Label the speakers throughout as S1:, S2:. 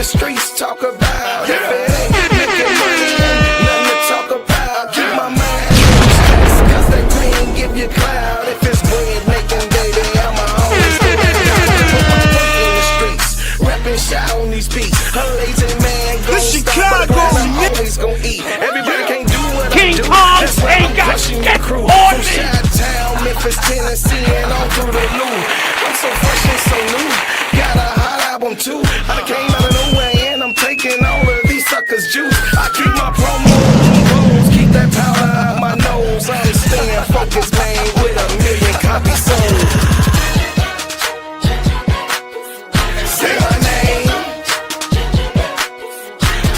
S1: Streets talk about if it ain't making money, ain't nothing to talk about. Keep my mind on stress, cause they green give you cloud. If it's bread making, baby, I'ma always do that. Put my work in the streets, rapping shot on these beats. A lazy man gon' stop, but I'm always gon' eat. Everybody can't do what I do. That's why I'm crushing your crew. From Chi-Town, Memphis, Tennessee, and on through the Lou. I'm so fresh and so new. Got a hot album too. I came out of nowhere and I'm taking all of these suckers' juice. I keep my promo clothes, keep that powder out my nose. I'm staying focused, man, with 1 million copies sold. Say my name.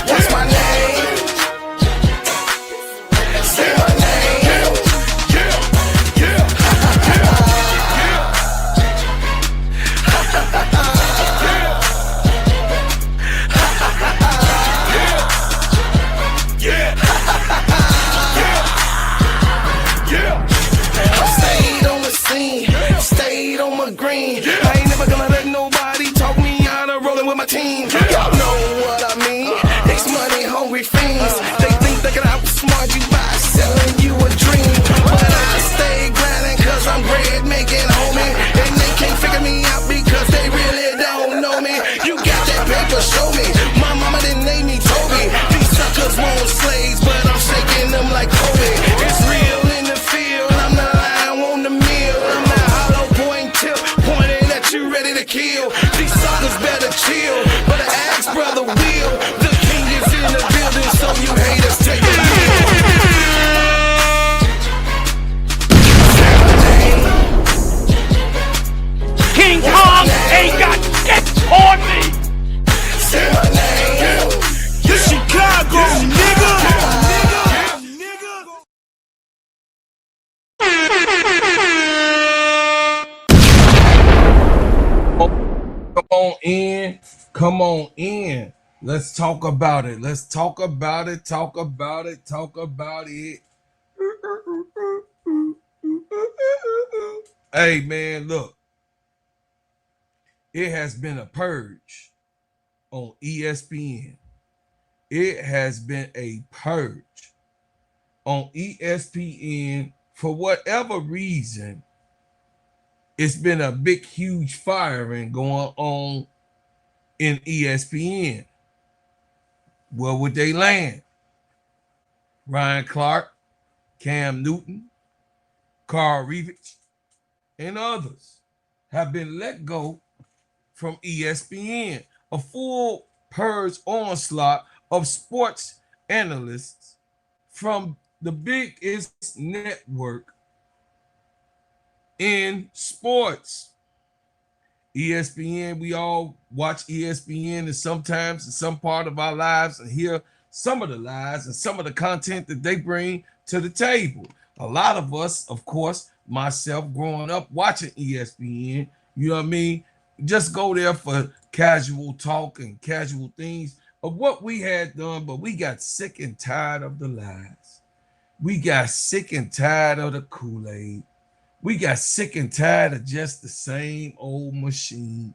S1: What's my name? Say my name. Green. I ain't never gonna let nobody talk me out of rolling with my team. Y'all know what I mean. It's money hungry fiends. They think they can outsmart you by selling you a dream. But I stay grinding cause I'm bread making, homie. And they can't figure me out because they really don't know me. You got that paper, show me. My mama didn't name me Toby. These suckers want slaves, but I'm shaking them like Kobe. It's real in the field. I'm the lion on the mill. I'm the hollow point tip pointing at you ready to kill. These suckers better chill. But I ask brother Will, the king is in the building, so you haters take a kneel. Say my name.
S2: King Kong ain't got shit on me.
S1: Say my name.
S2: You Chicago, nigga.
S3: Come on in. Let's talk about it. Let's talk about it. Talk about it. Talk about it. Hey, man, look. It has been a purge on ESPN. It has been a purge on ESPN for whatever reason. It's been a big, huge firing going on in ESPN. Where would they land? Ryan Clark, Cam Newton, Karl Ravech, and others have been let go from ESPN. A full purge onslaught of sports analysts from the biggest network in sports. ESPN, we all watch ESPN and sometimes in some part of our lives and hear some of the lies and some of the content that they bring to the table. A lot of us, of course, myself growing up watching ESPN, you know what I mean? Just go there for casual talk and casual things of what we had done, but we got sick and tired of the lies. We got sick and tired of the Kool-Aid. We got sick and tired of just the same old machine.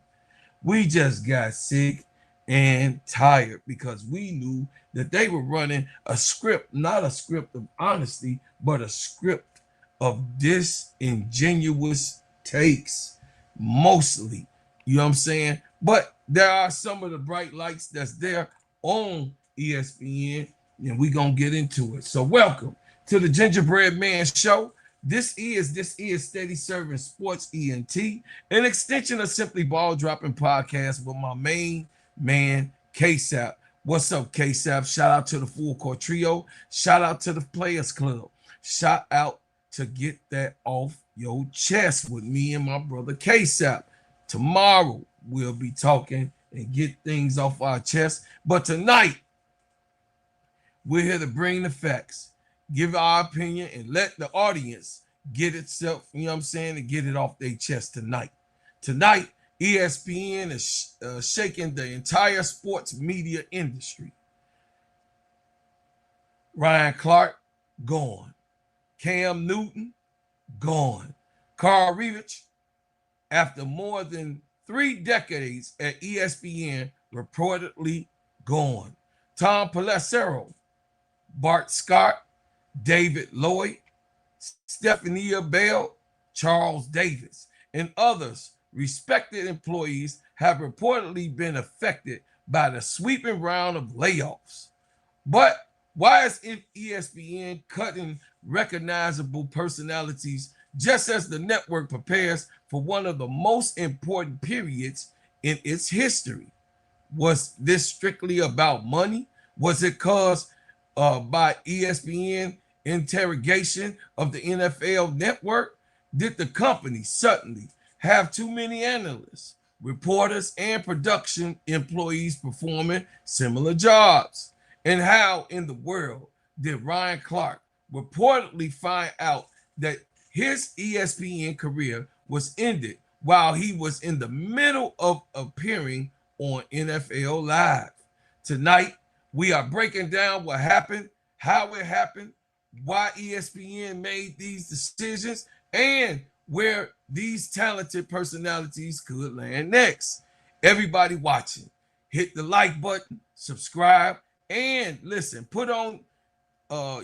S3: We just got sick and tired because we knew that they were running a script, not a script of honesty, but a script of disingenuous takes, mostly. You know what I'm saying? But there are some of the bright lights that's there on ESPN, and we're going to get into it. So welcome to the Gingerbread Man Show. This is Steady Servin Sports ENT, an extension of Simply Ball Dropping Podcast with my main man, K-Sap. What's up, K-Sap? Shout out to the Full Court Trio. Shout out to the Players Club. Shout out to Get That Off Your Chest with me and my brother, K-Sap. Tomorrow, we'll be talking and get things off our chest. But tonight, we're here to bring the facts, give our opinion, and let the audience get itself, you know what I'm saying, and get it off their chest tonight. Tonight ESPN is shaking the entire sports media industry. Ryan Clark, gone. Cam Newton, gone. Karl Ravech, after more than 3 decades at ESPN, reportedly gone. Tom Pelissero, Bart Scott, David Lloyd, Stephanie Bell, Charles Davis, and others respected employees have reportedly been affected by the sweeping round of layoffs. But why is ESPN cutting recognizable personalities just as the network prepares for one of the most important periods in its history? Was this strictly about money? Was it caused by ESPN interrogation of the NFL network? Did the company suddenly have too many analysts, reporters, and production employees performing similar jobs? And how in the world did Ryan Clark reportedly find out that his ESPN career was ended while he was in the middle of appearing on NFL Live? Tonight, we are breaking down what happened, how it happened, why ESPN made these decisions, and where these talented personalities could land next. Everybody watching, hit the like button, subscribe, and listen, put on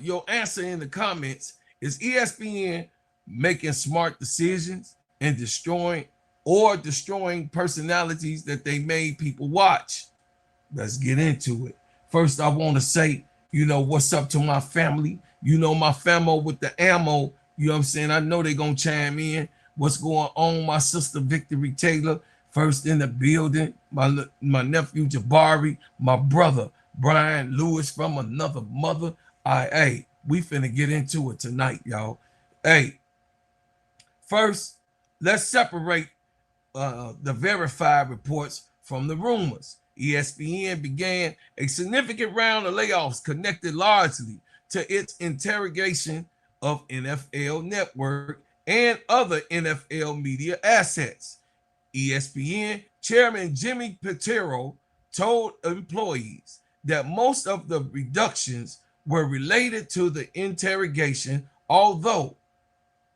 S3: your answer in the comments. Is ESPN making smart decisions and destroying personalities that they made people watch? Let's get into it. First, I want to say, what's up to my family. My famo with the ammo. You know what I'm saying? I know they're going to chime in. What's going on? My sister, Victory Taylor, first in the building. My nephew, Jabari. My brother, Brian Lewis from another mother. Hey, we finna get into it tonight, y'all. Hey, first, let's separate the verified reports from the rumors. ESPN began a significant round of layoffs connected largely to its interrogation of NFL Network and other NFL media assets. ESPN Chairman Jimmy Pitaro told employees that most of the reductions were related to the interrogation, although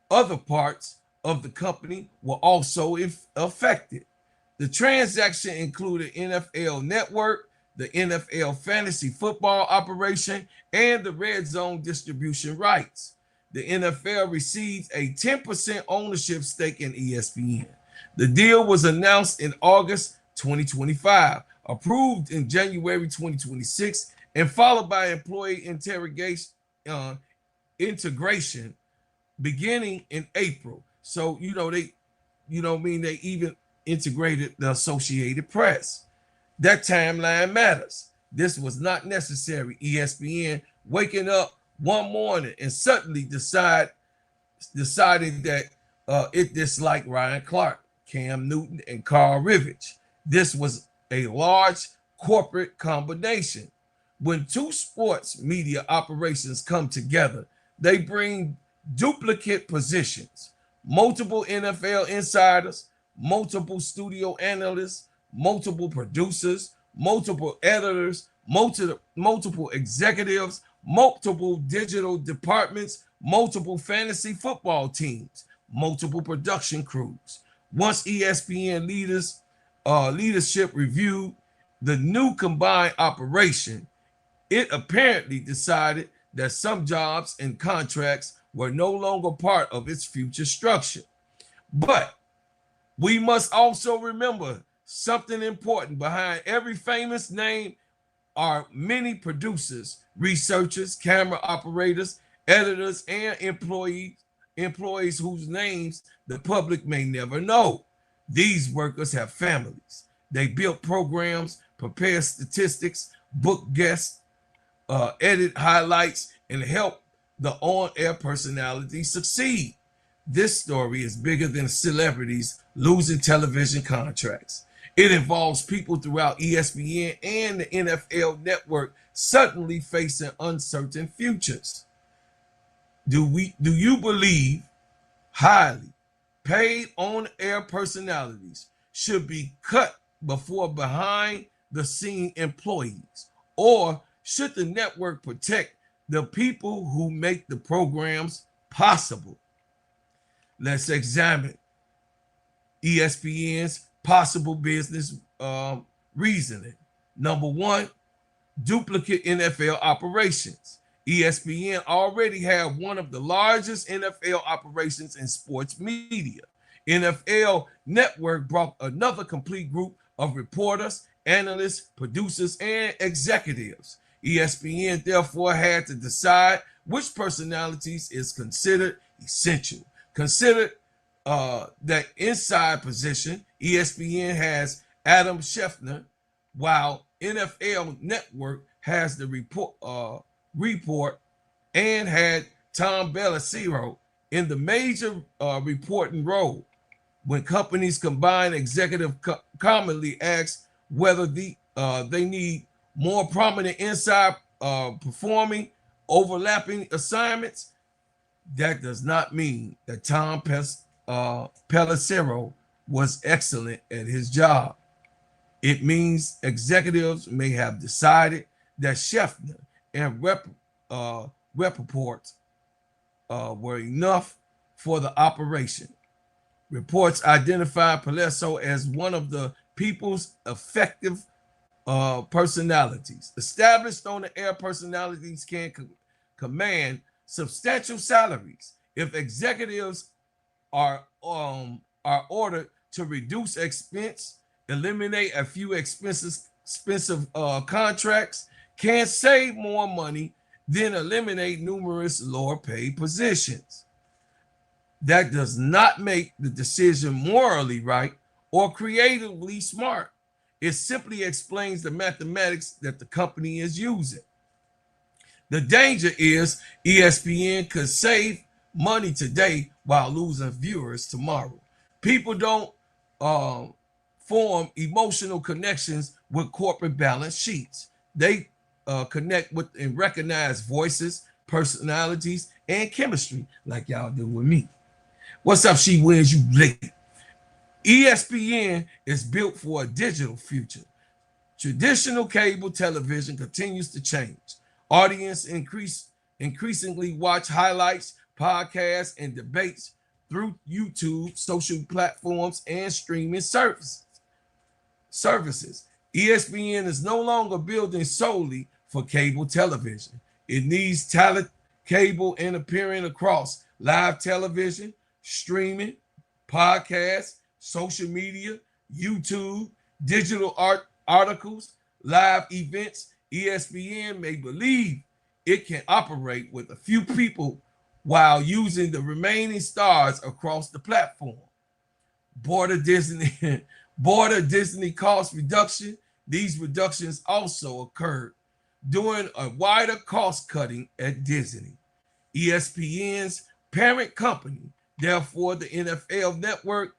S3: other parts of the company were also affected. The transaction included NFL Network, the NFL fantasy football operation, and the red zone distribution rights. The NFL received a 10% ownership stake in ESPN. The deal was announced in August 2025, approved in January 2026, and followed by employee integration beginning in April. So, they even integrated the Associated Press. That timeline matters. This was not necessary. ESPN waking up one morning and suddenly decided that it disliked Ryan Clark, Cam Newton, and Karl Ravech. This was a large corporate combination. When two sports media operations come together, they bring duplicate positions, multiple NFL insiders, multiple studio analysts, multiple producers, multiple editors, multiple executives, multiple digital departments, multiple fantasy football teams, multiple production crews. Once ESPN leadership reviewed the new combined operation, it apparently decided that some jobs and contracts were no longer part of its future structure. But we must also remember something important. Behind every famous name are many producers, researchers, camera operators, editors, and employees whose names the public may never know. These workers have families. They build programs, prepare statistics, book guests, edit highlights, and help the on-air personality succeed. This story is bigger than celebrities losing television contracts. It involves people throughout ESPN and the NFL network suddenly facing uncertain futures. Do you believe highly paid on-air personalities should be cut before behind the scene employees? Or should the network protect the people who make the programs possible? Let's examine ESPN's possible business reasoning. Number one, duplicate NFL operations. ESPN already had one of the largest NFL operations in sports media. NFL Network brought another complete group of reporters, analysts, producers, and executives. ESPN therefore had to decide which personalities is considered essential. Consider that inside position, ESPN has Adam Schefter, while NFL Network has the report and had Tom Pelissero in the major reporting role. When companies combine, executive commonly ask whether they need more prominent inside performing overlapping assignments. That does not mean that Tom Pelissero was excellent at his job. It means executives may have decided that Schefter and Rappaport were enough for the operation. Reports identify Pelissero as one of the people's effective personalities. Established on-the-air personalities can command substantial salaries. If executives are ordered to reduce expense, eliminate a few expensive contracts, can save more money, then eliminate numerous lower paid positions. That does not make the decision morally right or creatively smart. It simply explains the mathematics that the company is using. The danger is ESPN could save money today while losing viewers tomorrow. People don't form emotional connections with corporate balance sheets. They connect with and recognize voices, personalities, and chemistry like y'all do with me. What's up, She Wins, you late? ESPN is built for a digital future. Traditional cable television continues to change. Audience increasingly watch highlights, podcasts, and debates through YouTube, social platforms, and streaming services. ESPN is no longer building solely for cable television. It needs talent, cable, and appearing across live television, streaming, podcasts, social media, YouTube, digital articles, live events. ESPN may believe it can operate with a few people while using the remaining stars across the platform. Border Disney cost reduction. These reductions also occurred during a wider cost cutting at Disney. ESPN's parent company, therefore the NFL Network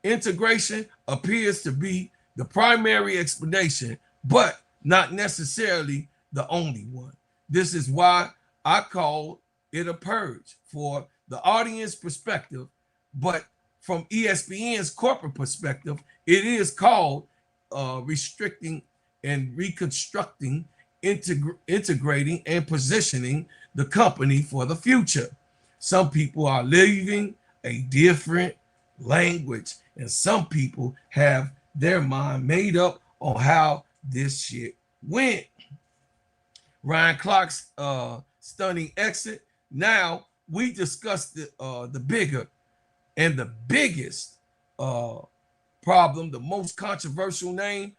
S3: integration appears to be the primary explanation, but not necessarily the only one. This is why I call it a purge for the audience perspective, but from ESPN's corporate perspective, it is called restricting and reconstructing, integrating and positioning the company for the future. Some people are living a different language, and some people have their mind made up on how this shit went. Ryan Clark's stunning exit. Now we discussed the bigger and the biggest problem, the most controversial name,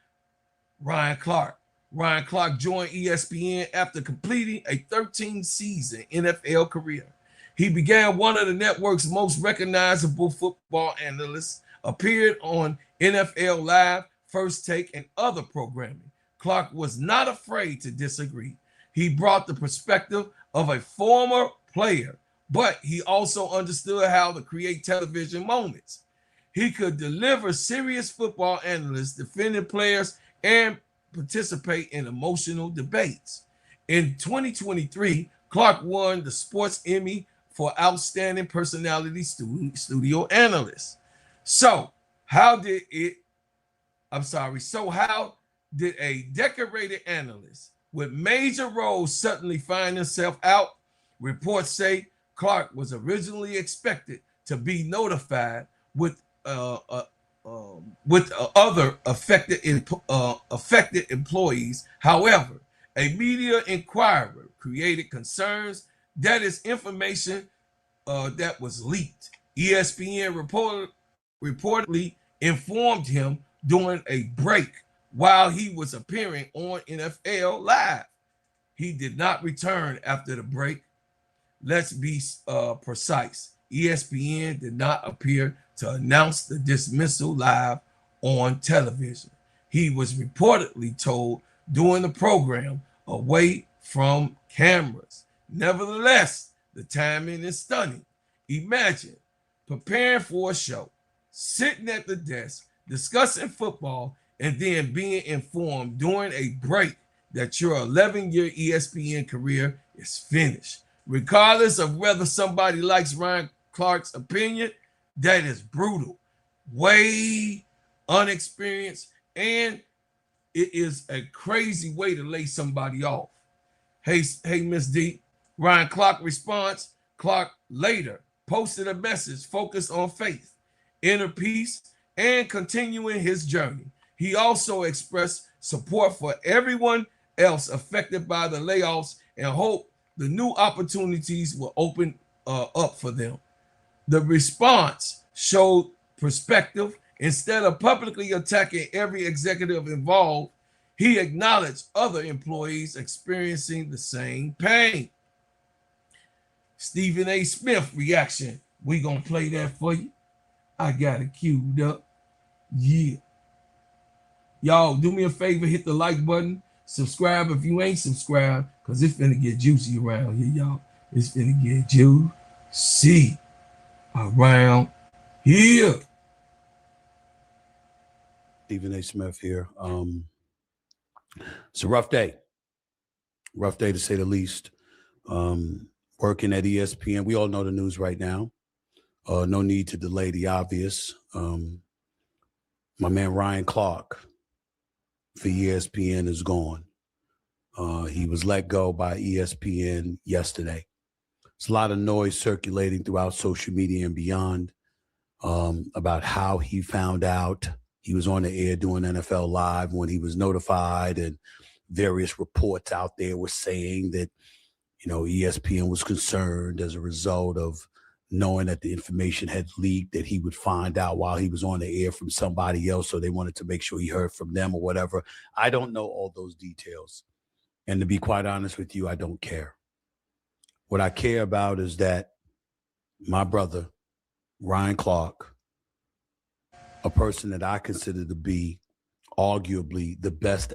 S3: Ryan Clark. Ryan Clark joined ESPN after completing a 13-season NFL career. He began one of the network's most recognizable football analysts, appeared on NFL Live, First Take, and other programming. Clark was not afraid to disagree. He brought the perspective of a former player, but he also understood how to create television moments. He could deliver serious football analysts, defending players, and participate in emotional debates. In 2023, Clark won the Sports Emmy for Outstanding Personality Studio Analyst. So, How did it, I'm sorry, so how did a decorated analyst with major roles suddenly find himself out? Reports say Clark was originally expected to be notified with other affected employees. However, a media inquirer created concerns that is information that was leaked. ESPN reportedly informed him during a break while he was appearing on NFL Live. He did not return after the break. Let's be precise. ESPN did not appear to announce the dismissal live on television. He was reportedly told during the program away from cameras. Nevertheless, the timing is stunning. Imagine preparing for a show, sitting at the desk, discussing football, and then being informed during a break that your 11-year ESPN career is finished. Regardless of whether somebody likes Ryan Clark's opinion, that is brutal, way unexperienced, and it is a crazy way to lay somebody off. Hey, Miss D. Ryan Clark response. Clark later posted a message focused on faith, inner peace, and continuing his journey. He also expressed support for everyone else affected by the layoffs and hope the new opportunities will open up for them. The response showed perspective. Instead of publicly attacking every executive involved, he acknowledged other employees experiencing the same pain. Stephen A. Smith reaction. We gonna play that for you. I got it queued up. Yeah. Y'all, do me a favor, hit the like button. Subscribe if you ain't subscribed, because it's finna get juicy around here, y'all. It's finna get juicy around here.
S4: Stephen A. Smith here. It's a rough day. Rough day to say the least. Working at ESPN. We all know the news right now. No need to delay the obvious. My man Ryan Clark for ESPN is gone. He was let go by ESPN yesterday. There's a lot of noise circulating throughout social media and beyond about how he found out. He was on the air doing NFL Live when he was notified, and various reports out there were saying that, you know, ESPN was concerned as a result of knowing that the information had leaked, that he would find out while he was on the air from somebody else, so they wanted to make sure he heard from them or whatever. I don't know all those details. And to be quite honest with you, I don't care. What I care about is that my brother, Ryan Clark, a person that I consider to be arguably the best.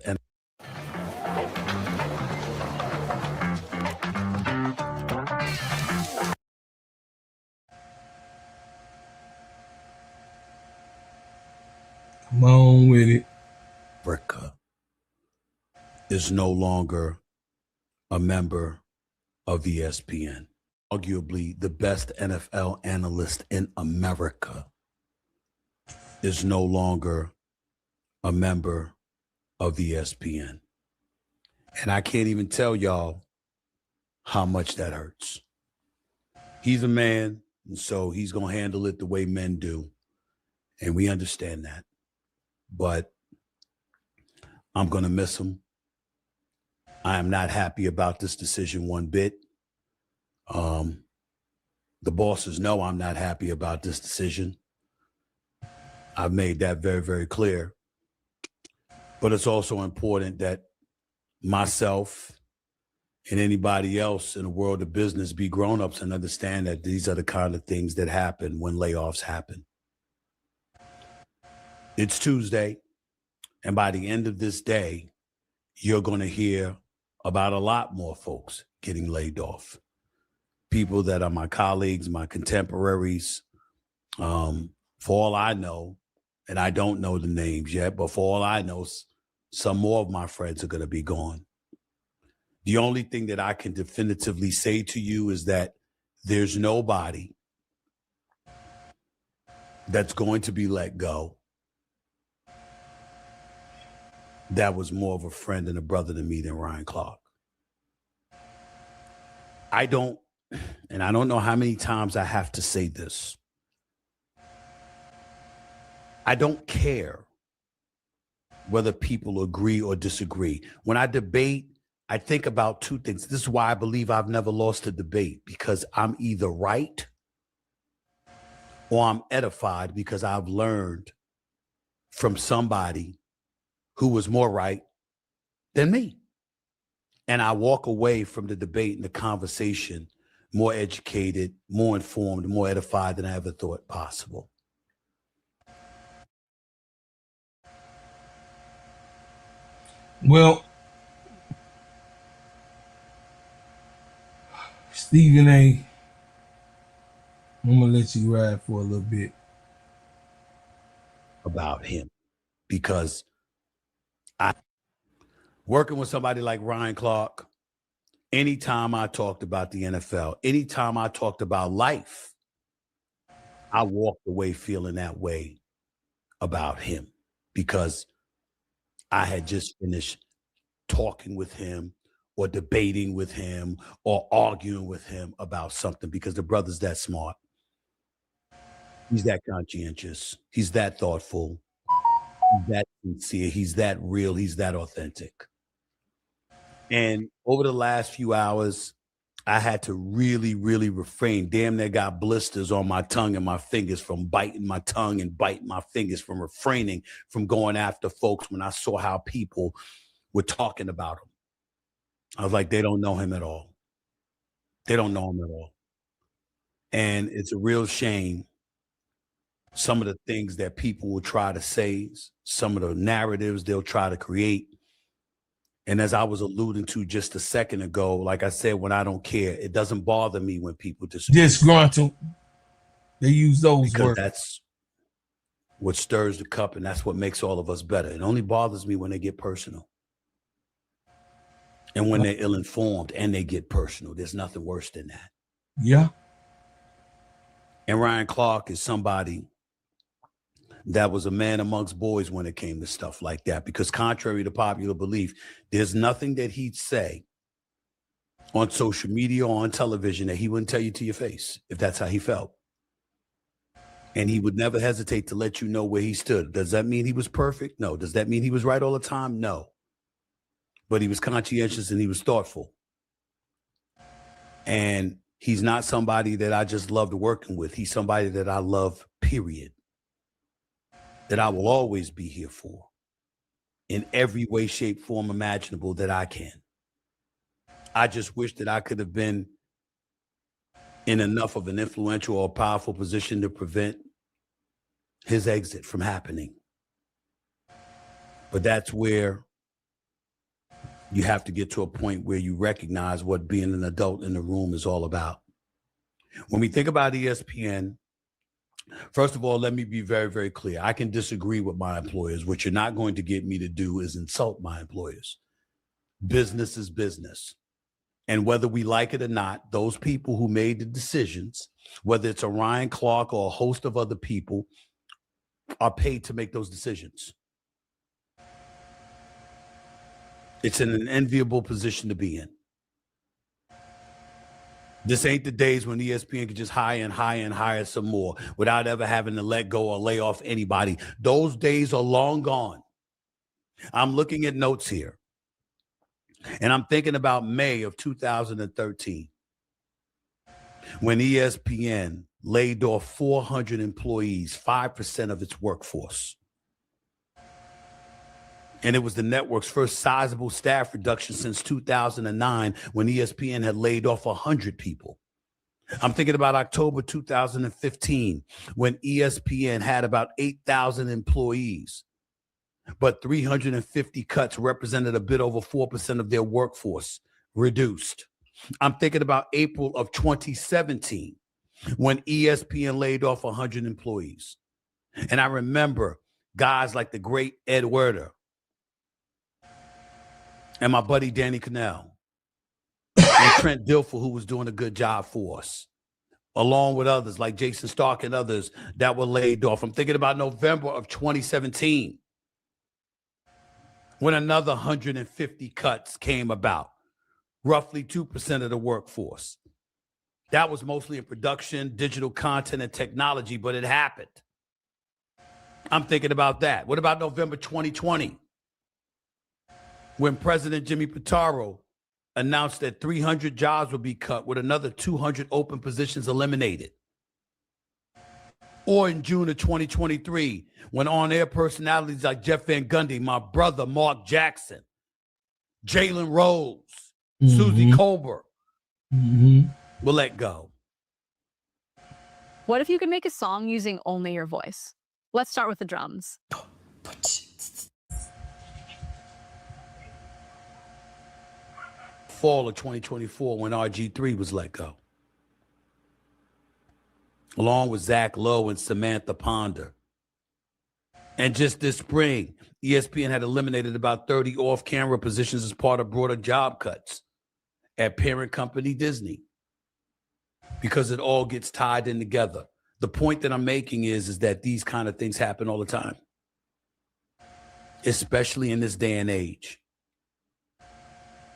S3: Come on with it.
S4: America is no longer a member of ESPN. Arguably the best NFL analyst in America is no longer a member of ESPN. And I can't even tell y'all how much that hurts. He's a man, and so he's going to handle it the way men do. And we understand that. But I'm going to miss him. I am not happy about this decision one bit. The bosses know I'm not happy about this decision. I've made that very, very clear. But it's also important that myself and anybody else in the world of business be grown-ups and understand that these are the kind of things that happen when layoffs happen. It's Tuesday, and by the end of this day, you're going to hear about a lot more folks getting laid off. People that are my colleagues, my contemporaries. For all I know, and I don't know the names yet, but for all I know, some more of my friends are going to be gone. The only thing that I can definitively say to you is that there's nobody that's going to be let go that was more of a friend and a brother to me than Ryan Clark. I don't know how many times I have to say this. I don't care whether people agree or disagree. When I debate, I think about two things. This is why I believe I've never lost a debate, because I'm either right or I'm edified because I've learned from somebody who was more right than me. And I walk away from the debate and the conversation more educated, more informed, more edified than I ever thought possible.
S3: Well, Stephen A., I'm going to let you ride for a little bit.
S4: About him, because I working with somebody like Ryan Clark, anytime I talked about the NFL, anytime I talked about life, I walked away feeling that way about him, because I had just finished talking with him or debating with him or arguing with him about something, because the brother's that smart. He's that conscientious. He's that thoughtful. He's that sincere. He's that real. He's that authentic. And over the last few hours, I had to really, really refrain. Damn near got blisters on my tongue and my fingers from biting my tongue and biting my fingers, from refraining from going after folks when I saw how people were talking about him. I was like, they don't know him at all. They don't know him at all. And it's a real shame, some of the things that people will try to say, some of the narratives they'll try to create. And as I was alluding to just a second ago, like I said, when I don't care, it doesn't bother me when people disagree.
S3: Disgruntled. They use those
S4: because
S3: words.
S4: That's what stirs the cup, and that's what makes all of us better. It only bothers me when they get personal. And when they're ill-informed and they get personal. There's nothing worse than that.
S3: Yeah.
S4: And Ryan Clark is somebody that was a man amongst boys when it came to stuff like that, because contrary to popular belief, there's nothing that he'd say on social media or on television that he wouldn't tell you to your face if that's how he felt. And he would never hesitate to let you know where he stood. Does that mean he was perfect? No. Does that mean he was right all the time? No. But he was conscientious and he was thoughtful. And he's not somebody that I just loved working with. He's somebody that I love, period. That I will always be here for in every way, shape, form imaginable that I can. I just wish that I could have been in enough of an influential or powerful position to prevent his exit from happening. But that's where you have to get to a point where you recognize what being an adult in the room is all about. When we think about ESPN, first of all, let me be very, very clear. I can disagree with my employers. What you're not going to get me to do is insult my employers. Business is business. And whether we like it or not, those people who made the decisions, whether it's a Ryan Clark or a host of other people, are paid to make those decisions. It's in an enviable position to be in. This ain't the days when ESPN could just hire and hire and hire some more without ever having to let go or lay off anybody. Those days are long gone. I'm looking at notes here, and I'm thinking about May of 2013 when ESPN laid off 400 employees, 5% of its workforce. And it was the network's first sizable staff reduction since 2009 when ESPN had laid off 100 people. I'm thinking about October 2015 when ESPN had about 8,000 employees, but 350 cuts represented a bit over 4% of their workforce reduced. I'm thinking about April of 2017 when ESPN laid off 100 employees. And I remember guys like the great Ed Werder, and my buddy Danny Cannell, and Trent Dilfer, who was doing a good job for us, along with others like Jason Stark and others that were laid off. I'm thinking about November of 2017 when another 150 cuts came about, roughly 2% of the workforce. That was mostly in production, digital content, and technology, but it happened. I'm thinking about that. What about November 2020, when President Jimmy Pitaro announced that 300 jobs would be cut with another 200 open positions eliminated? Or in June of 2023, when on-air personalities like Jeff Van Gundy, my brother Mark Jackson, Jalen Rose, Susie Colbert will let go.
S5: What if you could make a song using only your voice? Let's start with the drums.
S4: Fall of 2024, when RG3 was let go, along with Zach Lowe and Samantha Ponder. And just this spring, ESPN had eliminated about 30 off-camera positions as part of broader job cuts at parent company Disney, because it all gets tied in together. The point that I'm making is that these kind of things happen all the time, especially in this day and age.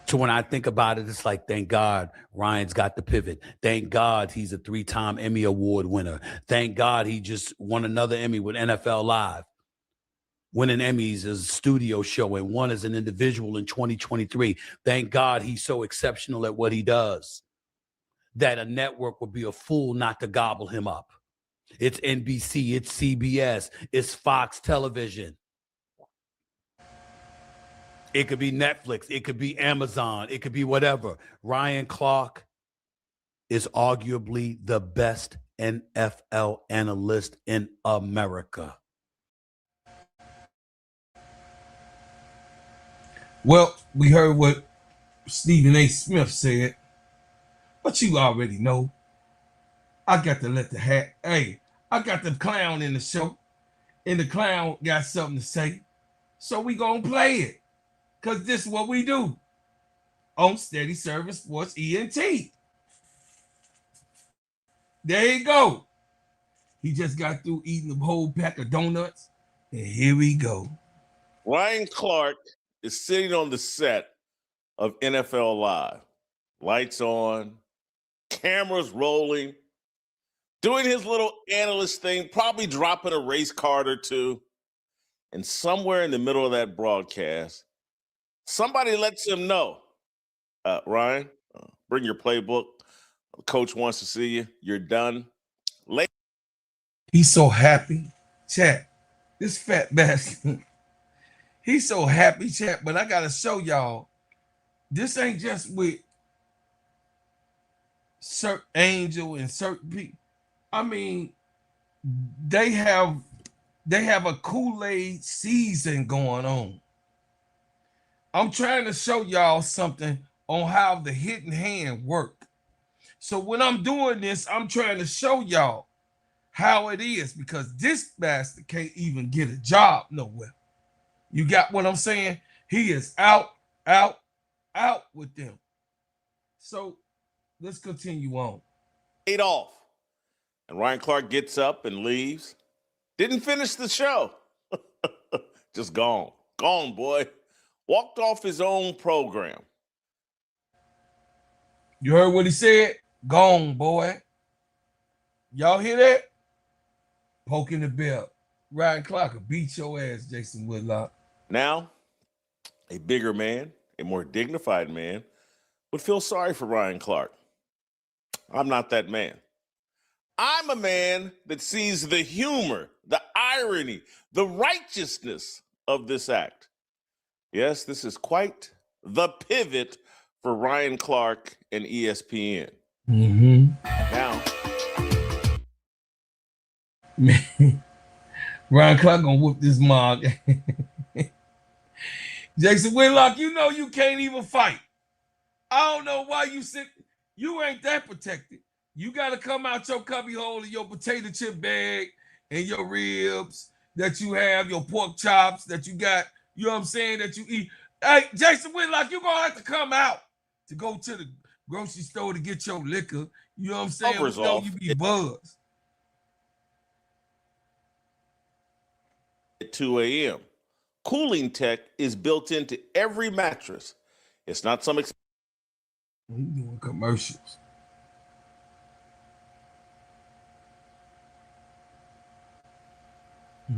S4: So when I think about it, it's like, thank God Ryan's got the pivot. Thank God he's a 3-time Emmy Award winner. Thank God he just won another Emmy with NFL Live, winning Emmys as a studio show and one as an individual in 2023. Thank God he's so exceptional at what he does that a network would be a fool not to gobble him up. It's NBC, it's CBS, it's Fox Television. It could be Netflix, it could be Amazon, it could be whatever. Ryan Clark is arguably the best NFL analyst in America.
S3: Well, we heard what Stephen A. Smith said, but you already know. I got to let the hat. Hey, I got the clown in the show, and the clown got something to say, so we gonna play it, because this is what we do on Steady Servin Sports ENT. There you go. He just got through eating a whole pack of donuts, and here we go.
S6: Ryan Clark is sitting on the set of NFL Live. Lights on, cameras rolling, doing his little analyst thing, probably dropping a race card or two. And somewhere in the middle of that broadcast, somebody lets him know, Ryan, bring your playbook. The coach wants to see you. You're done.
S3: He's so happy. Chat, this fat bastard. He's so happy, chat, but I got to show y'all, this ain't just with certain Angel and certain people. I mean, they have a Kool-Aid season going on. I'm trying to show y'all something on how the hidden hand work. So when I'm doing this, I'm trying to show y'all how it is, because this bastard can't even get a job nowhere. You got what I'm saying? He is out with them. So let's continue on.
S6: Paid off. And Ryan Clark gets up and leaves. Didn't finish the show. Just gone. Gone, boy. Walked off his own program.
S3: You heard what he said? Gone, boy. Y'all hear that? Poking the bell. Ryan Clark will beat your ass, Jason Whitlock.
S6: Now, a bigger man, a more dignified man, would feel sorry for Ryan Clark. I'm not that man. I'm a man that sees the humor, the irony, the righteousness of this act. Yes, this is quite the pivot for Ryan Clark and ESPN. Now,
S3: Ryan Clark gonna whoop this mug. Jason Whitlock, you know you can't even fight. I don't know why you sit. You ain't that protected. You got to come out your cubby hole in your potato chip bag and your ribs that you have, your pork chops that you got, you know what I'm saying, that you eat. Hey, Jason Whitlock, you're going to have to come out to go to the grocery store to get your liquor. You know what I'm saying?
S6: Covers
S3: We know
S6: off.
S3: you be buzzed.
S6: At 2 a.m., cooling tech is built into every mattress. It's not some
S3: We doing commercials.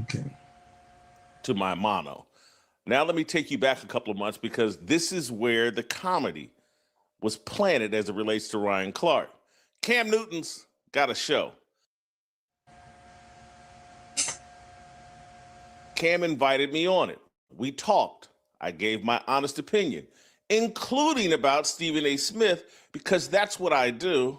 S3: Okay.
S6: to my mono. Now let me take you back a couple of months because this is where the comedy was planted as it relates to Ryan Clark. Cam Newton's got a show. Cam invited me on it. We talked. I gave my honest opinion, including about Stephen A. Smith, because that's what I do,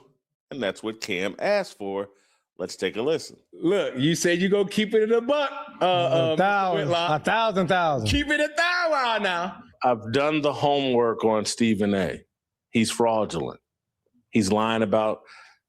S6: and that's what Cam asked for. Let's take a listen.
S7: Look, you said you go keep it in a buck.
S8: A thousand.
S7: Keep it 1,000 now.
S9: I've done the homework on Stephen A. He's fraudulent. He's lying about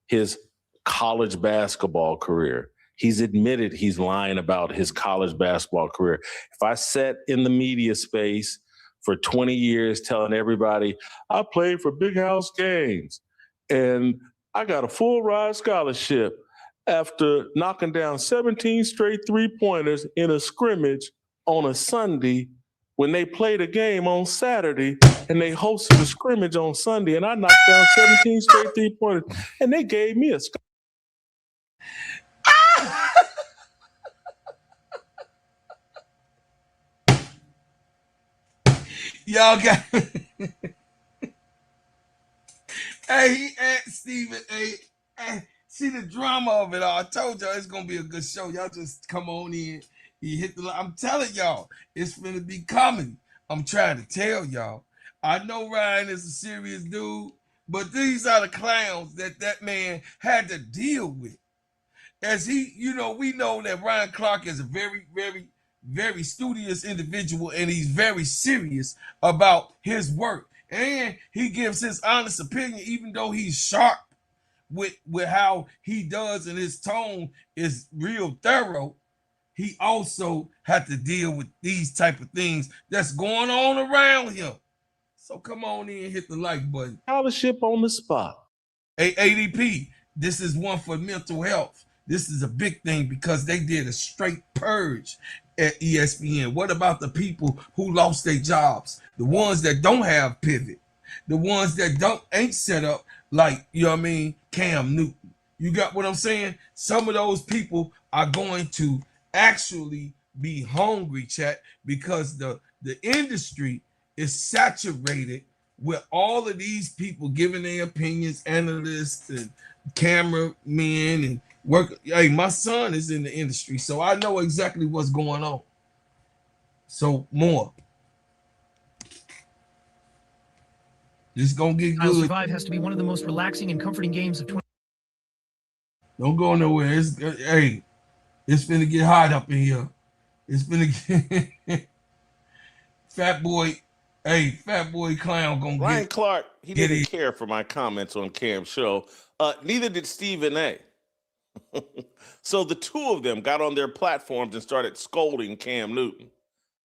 S9: his college basketball career. He's admitted he's lying about his college basketball career. If I sat in the media space for 20 years telling everybody, I played for Big House Games and I got a full ride scholarship after knocking down 17 straight three-pointers in a scrimmage on a Sunday when they played a game on Saturday and they hosted a scrimmage on Sunday and I knocked down 17 straight three-pointers and they gave me a scholarship.
S3: Y'all got hey, Stephen A. See the drama of it all. I told y'all it's gonna be a good show. Y'all just come on in. You hit the. I'm telling y'all, it's gonna be comedy. I'm trying to tell y'all. I know Ryan is a serious dude, but these are the clowns that man had to deal with. As he, we know that Ryan Clark is a very, very, very studious individual, and he's very serious about his work. And he gives his honest opinion, even though he's sharp with how he does, and his tone is real thorough. He also had to deal with these type of things that's going on around him. So come on in and hit the like button.
S9: Scholarship on the spot.
S3: ADP, this is one for mental health. This is a big thing because they did a straight purge at ESPN. What about the people who lost their jobs? The ones that don't have pivot, the ones that ain't set up like, Cam Newton. You got what I'm saying? Some of those people are going to actually be hungry, chat, because the industry is saturated with all of these people giving their opinions, analysts and cameramen and work. Hey, my son is in the industry, so I know exactly what's going on. So more. It's gonna get good.
S10: Survive has to be one of the most relaxing and comforting games of 20.
S3: Don't go nowhere. It's gonna get hot up in here. It's gonna get fat boy clown gonna
S6: Ryan
S3: get
S6: Clark, he didn't care for my comments on Cam's show. Neither did Stephen A. So the two of them got on their platforms and started scolding Cam Newton.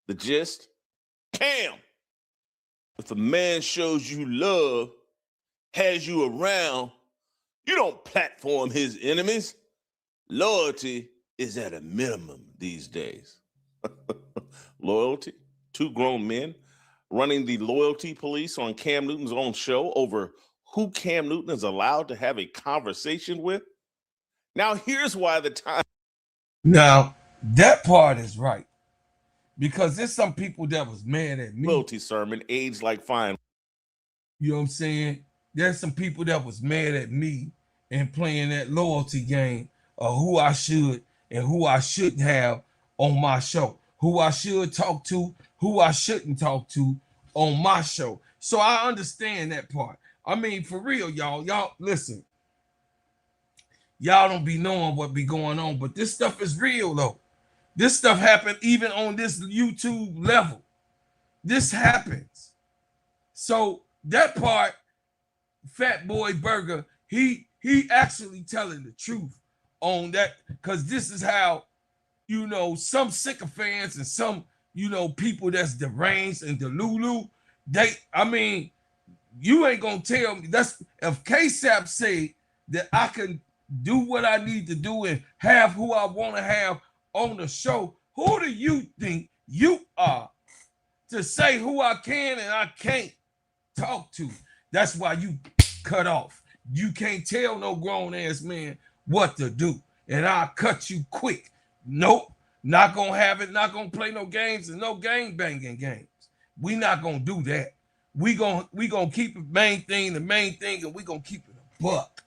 S6: The gist? Cam, if a man shows you love, has you around, you don't platform his enemies. Loyalty is at a minimum these days. Loyalty? Two grown men running the loyalty police on Cam Newton's own show over who Cam Newton is allowed to have a conversation with? Now, here's why the time.
S3: Now, that part is right. Because there's some people that was mad at me.
S6: Loyalty sermon, aged like fine.
S3: You know what I'm saying? There's some people that was mad at me and playing that loyalty game of who I should and who I shouldn't have on my show. Who I should talk to, who I shouldn't talk to on my show. So I understand that part. I mean, for real, y'all listen. Y'all don't be knowing what be going on, but this stuff is real though. This stuff happened even on this YouTube level. This happens. So that part, Fat Boy Burger, he actually telling the truth on that, because this is how, some sycophants and some, people that's deranged and delulu, you ain't gonna tell me. That's if KSAP say that I can do what I need to do and have who I want to have on the show, who do you think you are to say who I can and I can't talk to. That's why you cut off. You can't tell no grown ass man what to do, and I'll cut you quick. Nope, not gonna have it. Not gonna play no games and no game banging games. We not gonna do that. We gonna keep it main thing, the main thing, and we gonna keep it a buck.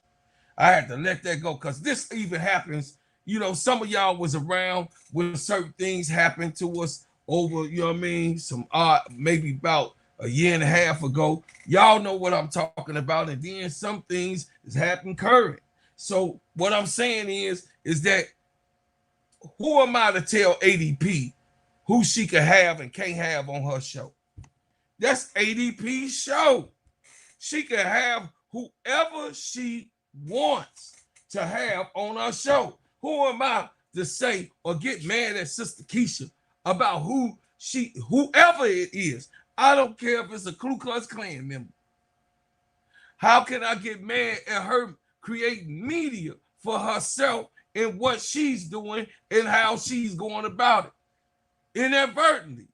S3: I had to let that go because this even happens. You know, some of y'all was around when certain things happened to us over, you know what I mean, some maybe about a year and a half ago. Y'all know what I'm talking about. And then some things has happened current. So what I'm saying is that who am I to tell ADP who she can have and can't have on her show? That's ADP's show. She can have whoever she wants to have on her show. Who am I to say or get mad at Sister Keisha about whoever it is? I don't care if it's a Ku Klux Klan member. How can I get mad at her creating media for herself and what she's doing and how she's going about it? Inadvertently.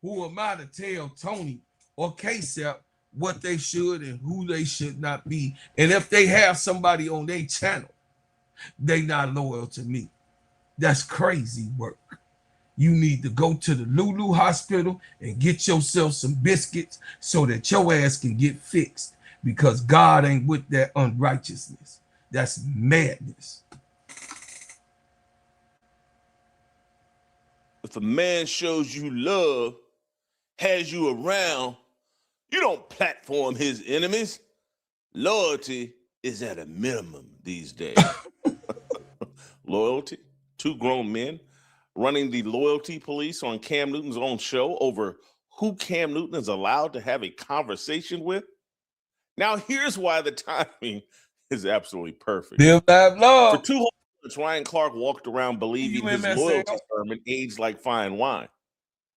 S3: Who am I to tell Tony or K-Sep what they should and who they should not be? And if they have somebody on their channel, they not loyal to me. That's crazy work. You need to go to the Lulu Hospital and get yourself some biscuits so that your ass can get fixed, because God ain't with that unrighteousness. That's madness.
S6: If a man shows you love, has you around, you don't platform his enemies. Loyalty is at a minimum these days. Loyalty? Two grown men running the loyalty police on Cam Newton's own show over who Cam Newton is allowed to have a conversation with. Now, here's why the timing is absolutely perfect.
S3: Bill
S6: For 2 whole months, Ryan Clark walked around believing his loyalty sermon aged like fine wine.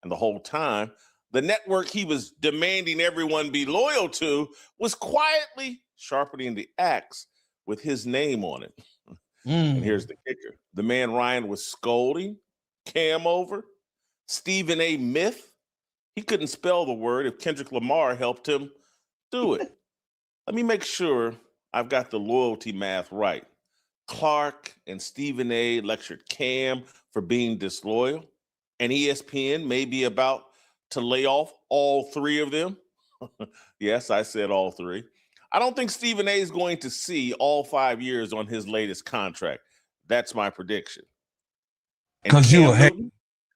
S6: And the whole time, the network he was demanding everyone be loyal to was quietly sharpening the axe with his name on it. And here's the kicker. The man Ryan was scolding Cam over, Stephen A. Myth. He couldn't spell the word if Kendrick Lamar helped him do it. Let me make sure I've got the loyalty math right. Clark and Stephen A. lectured Cam for being disloyal, and ESPN may be about to lay off all three of them. Yes, I said all three. I don't think Stephen A. is going to see all 5 years on his latest contract. That's my prediction. Because you will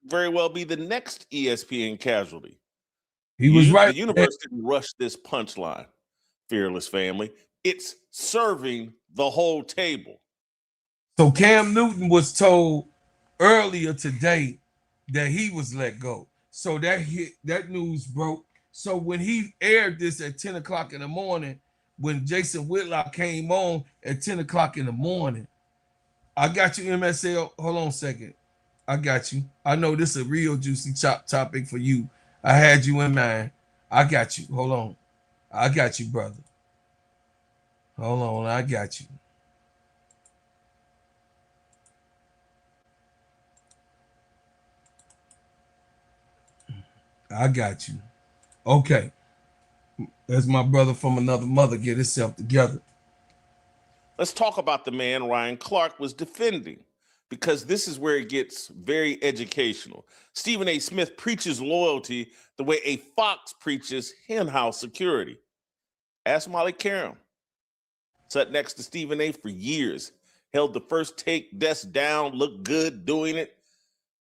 S6: very well be the next ESPN casualty.
S3: He was right.
S6: The universe didn't rush this punchline, fearless family. It's serving the whole table.
S3: So Cam Newton was told earlier today that he was let go. So that news broke. So when he aired this at 10 o'clock in the morning, when Jason Whitlock came on at 10 o'clock in the morning, I got you, MSL. Hold on a second. I got you. I know this is a real juicy topic for you. I had you in mind. I got you. Hold on. I got you, brother. Hold on. I got you. I got you. Okay. That's my brother from another mother. Get himself together.
S6: Let's talk about the man Ryan Clark was defending, because this is where it gets very educational. Stephen A. Smith preaches loyalty the way a fox preaches henhouse security. Ask Molly Karam. Sat next to Stephen A. for years, held the first take desk down, looked good doing it.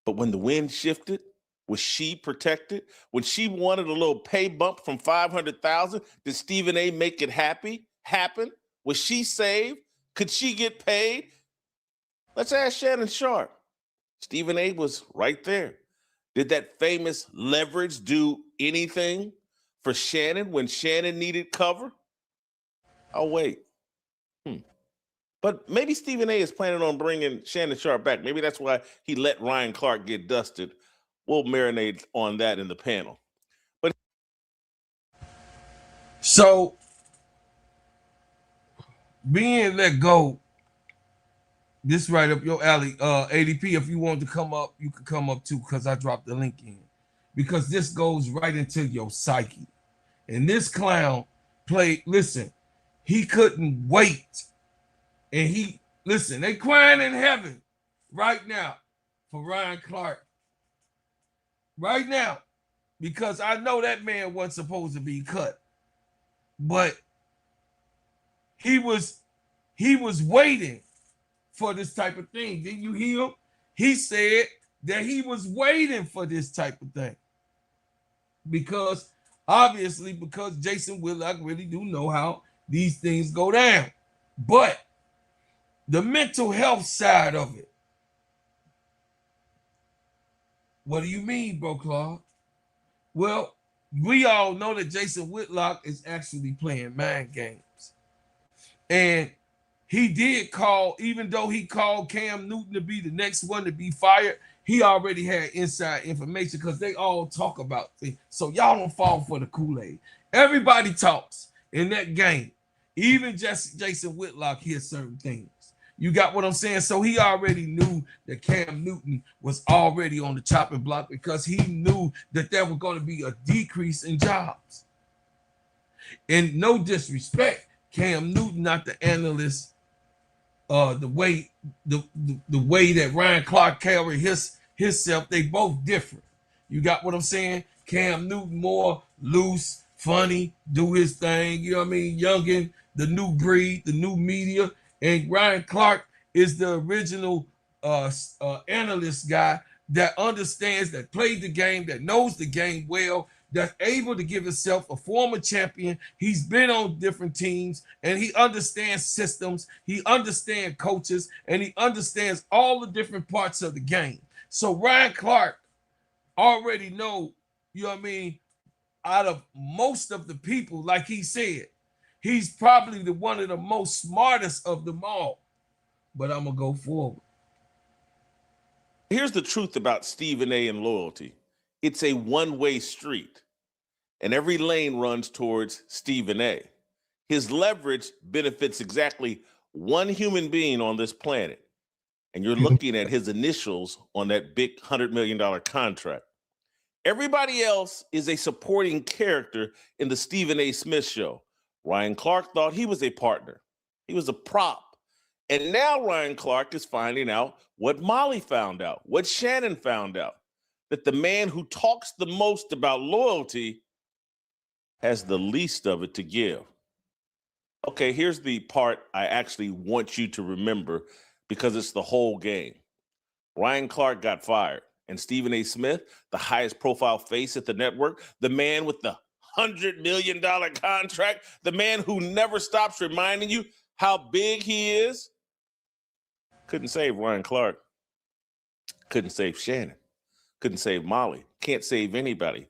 S6: But when the wind shifted, was she protected? When she wanted a little pay bump from $500,000, did Stephen A. make it happen? Was she saved? Could she get paid? Let's ask Shannon Sharp. Stephen A. was right there. Did that famous leverage do anything for Shannon when Shannon needed cover? I'll wait. But maybe Stephen A. is planning on bringing Shannon Sharp back. Maybe that's why he let Ryan Clark get dusted. We'll marinate on that in the panel. But
S3: so being let go This right up your alley. ADP, if you want to come up, you can come up too, because I dropped the link in. Because this goes right into your psyche. And this clown played, listen, he couldn't wait. And they crying in heaven right now for Ryan Clark. Right now. Because I know that man wasn't supposed to be cut. But he was waiting for this type of thing. Didn't you hear him? He said that he was waiting for this type of thing. Because Jason Whitlock really do know how these things go down. But the mental health side of it. What do you mean, Bro Clark? Well, we all know that Jason Whitlock is actually playing mind games. And he did call, even though he called Cam Newton to be the next one to be fired, he already had inside information because they all talk about things. So y'all don't fall for the Kool-Aid. Everybody talks in that game. Even Jason Whitlock hears certain things. You got what I'm saying? So he already knew that Cam Newton was already on the chopping block because he knew that there was going to be a decrease in jobs. And no disrespect, Cam Newton, not the analyst, the way that Ryan Clark carried himself, they both different. You got what I'm saying? Cam Newton more loose, funny, do his thing, you know what I mean? Youngin, the new breed, the new media. And Ryan Clark is the original analyst guy that understands, that played the game, that knows the game well, that's able to give himself a former champion. He's been on different teams, and he understands systems. He understands coaches, and he understands all the different parts of the game. So Ryan Clark already know, you know what I mean, out of most of the people, like he said, he's probably the one of the most smartest of them all. But I'm going to go forward.
S6: Here's the truth about Stephen A. and loyalty. It's a one-way street, and every lane runs towards Stephen A. His leverage benefits exactly one human being on this planet, and you're looking at his initials on that big $100 million contract. Everybody else is a supporting character in the Stephen A. Smith show. Ryan Clark thought he was a partner. He was a prop. And now Ryan Clark is finding out what Molly found out, what Shannon found out, that the man who talks the most about loyalty has the least of it to give. Okay, here's the part I actually want you to remember because it's the whole game. Ryan Clark got fired, and Stephen A. Smith, the highest profile face at the network, the man with the $100 million contract, the man who never stops reminding you how big he is, couldn't save Ryan Clark, couldn't save Shannon, couldn't save Molly, can't save anybody.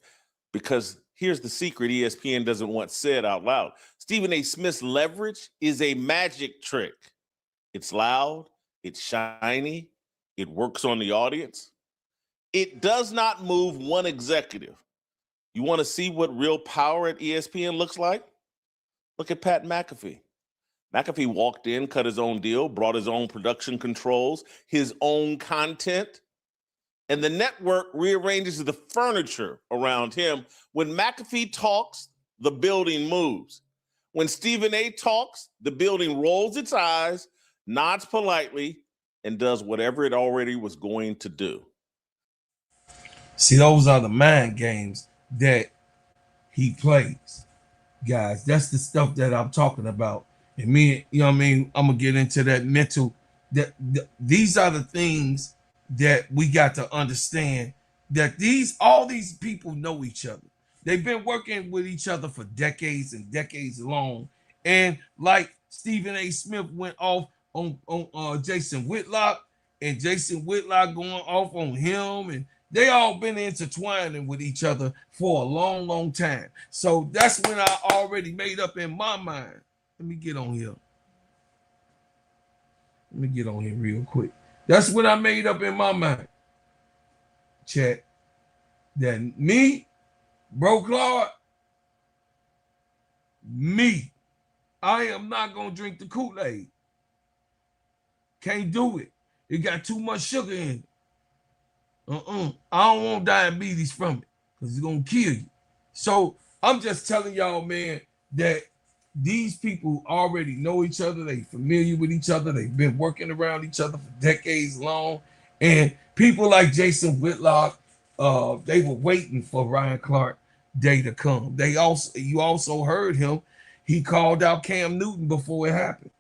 S6: Because here's the secret ESPN doesn't want said out loud. Stephen A. Smith's leverage is a magic trick. It's loud, it's shiny, it works on the audience. It does not move one executive. You want to see what real power at ESPN looks like? Look at Pat McAfee. McAfee walked in, cut his own deal, brought his own production controls, his own content, and the network rearranges the furniture around him. When McAfee talks, the building moves. When Stephen A. talks, the building rolls its eyes, nods politely, and does whatever it already was going to do.
S3: See, those are the mind games that he plays, guys. That's the stuff that I'm talking about. And me, you know what I mean? I'm going to get into that mental. These are the things that we got to understand, that all these people know each other. They've been working with each other for decades and decades long. And like Stephen A. Smith went off on Jason Whitlock, and Jason Whitlock going off on him, and they all been intertwining with each other for a long, long time. So that's when I already made up in my mind. Let me get on here. Let me get on here real quick. That's when I made up in my mind, chat, that me, Bro Clark, I am not going to drink the Kool-Aid. Can't do it. It got too much sugar in it. I don't want diabetes from it because it's gonna kill you. So I'm just telling y'all, man, that these people already know each other. They familiar with each other. They've been working around each other for decades long. And people like Jason Whitlock, they were waiting for Ryan Clark day to come. You also heard him. He called out Cam Newton before it happened.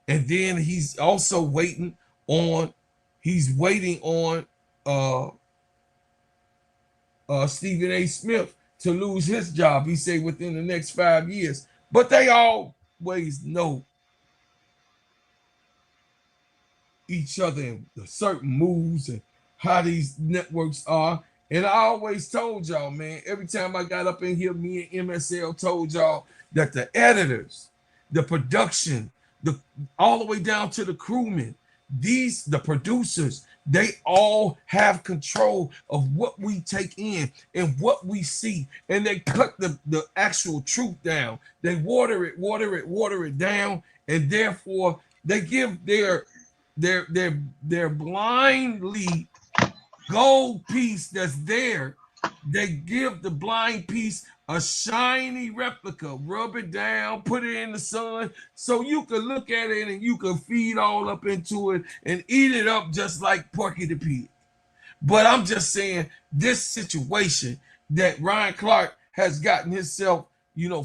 S3: And then he's also waiting on Stephen A. Smith to lose his job. He said within the next 5 years. But they always know each other and the certain moves and how these networks are. And I always told y'all, man, every time I got up in here, me and MSL told y'all that the editors, the production, all the way down to the crewmen, the producers, they all have control of what we take in and what we see, and they cut the actual truth down. They water it down, and therefore they give their blindly gold piece that's there. They give the blind piece a shiny replica, rub it down, put it in the sun so you can look at it and you can feed all up into it and eat it up just like Porky the Pig. But I'm just saying this situation that Ryan Clark has gotten himself,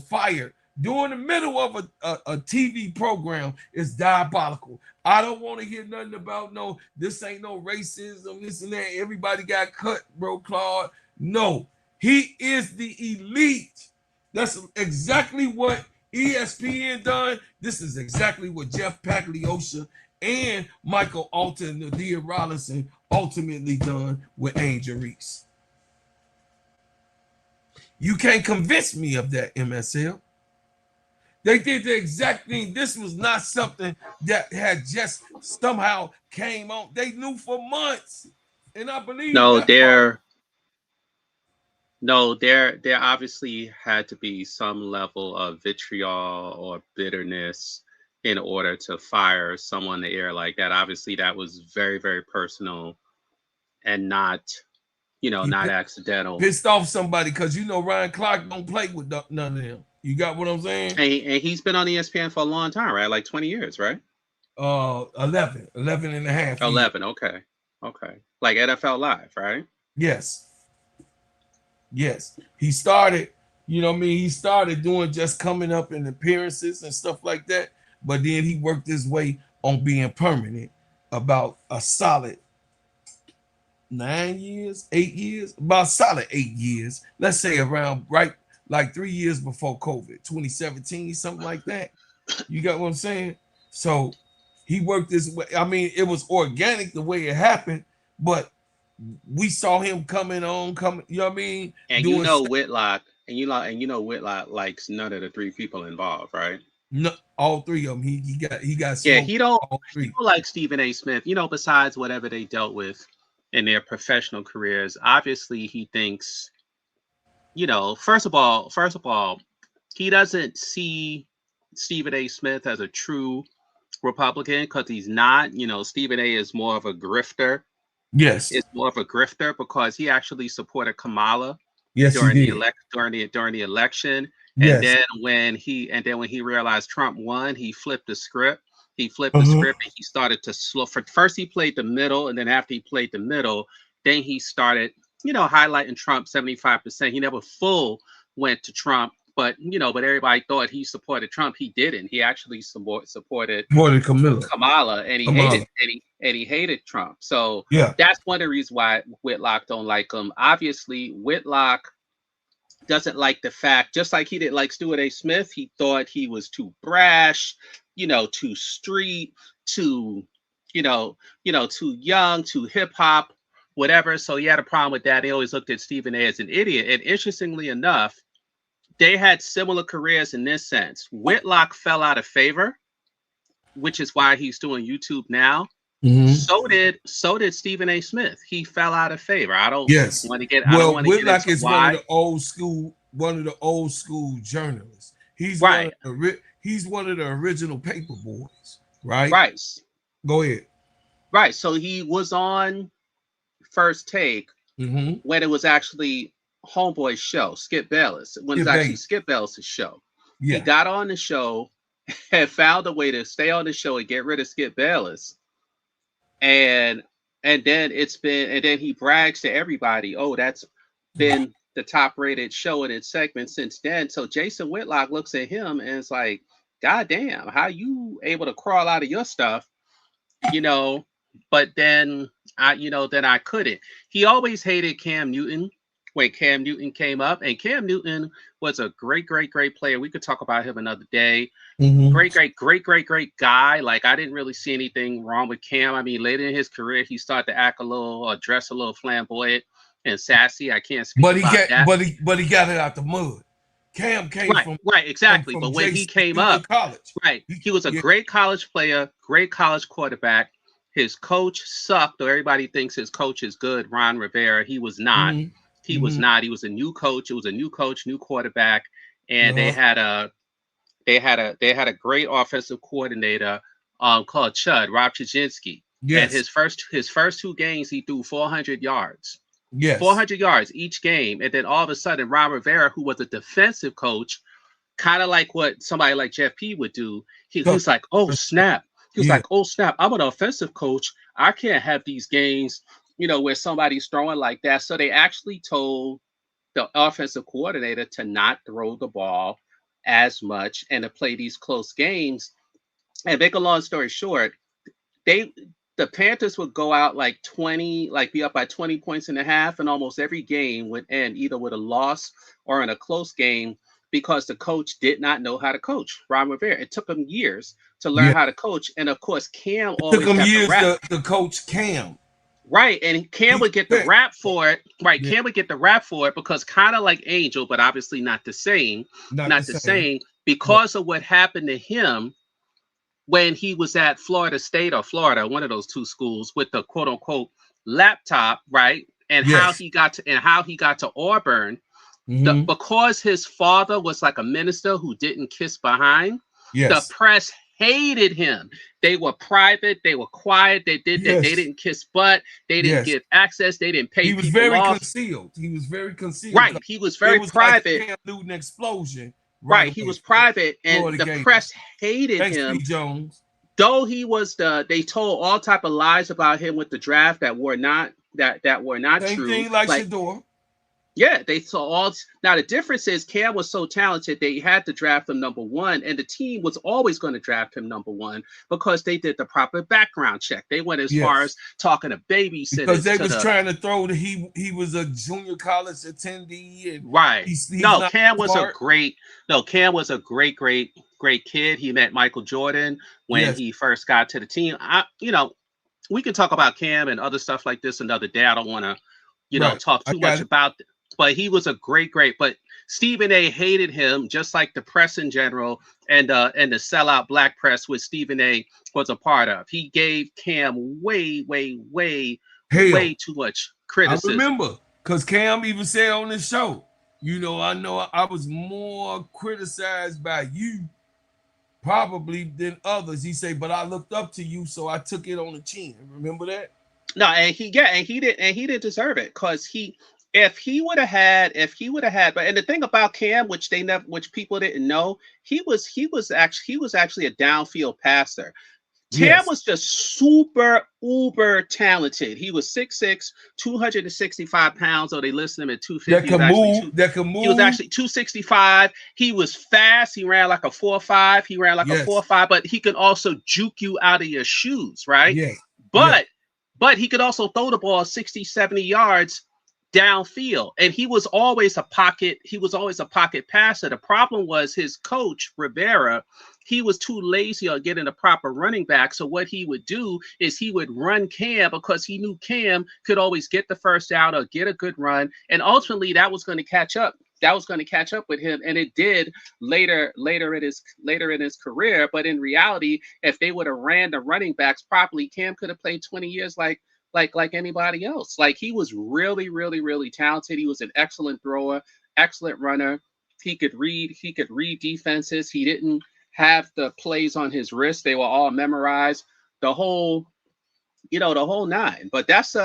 S3: fired during the middle of a TV program is diabolical. I don't want to hear nothing about this ain't no racism, this and that. Everybody got cut, bro, Claude. No, he is the elite. That's exactly what ESPN done. This is exactly what Jeff Pagliosha and Michael Alter and Nadia Rollinson ultimately done with Angel Reese. You can't convince me of that, MSL. They did the exact thing. This was not something that had just somehow came on. They knew for months. And I believe
S11: there obviously had to be some level of vitriol or bitterness in order to fire someone in the air like that. Obviously, that was very, very personal and not accidental.
S3: Pissed off somebody because Ryan Clark don't play with none of them. You got what I'm saying?
S11: And he's been on ESPN for a long time, right? Like 20 years, right?
S3: 11 and a half.
S11: 11, okay. Like NFL Live, right?
S3: Yes. He started, he started doing just coming up in appearances and stuff like that. But then he worked his way on being permanent about a solid 8 years, about solid 8 years. Let's say around like 3 years before COVID, 2017, something like that. You got what I'm saying? So he worked this way. I mean, it was organic the way it happened, but we saw him coming, you know what I mean?
S11: And Whitlock, Whitlock likes none of the three people involved, right?
S3: No, all three of them. He got
S11: yeah, he don't like Stephen A. Smith, besides whatever they dealt with in their professional careers. Obviously, he thinks, first of all, he doesn't see Stephen A. Smith as a true Republican because he's not. Stephen A. is more of a grifter.
S3: Yes,
S11: is more of a grifter because he actually supported Kamala.
S3: Yes,
S11: during the election.
S3: Yes.
S11: And then when he realized Trump won, he flipped the script. He flipped the script and he started to slow. First he played the middle, and then after he played the middle, then he started, highlighting Trump 75%. He never full went to Trump, but everybody thought he supported Trump. He didn't. He actually supported Kamala, and he hated Trump. So that's one of the reasons why Whitlock don't like him. Obviously, Whitlock doesn't like the fact, just like he didn't like Stephen A. Smith, he thought he was too brash, too street, too young, too hip hop, whatever. So he had a problem with that. He always looked at Stephen A. as an idiot. And interestingly enough, they had similar careers in this sense. Whitlock fell out of favor, which is why he's doing YouTube now. So did Stephen A. Smith. He fell out of favor. I don't want to get.
S3: Whitlock is one of the old school journalists. He's one of the original paper boys, right?
S11: Right.
S3: Go ahead.
S11: Right. So he was on First Take
S3: Mm-hmm.
S11: when it was actually Homeboy's show, Skip Bayless, when it's actually Skip Bayless's show.
S3: Yeah.
S11: He got on the show and found a way to stay on the show and get rid of Skip Bayless. And then he brags to everybody, oh, that's been the top rated show in its segment since then. So Jason Whitlock looks at him and is like, God damn, how you able to crawl out of your stuff, but then I couldn't. He always hated Cam Newton when Cam Newton came up, and Cam Newton was a great player. We could talk about him another day.
S3: Mm-hmm.
S11: Great guy. Like, I didn't really see anything wrong with Cam. I mean, later in his career, he started to act a little or dress a little flamboyant and sassy. I can't speak about that.
S3: But he got it out the mud. Cam came from
S11: exactly.
S3: From
S11: but when he came
S3: Junior
S11: up,
S3: college,
S11: he was a great college player, great college quarterback. His coach sucked, or everybody thinks his coach is good. Ron Rivera, he was not.
S3: Mm-hmm.
S11: He was not. He was a new coach. It was a new coach, new quarterback, and they had a great offensive coordinator called Chud, Rob Chudzinski.
S3: Yes.
S11: And his first 2 games, he threw 400 yards.
S3: Yes.
S11: 400 yards each game. And then all of a sudden, Ron Rivera, who was a defensive coach, kind of like what somebody like Jeff P would do, he was like, oh, snap. He was like, oh, snap, I'm an offensive coach. I can't have these games, where somebody's throwing like that. So they actually told the offensive coordinator to not throw the ball as much and to play these close games. And make a long story short, the Panthers would go out be up by 20 points and a half, and almost every game would end either with a loss or in a close game because the coach did not know how to coach. Ron Rivera. It took him years to learn how to coach, and of course, Cam always
S3: took him
S11: got
S3: years
S11: the rap.
S3: to coach Cam.
S11: Right, and Cam would get the rap for it. Right, Cam would get the rap for it because kind of like Angel, but obviously not the same. Not the same because of what happened to him when he was at Florida State or Florida, one of those 2 schools, with the quote unquote laptop, right? And how he got to Auburn.
S3: Mm-hmm.
S11: Because his father was like a minister who didn't kiss behind, the press hated him. They were private, they were quiet, they didn't kiss butt, they didn't give access, they didn't pay.
S3: He was very concealed. He was very concealed.
S11: Right, he was very private.
S3: Like Cam Newton explosion.
S11: Right, he was private, and the press hated him.
S3: P. Jones.
S11: Though he was they told all type of lies about him with the draft that were not
S3: Same
S11: true.
S3: Thing like Shador.
S11: Yeah, they saw all. Now the difference is Cam was so talented they had to draft him number 1, and the team was always going to draft him number 1 because they did the proper background check. They went as far as talking to babysitters
S3: because they was trying to throw he was a junior college attendee, and
S11: Cam was a great kid. He met Michael Jordan when he first got to the team. We can talk about Cam and other stuff like this another day. I don't want to talk too much about it. But he was a great. But Stephen A. hated him, just like the press in general and the sellout black press, which Stephen A. was a part of. He gave Cam way too much criticism.
S3: I remember, because Cam even said on this show, I know I was more criticized by you probably than others. He said, but I looked up to you, so I took it on the chin. Remember that?
S11: No, and he didn't deserve it because if he would have had, but and the thing about Cam, which people didn't know, he was actually a downfield passer. Cam was just super uber talented. He was 6'6", 265 pounds, or they listed him at 250.
S3: That can move.
S11: He was actually 265. He was fast. He ran like a 4.5. He ran like a 4.5, but he could also juke you out of your shoes, right?
S3: Yeah.
S11: But he could also throw the ball 60, 70 yards downfield. And he was always a pocket passer. The problem was his coach, Rivera, he was too lazy on getting a proper running back. So what he would do is he would run Cam because he knew Cam could always get the first down or get a good run. And ultimately that was going to catch up. That was going to catch up with him, and it did later in his career. But in reality, if they would have ran the running backs properly, Cam could have played 20 years like anybody else. Like, he was really talented. He was an excellent thrower, excellent runner. He could read defenses. He didn't have the plays on his wrist; they were all memorized. The whole you know, the whole nine. But that's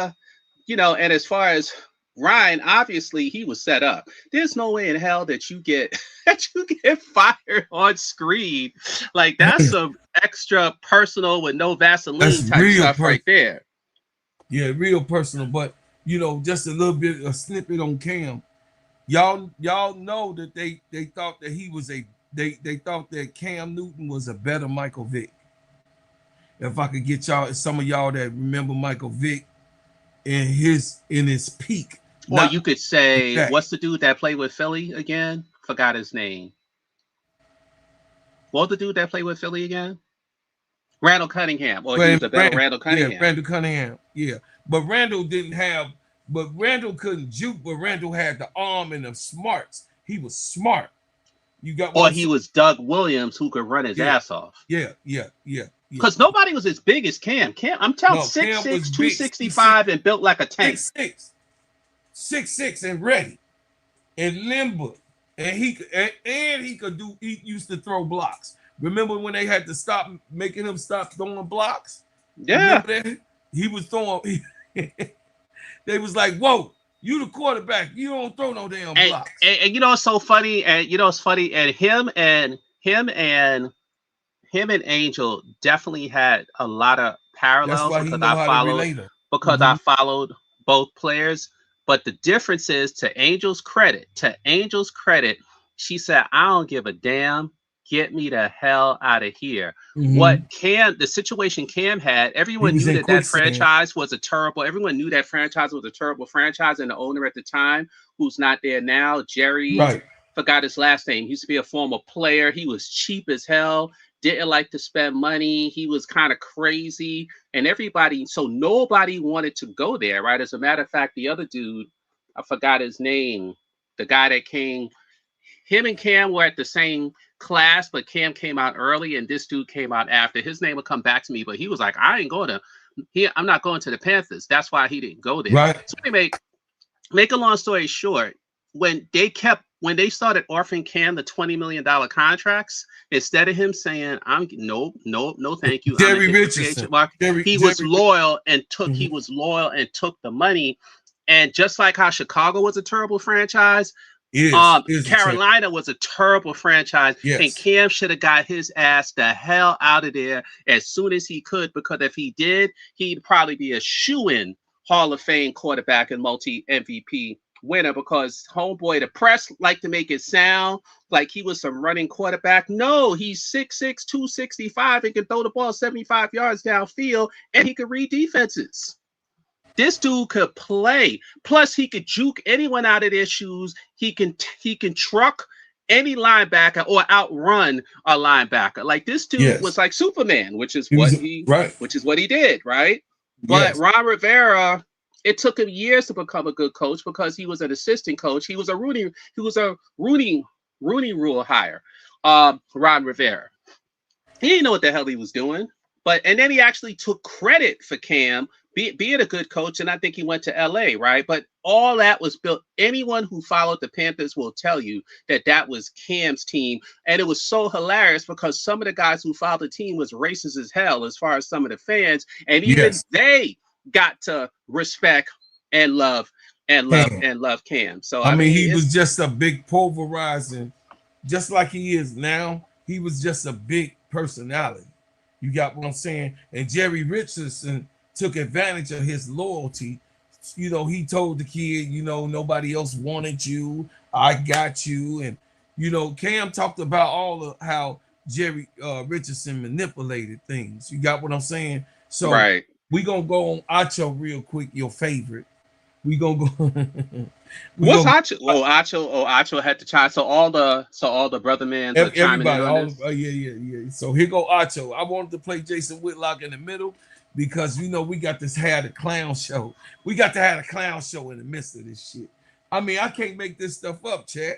S11: you know, and as far as Ryan, obviously he was set up. There's no way in hell that you get fired on screen. Like that's some extra personal with no Vaseline type stuff right there.
S3: Yeah, real personal. But you know, just a little bit a snippet on Cam. Y'all know that they thought that he was they thought that Cam Newton was a better Michael Vick. If I could get y'all, some of y'all that remember Michael Vick in his peak.
S11: Or you could say, what's the dude that played with Philly again? Forgot his name. What was the dude that played with Philly again? Randall Cunningham. Or he was a better Randall Cunningham.
S3: Yeah, Randall Cunningham. Yeah. But Randall couldn't juke, but Randall had the arm and the smarts. He was smart. You got
S11: or he was Doug Williams who could run his ass off.
S3: Yeah.
S11: Because nobody was as big as Cam. I'm telling 6'6", 265 and built like a tank.
S3: 6'6" and ready and limber. And he used to throw blocks. Remember when they had to stop making him stop throwing blocks?
S11: Yeah.
S3: He was throwing they was like, whoa, you the quarterback. You don't throw no damn blocks.
S11: And you know it's so funny, and you know it's funny, and him and Angel definitely had a lot of parallels because I followed both players. But the difference is, to Angel's credit, she said, I don't give a damn. Get me the hell out of here. What the situation Cam had, everyone knew that franchise was a terrible, everyone knew that franchise was a terrible franchise. And the owner at the time, who's not there now, Jerry, forgot his last name. He used to be a former player. He was cheap as hell. Didn't like to spend money. He was kind of crazy, and so nobody wanted to go there, right? As a matter of fact, the other dude, I forgot his name, the guy that came, him and Cam were at the same class, but Cam came out early and this dude came out after. His name would come back to me, but he was like, I'm not going to the Panthers. That's why he didn't go there.
S3: Right.
S11: So anyway, make a long story short, when they started offering Cam the $20 million contracts, instead of him saying, no, thank you.
S3: Jerry Richardson.
S11: He was loyal and took the money. And just like how Chicago was a terrible franchise, Carolina was a terrible franchise. And Cam should have got his ass the hell out of there as soon as he could, because if he did, he'd probably be a shoo-in Hall of Fame quarterback and multi-MVP winner, because homeboy, the press like to make it sound like he was some running quarterback. No, he's 6'6", 265 and can throw the ball 75 yards downfield, and he could read defenses. This dude could play. Plus, he could juke anyone out of their shoes. He can truck any linebacker or outrun a linebacker. Like, this dude was like Superman, which is what he did, right? But Ron Rivera, it took him years to become a good coach because he was an assistant coach. He was a Rooney Rule hire. Ron Rivera. He didn't know what the hell he was doing. And then he actually took credit for Cam being a good coach, and I think he went to LA, right? But all that was built. Anyone who followed the Panthers will tell you that was Cam's team. And it was so hilarious because some of the guys who followed the team was racist as hell as far as some of the fans. And even they got to respect and love Cam. So
S3: I mean he was just a big pulverizing, just like he is now. He was just a big personality. You got what I'm saying? And Jerry Richardson took advantage of his loyalty. You know, he told the kid, you know, nobody else wanted you. I got you. And, you know, Cam talked about all of how Jerry Richardson manipulated things. You got what I'm saying? So we going to go on Acho real quick, your favorite. We going to go.
S11: What's Acho? Acho had to chime. So all the brother men are chiming in on this?
S3: Yeah. So here go Acho. I wanted to play Jason Whitlock in the middle, because you know we got this had a clown show. We got to have a clown show in the midst of this shit. I mean, I can't make this stuff up, Chad.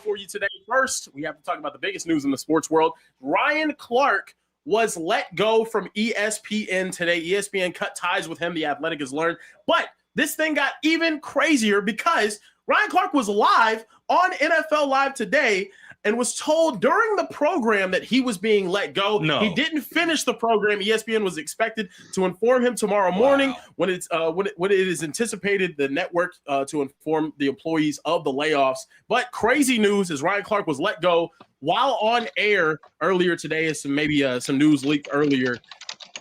S12: For you today, first, we have to talk about the biggest news in the sports world. Ryan Clark was let go from ESPN today. ESPN cut ties with him, The Athletic has learned. But this thing got even crazier because Ryan Clark was live on NFL Live today and was told during the program that he was being let go.
S2: No.
S12: He didn't finish the program. ESPN was expected to inform him tomorrow morning when it is anticipated the network to inform the employees of the layoffs. But crazy news is Ryan Clark was let go while on air earlier today. As some news leaked earlier.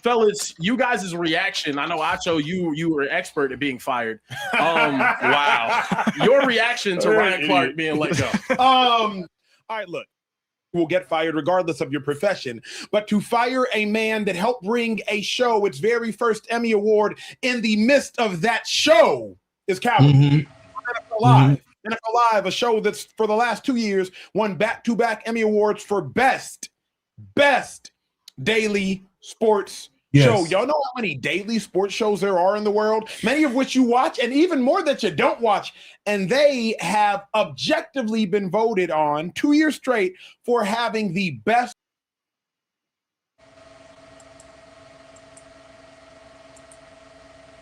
S12: Fellas, you guys' reaction. I know, Acho, you were an expert at being fired. Wow. Your reaction to Ryan Clark being let go.
S13: All right, look. Will get fired regardless of your profession. But to fire a man that helped bring a show its very first Emmy Award in the midst of that show is cowardly. NFL Live. NFL Live, a show that's for the last 2 years won back-to-back Emmy Awards for best daily sports show. Y'all know how many daily sports shows there are in the world, many of which you watch, and even more that you don't watch. And they have objectively been voted on 2 years straight for having the best.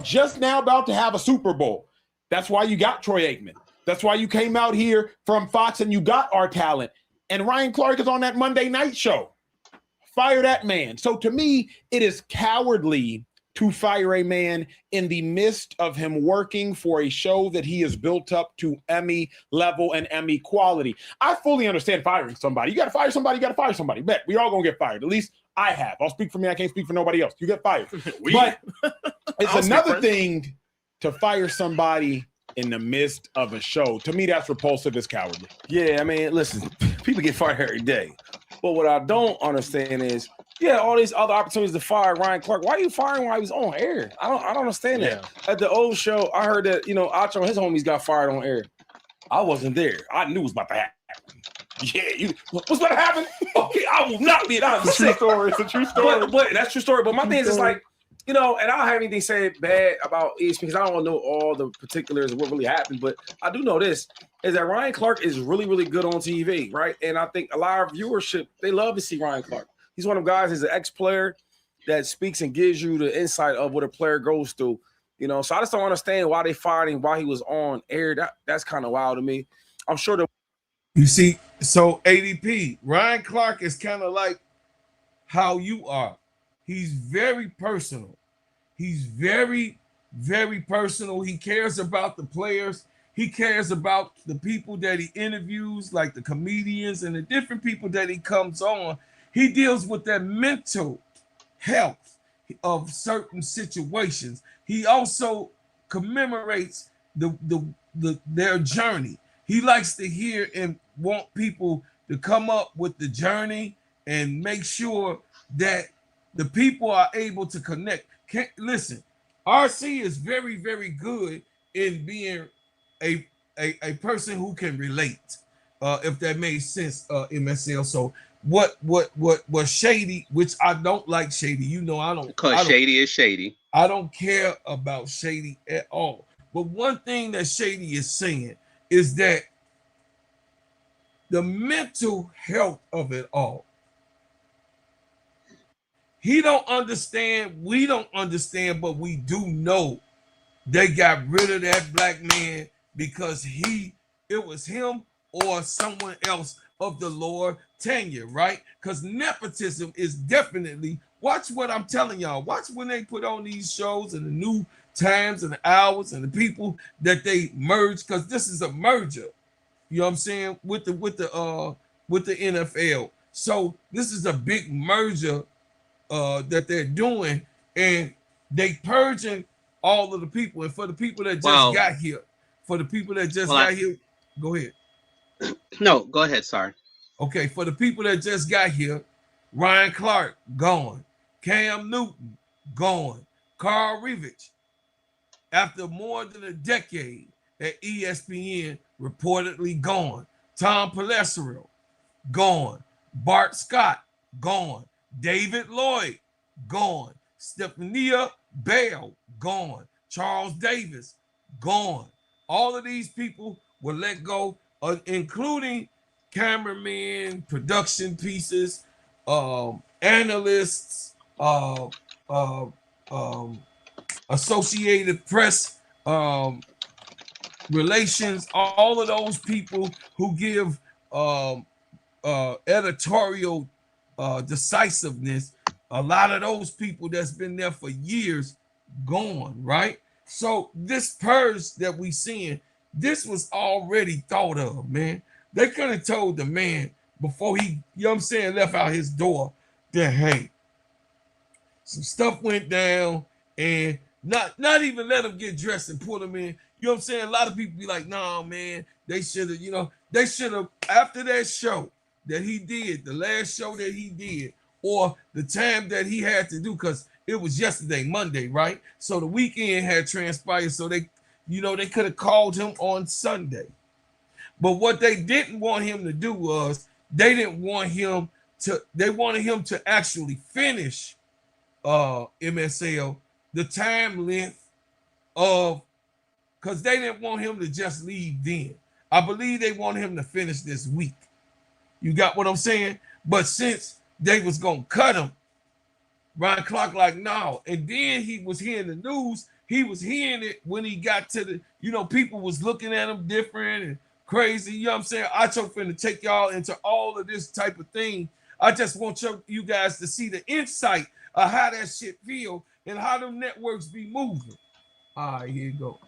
S13: Just now about to have a Super Bowl. That's why you got Troy Aikman. That's why you came out here from Fox and you got our talent. And Ryan Clark is on that Monday night show. Fire that man. So to me, it is cowardly to fire a man in the midst of him working for a show that he has built up to Emmy level and Emmy quality. I fully understand firing somebody. You got to fire somebody. You got to fire somebody. Bet we all going to get fired. At least I have. I'll speak for me. I can't speak for nobody else. You get fired. But it's another thing to fire somebody in the midst of a show. To me, that's repulsive as cowardly.
S14: Yeah, I mean, listen, people get fired every day. But what I don't understand is, all these other opportunities to fire Ryan Clark. Why are you firing while he was on air? I don't understand that. At the old show, I heard that, Acho and his homies got fired on air. I wasn't there. I knew it was about to happen. Yeah, what's about to happen? Okay, I will not be. It's a true story. It's a true story. But that's true story. But my thing is like, and I don't have anything said bad about ESPN because I don't know all the particulars of what really happened. But I do know this, is that Ryan Clark is really, really good on TV, right? And I think a lot of viewership, they love to see Ryan Clark. He's one of the guys, he's an ex-player that speaks and gives you the insight of what a player goes through. So I just don't understand why they fired him while he was on air. That's kind of wild to me. I'm sure that.
S3: You see, so ADP, Ryan Clark is kind of like how you are. He's very personal. He's very, very personal. He cares about the players. He cares about the people that he interviews, like the comedians and the different people that he comes on. He deals with their mental health of certain situations. He also commemorates their journey. He likes to hear and want people to come up with the journey and make sure that the people are able to connect. Listen, RC is very, very good in being a person who can relate, if that made sense, MSL. So what Shady, which I don't like Shady, I don't.
S11: Because Shady is Shady.
S3: I don't care about Shady at all. But one thing that Shady is saying is that the mental health of it all. He don't understand, we don't understand, but we do know they got rid of that black man because it was him or someone else of the lower tenure, right? Because nepotism is definitely, watch what I'm telling y'all. Watch when they put on these shows and the new times and the hours and the people that they merge, because this is a merger. You know what I'm saying? With the NFL. So this is a big merger that they're doing, and they purging all of the people. And for the people that just got here, go ahead.
S11: No, go ahead. Sorry.
S3: Okay, for the people that just got here, Ryan Clark gone, Cam Newton gone, Karl Ravech, after more than a decade at ESPN, reportedly gone. Tom Pelissero gone. Bart Scott gone. David Lloyd gone. Stephania Bell gone. Charles Davis gone. All of these people were let go, including cameramen, production pieces, analysts, Associated Press, relations, all of those people who give editorial decisiveness, a lot of those people that's been there for years gone, right? So this purge that we seeing, this was already thought of, man. They could have told the man before he, you know what I'm saying, left out his door that, hey, some stuff went down, and not even let him get dressed and put him in. You know what I'm saying? A lot of people be like, nah, man, they should have, they should have, after that show that he did, the last show that he did, or the time that he had to do, because it was yesterday, Monday, right? So the weekend had transpired, so they could have called him on Sunday. But what they didn't want him to do was they wanted him to actually finish MSL the time length of, because they didn't want him to just leave then. I believe they wanted him to finish this week. You got what I'm saying? But since they was gonna cut him, Ryan Clark like, no. And then he was hearing the news. He was hearing it when he got to the, people was looking at him different and crazy. You know what I'm saying? I just finna take y'all into all of this type of thing. I just want you guys to see the insight of how that shit feel and how them networks be moving. All right, here you go.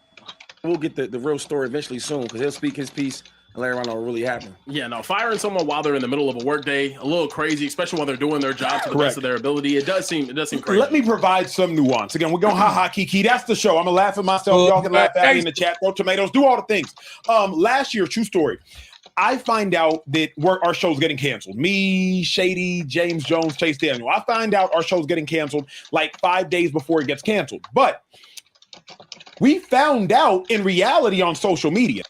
S14: We'll get the real story eventually soon, because he'll speak his piece and let everyone know what really happened.
S12: Yeah, no, firing someone while they're in the middle of a workday, a little crazy, especially while they're doing their job to the best of their ability. It does seem crazy.
S13: Let me provide some nuance. Again, we're going ha kiki. That's the show. I'm gonna laugh at myself. Y'all can laugh at me in the chat. Throw tomatoes. Do all the things. Last year, true story, I find out that our show's getting canceled. Me, Shady, James Jones, Chase Daniel. I find out our show's getting canceled like 5 days before it gets canceled. But we found out in reality on social media.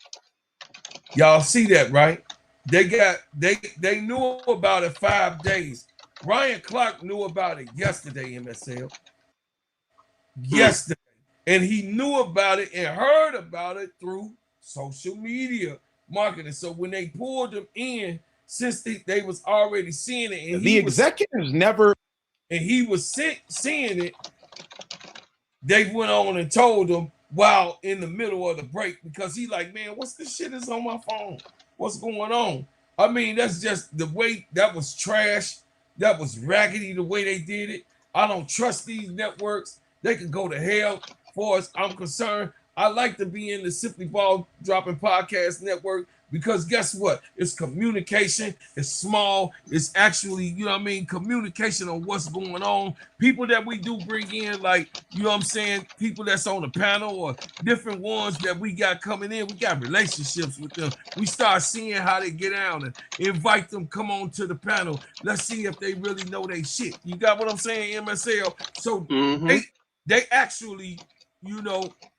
S3: Y'all see that, right? They knew about it 5 days. Ryan Clark knew about it yesterday, MSL. Yesterday. And he knew about it and heard about it through social media marketing. So when they pulled him in, since they was already seeing it, and
S13: the executives never,
S3: and he was seeing it, they went on and told him while in the middle of the break, because he like, man, what's this shit is on my phone? What's going on? I mean, that's just the way, that was trash. That was raggedy the way they did it. I don't trust these networks. They can go to hell for as I'm concerned. I like to be in the Simply Ball Dropping Podcast Network, because guess what? It's communication. It's small. It's actually, communication on what's going on. People that we do bring in, like, people that's on the panel or different ones that we got coming in, we got relationships with them. We start seeing how they get out and invite them, come on to the panel. Let's see if they really know they shit. You got what I'm saying, MSL? So they actually,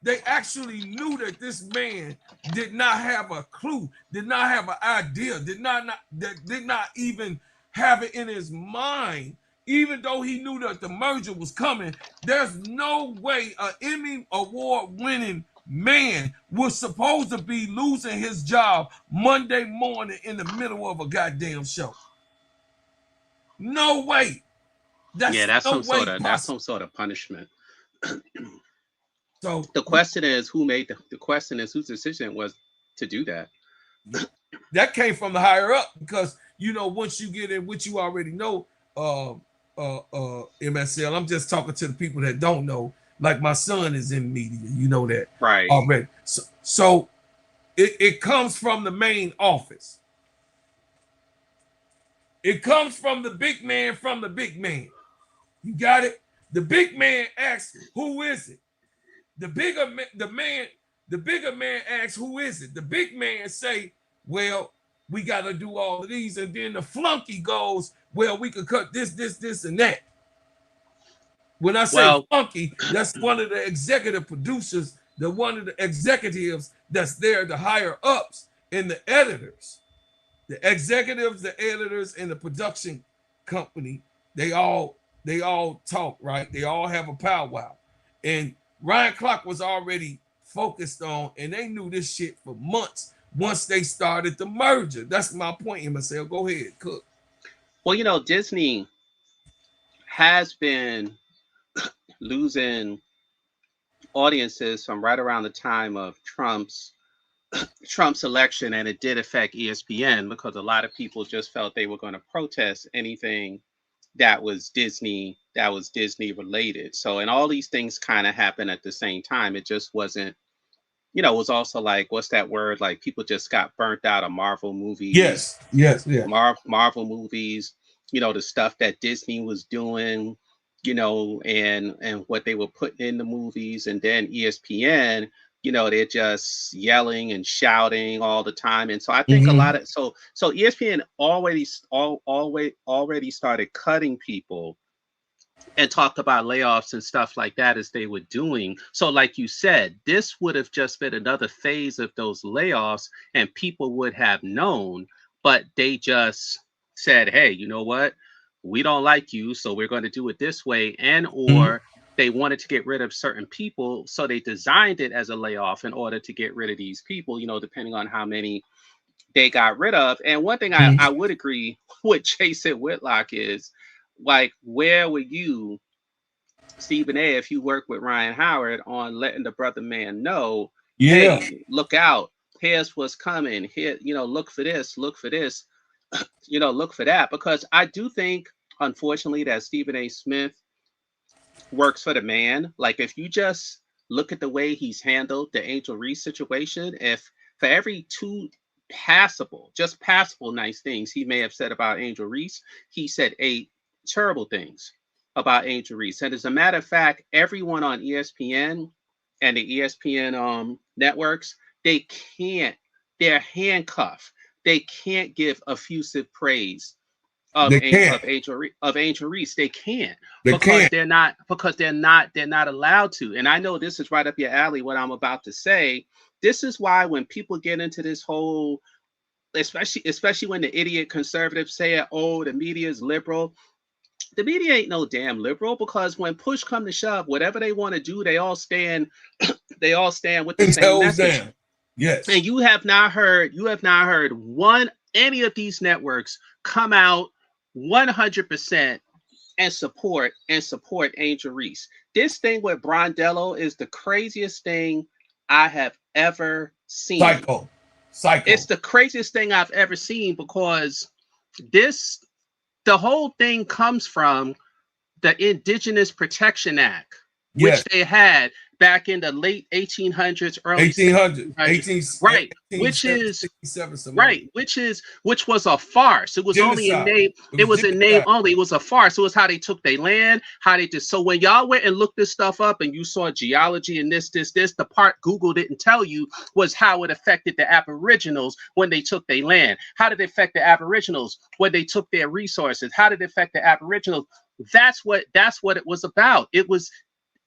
S3: they actually knew that this man did not have a clue, did not have an idea, did not even have it in his mind, even though he knew that the merger was coming. There's no way an Emmy award-winning man was supposed to be losing his job Monday morning in the middle of a goddamn show. No way.
S11: That's some sort of punishment. So the question is, the question is whose decision was to do that?
S3: That came from the higher up, because once you get in, which you already know, MSL. I'm just talking to the people that don't know. Like, my son is in media, you know that
S11: right
S3: already. So it comes from the main office. It comes from the big man from the big man. You got it? The big man asks, who is it? The bigger man asks, who is it? The big man say, well, we got to do all of these. And then the flunky goes, well, we could cut this, and that. When I say flunky, that's one of the executive producers, one of the executives that's there, the higher ups and the editors. The executives, the editors, and the production company, they all talk, right? They all have a powwow. And Ryan Clark was already focused on, and they knew this shit for months once they started the merger. That's my point, MSL. Go ahead, Cook.
S11: Well, Disney has been losing audiences from right around the time of Trump's Trump's election, and it did affect ESPN because a lot of people just felt they were going to protest anything that was Disney related. So, and all these things kind of happened at the same time. It just wasn't, it was also like, what's that word? Like people just got burnt out of Marvel movies.
S3: Yes.
S11: Marvel movies, the stuff that Disney was doing, and what they were putting in the movies. And then ESPN, they're just yelling and shouting all the time. And so I think a lot of, so ESPN already started cutting people and talked about layoffs and stuff like that as they were doing. So like you said, this would have just been another phase of those layoffs and people would have known, but they just said, hey, you know what? We don't like you, so we're going to do it this way. And or they wanted to get rid of certain people, so they designed it as a layoff in order to get rid of these people, depending on how many they got rid of. And one thing I would agree with Jason Whitlock is, like, where were you, Stephen A., if you work with Ryan Howard on letting the brother man know, hey, look out, here's what's coming, here, look for this, look for that. Because I do think, unfortunately, that Stephen A. Smith works for the man. Like, if you just look at the way he's handled the Angel Reese situation, if for every two passable nice things he may have said about Angel Reese, he said 8 terrible things about Angel Reese. And as a matter of fact, everyone on ESPN and the ESPN networks, they're handcuffed. They can't give effusive praise of Angel Reese. They can't because they're not allowed to. And I know this is right up your alley, what I'm about to say. This is why when people get into this whole, especially when the idiot conservatives say, oh, the media is liberal. The media ain't no damn liberal, because when push come to shove, whatever they want to do, they all stand with the same message.
S3: Yes.
S11: And you have not heard any of these networks come out 100% and support Angel Reese. This thing with Brondello is the craziest thing I have ever seen.
S3: Psycho.
S11: It's the craziest thing I've ever seen, because the whole thing comes from the Indigenous Protection Act, which they had back in the late 1800s, early
S3: 1800s,
S11: right? Which was a farce. It was only in name. It was in name only. It was a farce. It was how they took their land, how they just. So when y'all went and looked this stuff up, and you saw geology and this, the part Google didn't tell you was how it affected the Aboriginals when they took their land. How did it affect the Aboriginals when they took their resources? How did it affect the Aboriginals? That's what it was about.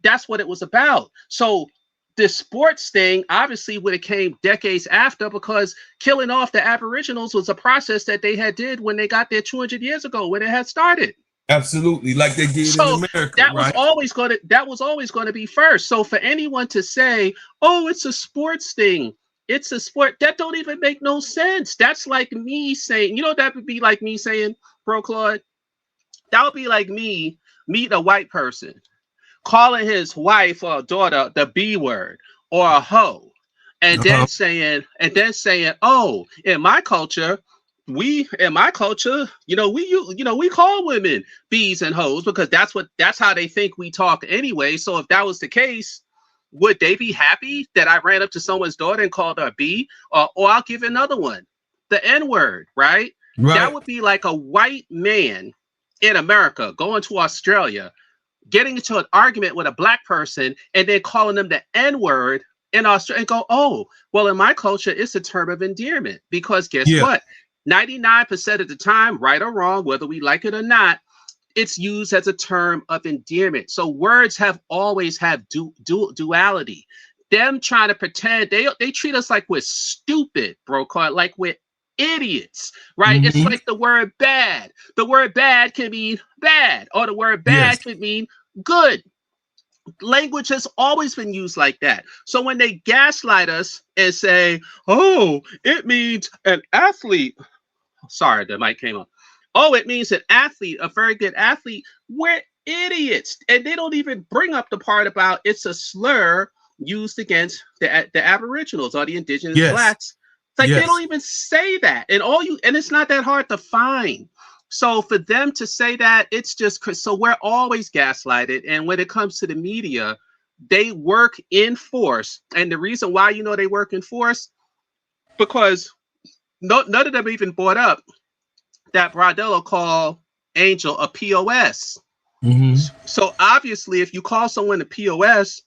S11: That's what it was about. So the sports thing obviously would have came decades after, because killing off the Aboriginals was a process that they had did when they got there 200 years ago, when it had started.
S3: Absolutely, like they did in America.
S11: That was always going to be first. So for anyone to say, "Oh, it's a sports thing," it's a sport, that don't even make no sense. That's like me saying, that would be like me saying, Bro Claude, that would be like me meeting a white person, calling his wife or daughter the B word or a hoe, and then saying, oh, in my culture, we call women B's and hoes, because that's how they think we talk anyway. So if that was the case, would they be happy that I ran up to someone's daughter and called her a B? Or I'll give another one, the N word, right? That would be like a white man in America going to Australia, getting into an argument with a black person, and then calling them the N-word in Australia, and go, oh, well, in my culture, it's a term of endearment, because guess what? 99% of the time, right or wrong, whether we like it or not, it's used as a term of endearment. So words have always had duality. Them trying to pretend, they treat us like we're stupid, bro, like we're idiots, right? It's like the word bad. The word bad can mean bad, or the word bad could mean good. Language has always been used like that. So when they gaslight us and say, oh, it means an athlete. Sorry, the mic came up. Oh, it means an athlete, a very good athlete. We're idiots. And they don't even bring up the part about it's a slur used against the Aboriginals or the indigenous
S3: Yes.
S11: blacks. It's like
S3: Yes.
S11: they don't even say that, and it's not that hard to find. So for them to say that, it's just so we're always gaslighted. And when it comes to the media, they work in force. And the reason why they work in force, because none of them even brought up that Bradello called Angel a POS. So obviously, if you call someone a POS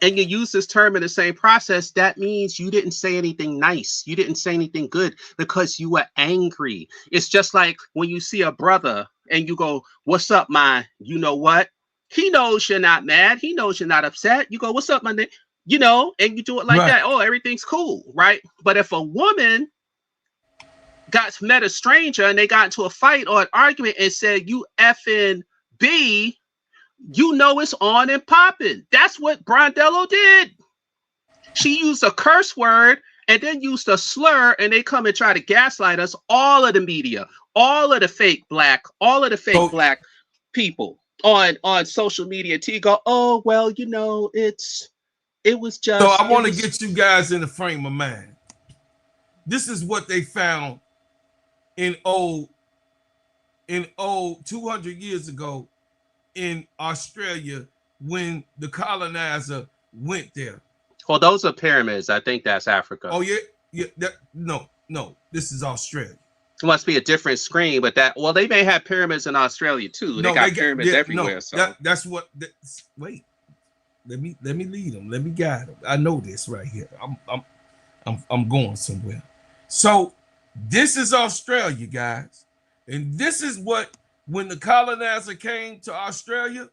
S11: and you use this term in the same process, that means you didn't say anything nice. You didn't say anything good because you were angry. It's just like when you see a brother and you go, "What's up, my?" You know what? He knows you're not mad. He knows you're not upset. You go, "What's up, my nigga?" And you do it like that. Oh, everything's cool, right? But if a woman met a stranger and they got into a fight or an argument and said, "You effing B," it's on and popping. That's what Bradello did. She used a curse word and then used a slur, and they come and try to gaslight us. All of the media, all of the fake black people on social media. To go, "Oh well, it was just."
S3: So I want to get you guys in the frame of mind. This is what they found in 200 years ago in Australia when the colonizer went there.
S11: Well, those are pyramids. I think that's Africa.
S3: Oh yeah. No. This is Australia.
S11: It must be a different screen, but they may have pyramids in Australia too. They got pyramids everywhere.
S3: That's what. Wait, let me lead them. Let me guide them. I know this right here. I'm going somewhere. So this is Australia, guys, and this is what. When the colonizer came to Australia,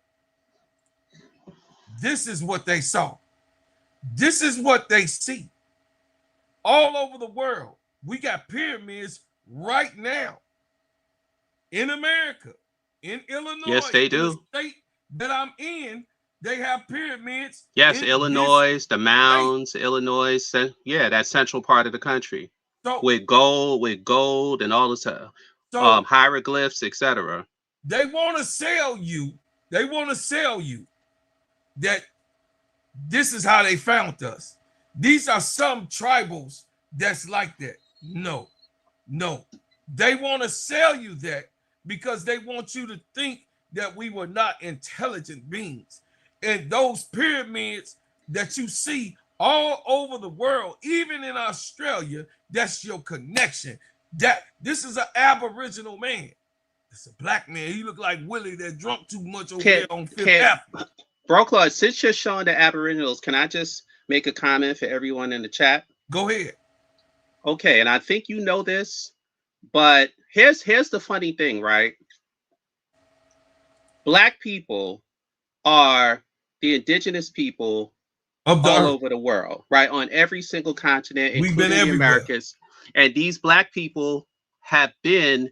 S3: this is what they saw. This is what they see. All over the world, we got pyramids right now. In America, in Illinois.
S11: Yes, they do.
S3: In the state that I'm in, they have pyramids.
S11: Yes, Illinois, the mounds, Illinois. Yeah, that central part of the country. So, with gold and all this hieroglyphs, etc.
S3: They want to sell you. They want to sell you that this is how they found us. These are some tribals that's like that. No. They want to sell you that because they want you to think that we were not intelligent beings. And those pyramids that you see all over the world, even in Australia, that's your connection. That this is an Aboriginal man. It's a black man. He looked like Willie that drunk too much over there on Fifth Avenue.
S11: Bro, Claude, since you're showing the Aboriginals, can I just make a comment for everyone in the chat?
S3: Go ahead.
S11: Okay, and I think you know this, but here's the funny thing, right? Black people are the indigenous people all over the world, right? On every single continent, including the Americas. And these black people have been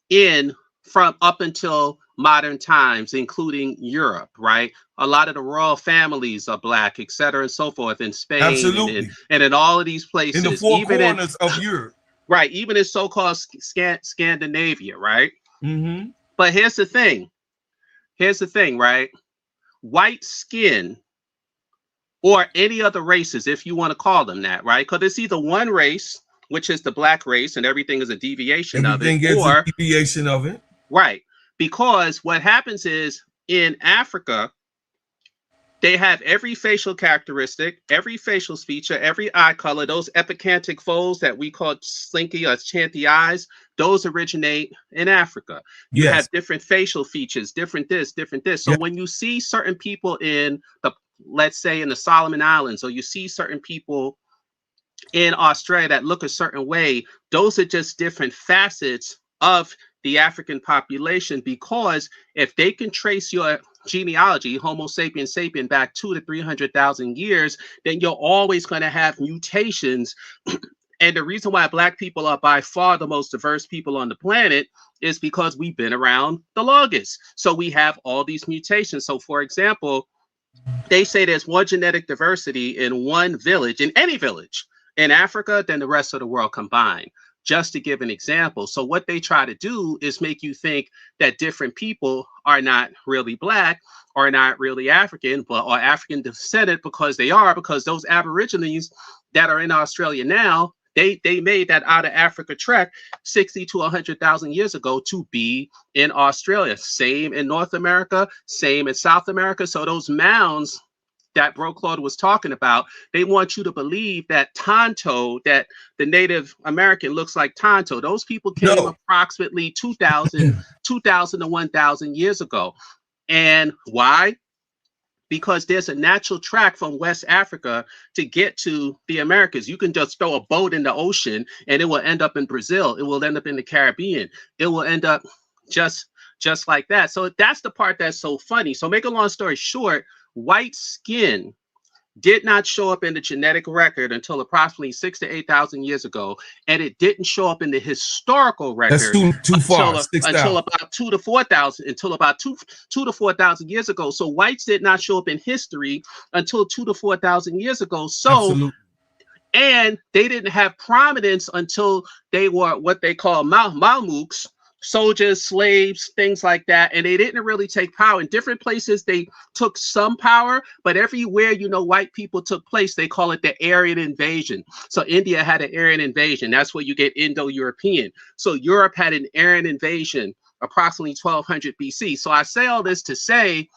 S11: in from up until modern times, including Europe, right? A lot of the royal families are black, et cetera, and so forth in Spain.
S3: Absolutely.
S11: And in all of these places.
S3: In the four corners of Europe.
S11: Right, even in so-called Scandinavia, right?
S3: Mm-hmm.
S11: But here's the thing, right? White skin or any other races, if you want to call them that, right? Because it's either one race, which is the black race, and everything is a deviation of it, or
S3: a deviation of it.
S11: Right. Because what happens is in Africa, they have every facial characteristic, every facial feature, every eye color, those epicantic folds that we call slinky or chanty eyes, those originate in Africa. You have different facial features, different this. So when you see certain people in let's say in the Solomon Islands, or you see certain people in Australia that look a certain way, those are just different facets of the African population, because if they can trace your genealogy, Homo sapiens sapien, back 200,000 to 300,000 years, then you're always going to have mutations. And the reason why black people are by far the most diverse people on the planet is because we've been around the longest. So we have all these mutations. So for example, they say there's more genetic diversity in one village, in any village in Africa, than the rest of the world combined. Just to give an example. So what they try to do is make you think that different people are not really black, are not really African, but are African descended because those Aborigines that are in Australia now, they made that out of Africa trek 60 to 100,000 years ago to be in Australia. Same in North America, same in South America. So those mounds that Bro Claude was talking about, they want you to believe that Tonto, that the Native American looks like Tonto. Those people came approximately 2,000 to 1,000 years ago. And why? Because there's a natural track from West Africa to get to the Americas. You can just throw a boat in the ocean and it will end up in Brazil. It will end up in the Caribbean. It will end up just like that. So that's the part that's so funny. So make a long story short, white skin did not show up in the genetic record until approximately 6,000 to 8,000 years ago, and it didn't show up in the historical record.
S3: That's too far.
S11: Until about 2,000 to 4,000, until about 2,000 to 4,000 years ago. So whites did not show up in history until 2,000 to 4,000 years ago. So, absolutely. And they didn't have prominence until they were what they call Mamelukes, soldiers, slaves, things like that. And they didn't really take power. In different places, they took some power, but everywhere, white people took place, they call it the Aryan invasion. So India had an Aryan invasion. That's where you get Indo-European. So Europe had an Aryan invasion approximately 1200 BC. So I say all this to say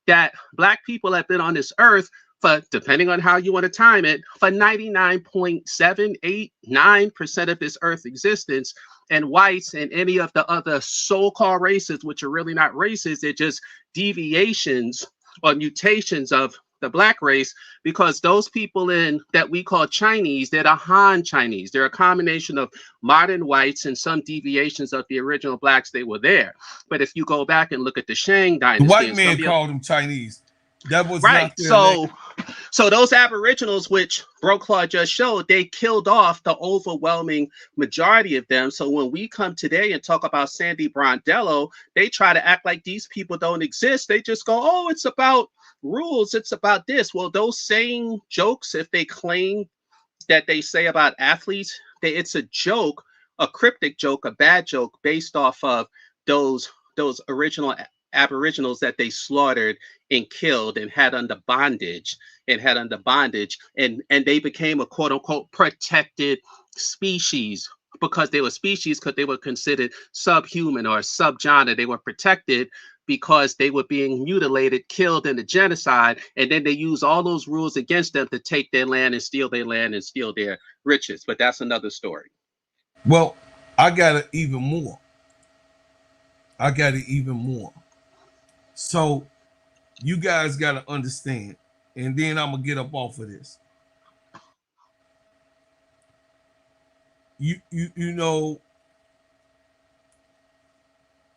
S11: that black people have been on this earth for, depending on how you want to time it, for 99.789% of this earth existence. And whites and any of the other so-called races, which are really not races, they're just deviations or mutations of the black race, because those people that we call Chinese, they're the Han Chinese. They're a combination of modern whites and some deviations of the original blacks. They were there. But if you go back and look at the Shang dynasty,
S3: the white man called them Chinese. That was
S11: right. So those Aboriginals, which Bro Claude just showed, they killed off the overwhelming majority of them. So when we come today and talk about Sandy Brondello, they try to act like these people don't exist. They just go, oh, it's about rules. It's about this. Well, those same jokes, if they claim that they say about athletes, it's a joke, a cryptic joke, a bad joke based off of those original Aboriginals that they slaughtered and killed and had under bondage and they became a quote unquote protected species because they were considered subhuman or subgenre. They were protected because they were being mutilated, killed in the genocide, and then they use all those rules against them to take their land and steal their riches. But that's another story.
S3: Well, I got it even more. So you guys got to understand, and then I'm gonna get up off of this. You know,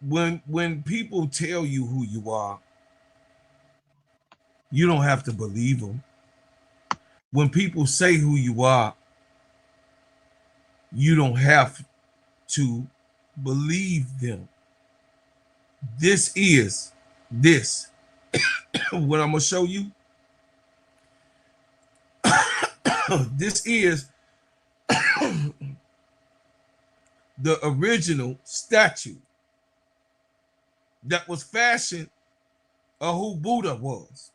S3: when people tell you who you are, you don't have to believe them. When people say who you are, you don't have to believe them. This what I'm gonna show you. This is the original statue that was fashioned of who Buddha was.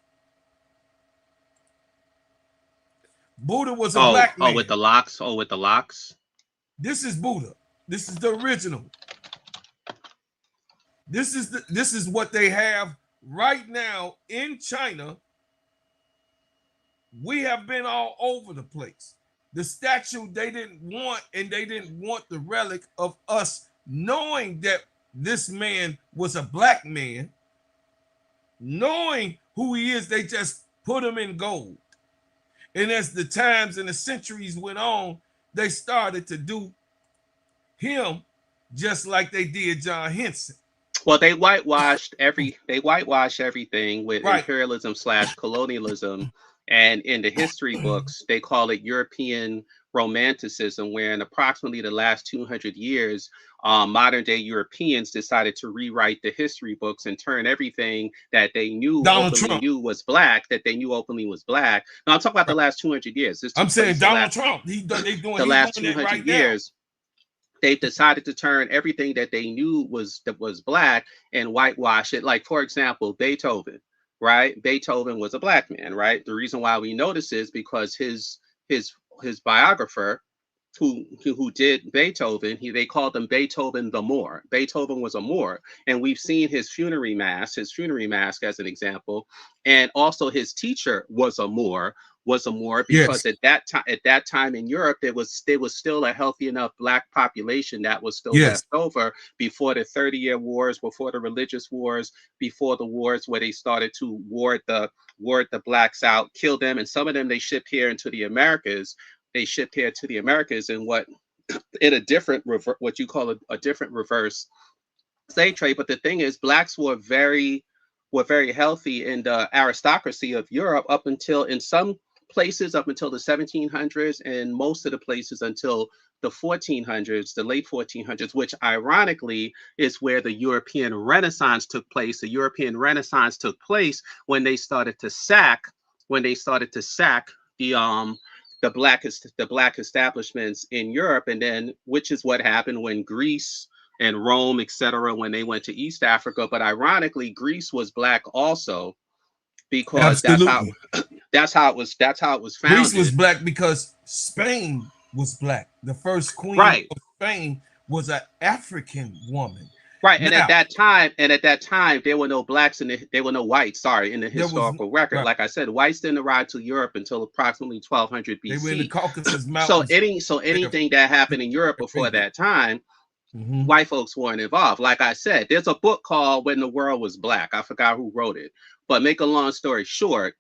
S3: Buddha was a black man.
S11: With the locks.
S3: This is Buddha. This is the original. This is what they have right now in China. We have been all over the place. The statue they didn't want, and they didn't want the relic of us knowing that this man was a black man, knowing who he is. They just put him in gold. And as the times and the centuries went on, they started to do him just like they did John Henson.
S11: Well, they whitewashed everything with imperialism / colonialism. And in the history books, they call it European Romanticism, where in approximately the last 200 years, modern day Europeans decided to rewrite the history books and turn everything that they knew was black, Now I'm talking about the last 200 years.
S3: I'm saying Donald Trump. They doing
S11: the last 200 years. they've decided to turn everything that they knew was black and whitewash it. Like, for example, Beethoven, right? Beethoven was a black man, right? The reason why we know this is because his biographer, who did Beethoven, they called him Beethoven the Moor. Beethoven was a Moor, and we've seen his funerary mask as an example, and also his teacher was a Moor. Because at that time in Europe, there was still a healthy enough black population that was still left over before the 30-year wars, before the religious wars, before the wars where they started to ward the blacks out, kill them, and some of them they shipped here into the Americas. They shipped here to the Americas in a different what you call a different reverse slave trade. But the thing is, blacks were very healthy in the aristocracy of Europe up until, in some places, up until the 1700s, and most of the places until the 1400s, the late 1400s, which ironically is where the European Renaissance took place. The European Renaissance took place when they started to sack the black establishments in Europe, and then which is what happened when Greece and Rome, etc., when they went to East Africa. But ironically, Greece was black also, because that's how it was founded.
S3: Greece was black because Spain was black. The first queen of Spain was an African woman.
S11: Right, and at that time, there were no blacks there were no whites. Sorry, in the historical record, like I said, whites didn't arrive to Europe until approximately 1200 BC.
S3: They were in the Caucasus Mountains.
S11: So anything that happened in Europe before that time, white folks weren't involved. Like I said, there's a book called "When the World Was Black." I forgot who wrote it, but make a long story short,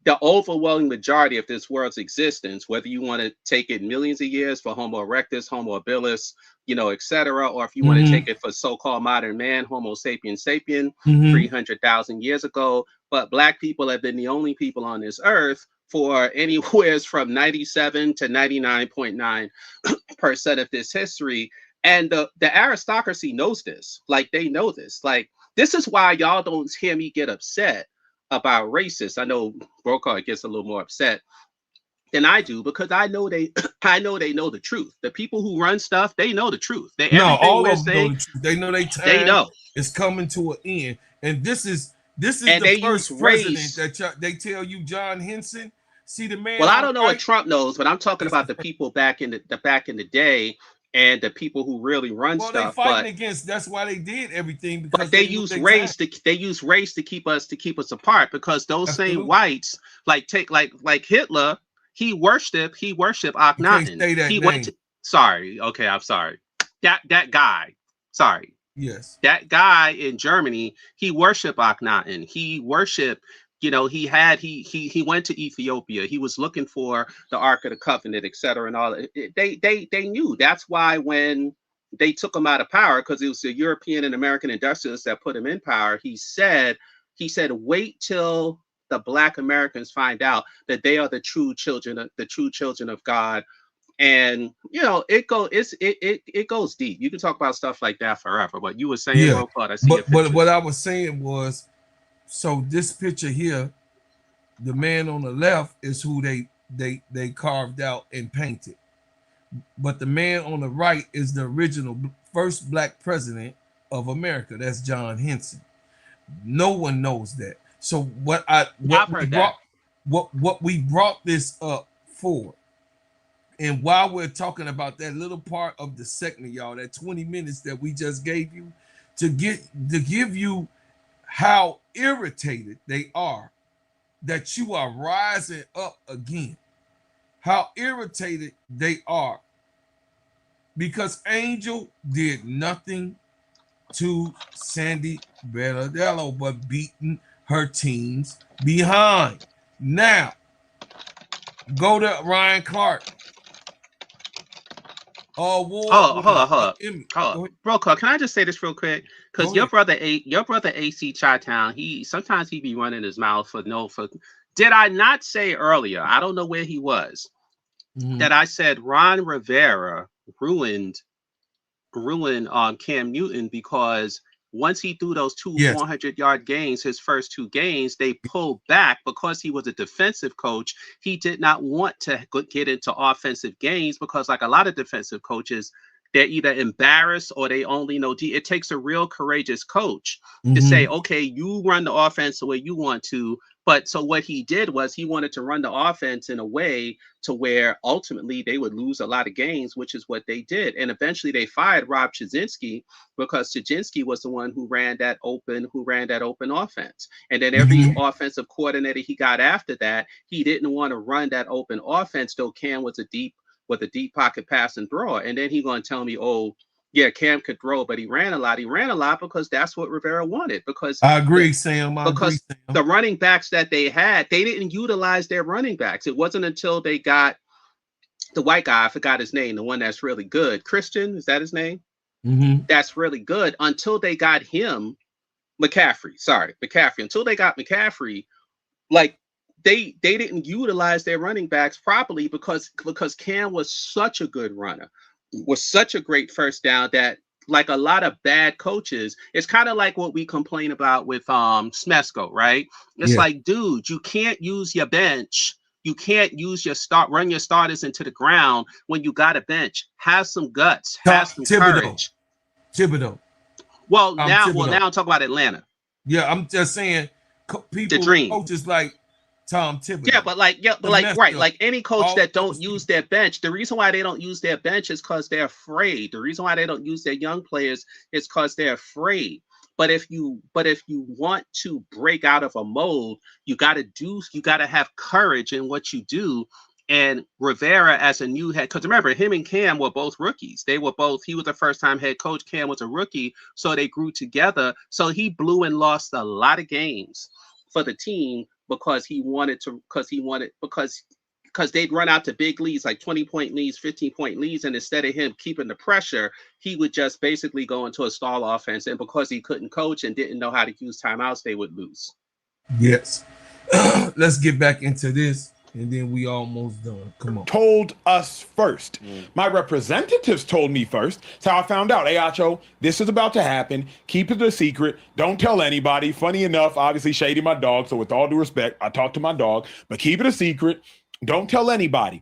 S11: the overwhelming majority of this world's existence, whether you want to take it millions of years for Homo erectus, Homo habilis, etc., or if you want to take it for so-called modern man, Homo sapiens sapien, 300,000 years ago. But black people have been the only people on this earth for anywhere from 97 to 99.9% of this history. And the aristocracy knows this. Like, they know this. Like, this is why y'all don't hear me get upset about racists. I know Brokaw gets a little more upset than I do, because I know they know the truth. The people who run stuff, they know the truth.
S3: All of them know the truth. They know time is coming to an end. And this is the first president that they tell you, John Henson. See the man.
S11: Well, I don't know what Trump knows, but I'm talking about the people back in the day, and the people who really run stuff.
S3: Well, they fighting against. That's why they did everything, because
S11: they use race to keep us apart. Because those same whites, like Hitler, he worshipped Akhenaten. He went to, I'm sorry. That guy. Sorry.
S3: Yes.
S11: That guy in Germany, he worshipped Akhenaten. He worshipped. He went to Ethiopia. He was looking for the Ark of the Covenant, etc., and all. They knew. That's why when they took him out of power, because it was the European and American industrialists that put him in power, he said, wait till the Black Americans find out that they are the true children of God. And it goes deep. You can talk about stuff like that forever. But you were saying,
S3: but what I was saying was, so this picture here, the man on the left is who they carved out and painted, but the man on the right is the original first black president of America. That's John Henson. No one knows that. So what we brought this up for, and while we're talking about that little part of the segment, y'all, that 20 minutes that we just gave you, to give you how irritated they are that you are rising up again. How irritated they are, because Angel did nothing to Sandy Bernardello but beating her teams behind. Now, go to Ryan Clark.
S11: Hold on. Brokaw, can I just say this real quick? Because your brother AC Chi-Town, sometimes he be running his mouth for. Did I not say earlier? I don't know where he was. That I said Ron Rivera ruined Cam Newton, because once he threw those two 400-yard games, his first two games, they pulled back because he was a defensive coach. He did not want to get into offensive games, because like a lot of defensive coaches, they're either embarrassed or they only know it takes a real courageous coach to say, okay, you run the offense the way you want to. But so what he did was he wanted to run the offense in a way to where ultimately they would lose a lot of games, which is what they did. And eventually they fired Rob Chudzinski because Chudzinski was the one who ran that open offense. And then every offensive coordinator he got after that, he didn't want to run that open offense, though Cam was a deep pocket pass and throw. And then he going to tell me, oh, yeah, Cam could throw, but he ran a lot. He ran a lot because that's what Rivera wanted. Because
S3: I agree, Sam.
S11: Because the running backs that they had, they didn't utilize their running backs. It wasn't until they got the white guy, I forgot his name, the one that's really good. Christian, is that his name? That's really good. Until they got him, McCaffrey. Until they got McCaffrey, like they didn't utilize their running backs properly because Cam was such a good runner, was such a great first down that, like a lot of bad coaches, it's kind of like what we complain about with Smesko, right? It's like, dude, you can't use your bench. You can't use run your starters into the ground when you got a bench. Have some guts, have some courage.
S3: Thibodeau.
S11: Now I'm talking about Atlanta.
S3: Yeah, I'm just saying, coaches like Tom Thibodeau.
S11: Yeah, but like any coach that don't use their bench, the reason why they don't use their bench is because they're afraid. The reason why they don't use their young players is because they're afraid. But if you want to break out of a mold, you got to have courage in what you do. And Rivera, as a new head, because remember, him and Cam were both rookies. He was the first-time head coach. Cam was a rookie, so they grew together. So he blew and lost a lot of games for the team because they'd run out to big leads, like 20-point leads, 15-point leads, and instead of him keeping the pressure, he would just basically go into a stall offense. And because he couldn't coach and didn't know how to use timeouts, they would lose.
S3: Yes. Let's get back into this. And then we almost done. Come on.
S13: Told us first. My representatives told me first. That's how I found out. Hey, Acho, this is about to happen. Keep it a secret. Don't tell anybody. Funny enough, obviously, Shady my dog. So with all due respect, I talked to my dog. But keep it a secret. Don't tell anybody.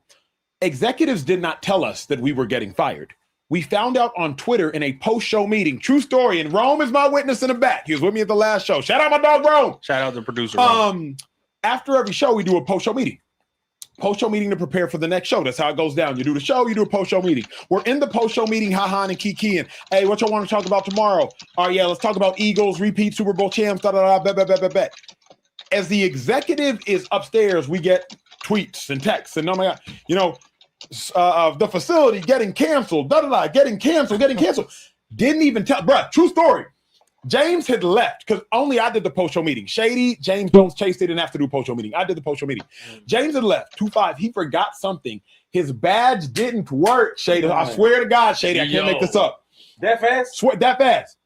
S13: Executives did not tell us that we were getting fired. We found out on Twitter in a post-show meeting. True story. And Rome is my witness in the back. He was with me at the last show. Shout out my dog, Rome.
S12: Shout out to producer Rome.
S13: After every show, we do a post-show meeting. Post-show meeting to prepare for the next show. That's how it goes down. You do the show, you do a post-show meeting. We're in the post-show meeting, ha-ha, and kikiing. Hey, what y'all want to talk about tomorrow? All right, yeah, let's talk about Eagles, repeat Super Bowl champs, bet. As the executive is upstairs, we get tweets and texts, and oh my God, the facility getting canceled, getting canceled. Didn't even tell, bruh, true story. James had left because only I did the post-show meeting. Shady, James Jones, Chase didn't have to do post-show meeting. I did the post-show meeting. James had left, 2-5. He forgot something. His badge didn't work, Shady. I swear to God, Shady, I can't make this up.
S14: That fast?
S13: Swear, that fast.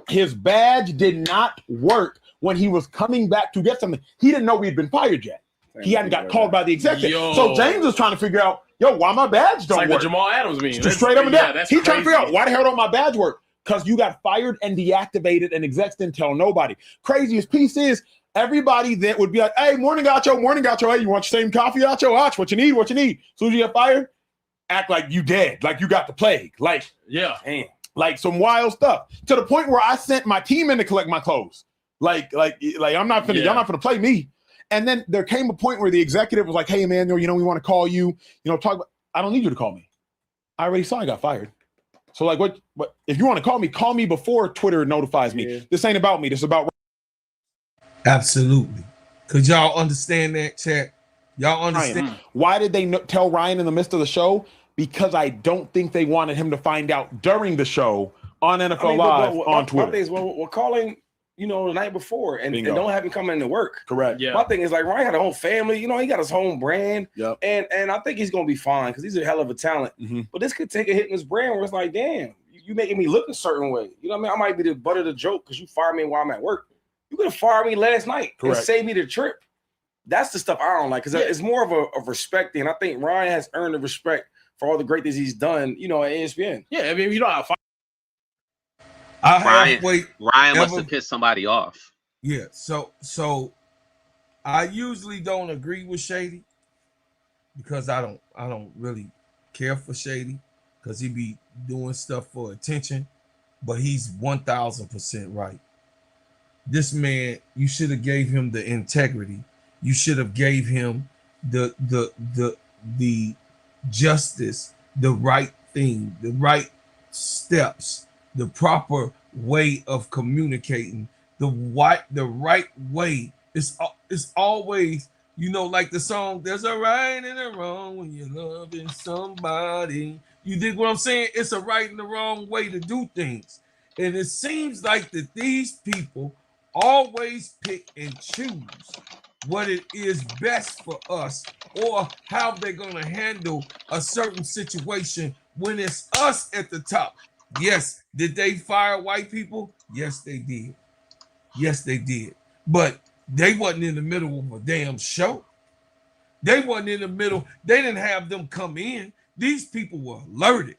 S13: His badge did not work when he was coming back to get something. He didn't know we had been fired yet. He hadn't got called by the executive. So James was trying to figure out, why my badge don't work.
S12: Like Jamal Adams mean.
S13: Just straight up and down. He's trying to figure out, why the hell don't my badge work? Because you got fired and deactivated and execs didn't tell nobody. Craziest piece is everybody that would be like, hey, morning, Acho. Hey, you want your same coffee, Acho? Ach, what you need? As soon as you get fired, act like you dead, like you got the plague. Like,
S12: yeah,
S13: man, like some wild stuff. To the point where I sent my team in to collect my clothes. Like I'm not finna, y'all not finna play me. And then there came a point where the executive was like, hey, man, we want to call you, talk about, I don't need you to call me. I already saw I got fired. So like, what if you want to call me before Twitter notifies me. Yeah. This ain't about me. This is about.
S3: Absolutely. Could y'all understand that, chat? Y'all understand?
S13: Ryan. Why did they tell Ryan in the midst of the show? Because I don't think they wanted him to find out during the show on NFL Live on Twitter.
S14: My thing is, we're calling, the night before and don't have him come into work.
S13: Correct.
S14: Yeah. My thing is like Ryan had a whole family. He got his home brand.
S13: Yep.
S14: And I think he's gonna be fine because he's a hell of a talent. Mm-hmm. But this could take a hit in his brand where it's like, damn, you making me look a certain way. You know what I mean? I might be the butt of the joke because you fired me while I'm at work. You could have fired me last night and saved me the trip. That's the stuff I don't like because it's more of respect thing. I think Ryan has earned the respect for all the great things he's done, at ESPN.
S12: Yeah, I mean, you know how
S11: Ryan must have pissed somebody off.
S3: Yeah, so I usually don't agree with Shady because I don't really care for Shady. because he be doing stuff for attention, but he's 1,000% right. This man, you should have gave him the integrity. You should have gave him the justice, the right thing, the right steps, the proper way of communicating, the right way. It's always, you know, like the song, there's a right and a wrong when you're loving somebody. You dig what I'm saying? It's a right and a wrong way to do things. And it seems like that these people always pick and choose what it is best for us or how they're going to handle a certain situation when it's us at the top. Yes, did they fire white people? Yes, they did. Yes, they did. But they wasn't in the middle of a damn show. They wasn't in the middle. They didn't have them come in. These people were alerted.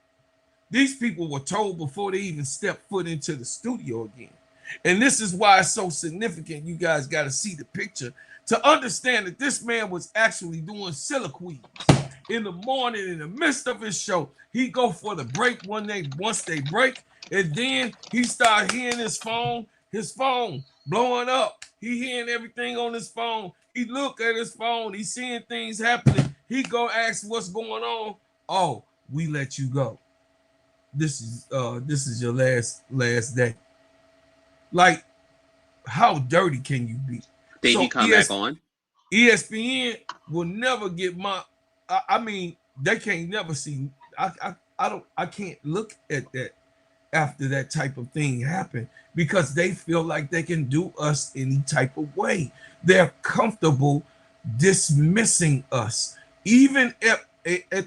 S3: These people were told before they even stepped foot into the studio again. And this is why it's so significant. You guys got to see the picture to understand that this man was actually doing soliloquies in the morning in the midst of his show. He go for the break once they break, and then he start hearing his phone blowing up. He hearing everything on his phone. He look at his phone. He seeing things happening. He go ask what's going on. Oh, we let you go. This is your last day. Like, how dirty can you be?
S11: Did he come back on?
S3: ESPN will never get my. I mean, they can't never see. I can't look at that after that type of thing happened because they feel like they can do us any type of way. They're comfortable dismissing us, even at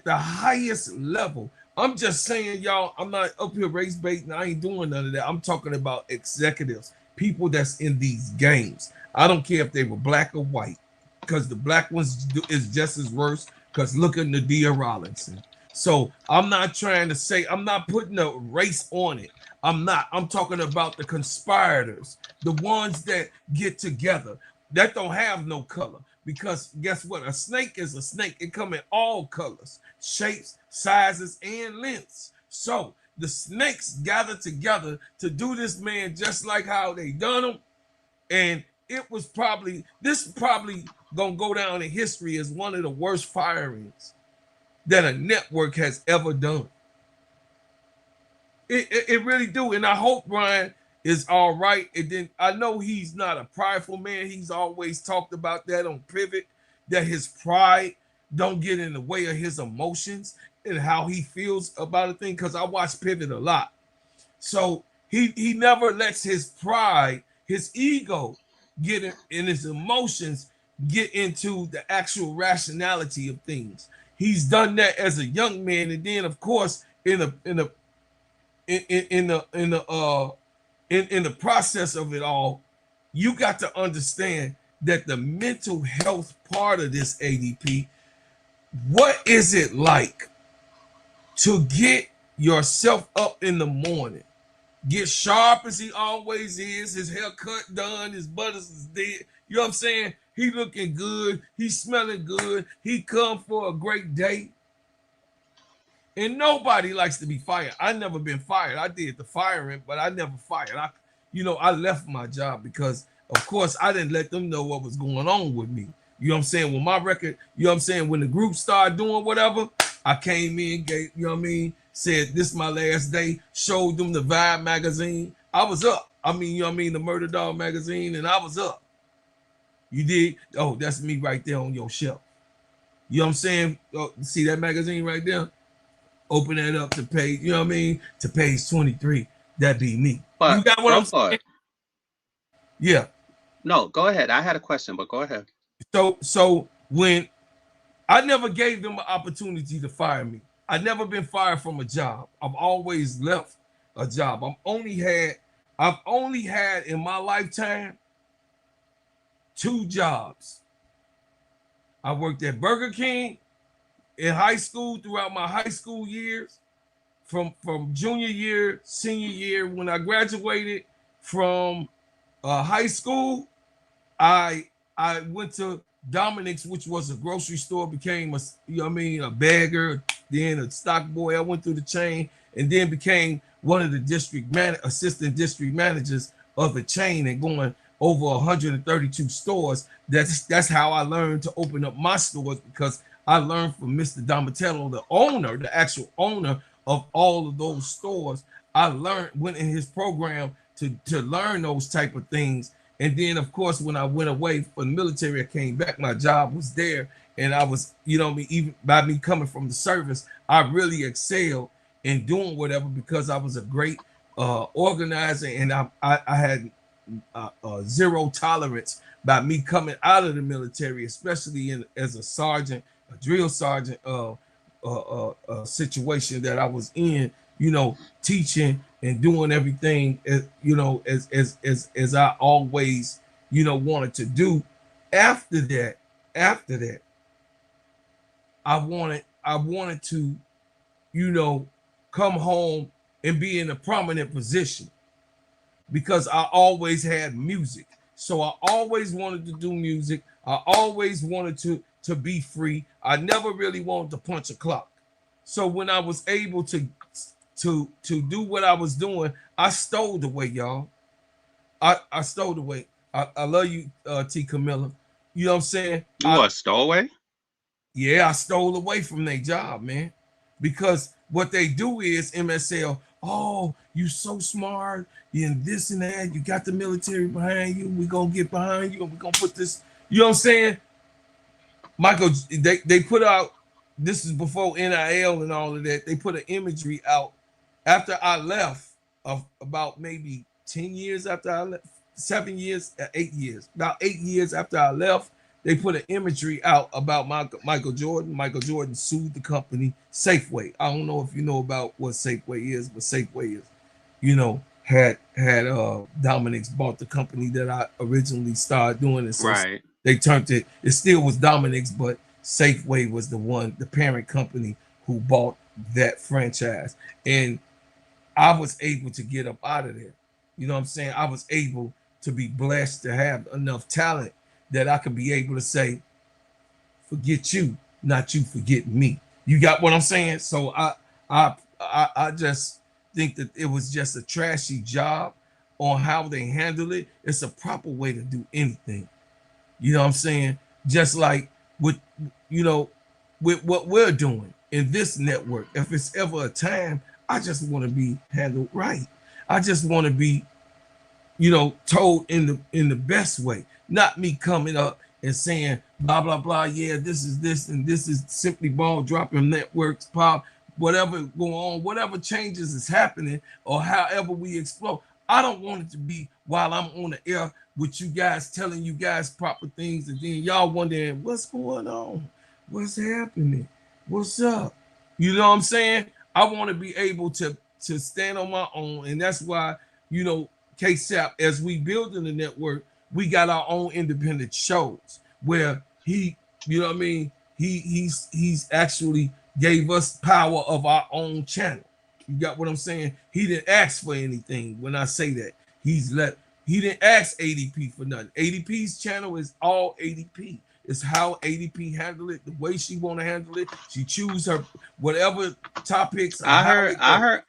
S3: the highest level. I'm just saying, y'all, I'm not up here race baiting. I ain't doing none of that. I'm talking about executives, people that's in these games. I don't care if they were black or white, because the black ones is just as worse, because look at Nadia Rollinson. So I'm not trying to say, I'm not putting a race on it. I'm not. I'm talking about the conspirators, the ones that get together, that don't have no color. Because guess what? A snake is a snake. It come in all colors, shapes, sizes, and lengths. So the snakes gather together to do this man just like how they done him. And this probably gonna go down in history as one of the worst firings that a network has ever done. It really do. And I hope Brian is all right. And then I know he's not a prideful man. He's always talked about that on Pivot, that his pride don't get in the way of his emotions and how he feels about a thing. Because I watch Pivot a lot. So he never lets his pride, his ego, get in his emotions, get into the actual rationality of things. He's done that as a young man, and then of course in the process of it all, you got to understand that the mental health part of this ADP, what is it like to get yourself up in the morning, get sharp as he always is, his haircut done, his butters is dead, you know what I'm saying? He looking good, he smelling good, he come for a great day. And nobody likes to be fired. I never been fired. I did the firing, but I never fired. I left my job because, of course, I didn't let them know what was going on with me. You know what I'm saying? When my record, you know what I'm saying? When the group started doing whatever, I came in, gave, you know what I mean? Said, this is my last day. Showed them the Vibe magazine. I was up. I mean, you know what I mean? The Murder Dog magazine, and I was up. You did? Oh, that's me right there on your shelf. You know what I'm saying? Oh, see that magazine right there? Open that up to page, you know what I mean? To page 23. That'd be me.
S11: But
S3: you got what I'm saying? Yeah.
S11: No, go ahead. I had a question, but go ahead.
S3: So when I never gave them an opportunity to fire me. I've never been fired from a job. I've always left a job. I've only had in my lifetime 2 jobs. I worked at Burger King in high school, throughout my high school years, from junior year, senior year. When I graduated from high school, I went to Dominic's, which was a grocery store, became a bagger, then a stock boy. I went through the chain and then became one of the assistant district managers of the chain and going over 132 stores. That's how I learned to open up my stores, because I learned from Mr. Domatello, the owner, the actual owner of all of those stores. I went in his program to learn those type of things. And then, of course, when I went away from the military, I came back, my job was there. And I was, even by me coming from the service, I really excelled in doing whatever, because I was a great organizer, and I had zero tolerance by me coming out of the military, especially as a sergeant, a drill sergeant situation that I was in, teaching and doing everything as I always wanted to do. After that, I wanted to come home and be in a prominent position, because I always had music. So I always wanted to do music. I always wanted to be free. I never really wanted to punch a clock. So when I was able to do what I was doing, I stole the way, y'all. I stole the way. I love you, T. Camilla. You know what I'm saying?
S11: You are a stowaway?
S3: Yeah, I stole away from their job, man. Because what they do is MSL, oh, you so smart, and this and that, you got the military behind you, we're gonna get behind you, and we're gonna put this, you know what I'm saying? Michael, they put out, this is before NIL and all of that, they put an imagery out after I left, of about maybe 10 years after I left, 7 years, 8 years, about 8 years after I left. They put an imagery out about Michael Jordan. Michael Jordan sued the company Safeway. I don't know if you know about what Safeway is, but Safeway is, had Dominic's bought the company that I originally started doing it. So
S11: right.
S3: They turned it. It still was Dominic's, but Safeway was the parent company who bought that franchise. And I was able to get up out of there. You know what I'm saying? I was able to be blessed to have enough talent that I could be able to say, forget you, not you forget me. You got what I'm saying? So I just think that it was just a trashy job on how they handle it. It's a proper way to do anything. You know what I'm saying? Just like with what we're doing in this network. If it's ever a time, I just want to be handled right. I just want to be, told in the best way. Not me coming up and saying blah blah blah. Yeah, this is this and this is simply ball dropping networks, pop, whatever go on, whatever changes is happening, or however we explode. I don't want it to be while I'm on the air with you guys telling you guys proper things, and then y'all wondering what's going on, what's happening, what's up. You know what I'm saying? I want to be able to stand on my own, and that's why KSAP, as we build in the network, we got our own independent shows where he's actually gave us power of our own channel. You got what I'm saying? He didn't ask for anything. When I say that, he didn't ask ADP for nothing. ADP's channel is all ADP. It's how ADP handle it, the way she want to handle it. She choose her whatever topics.
S11: I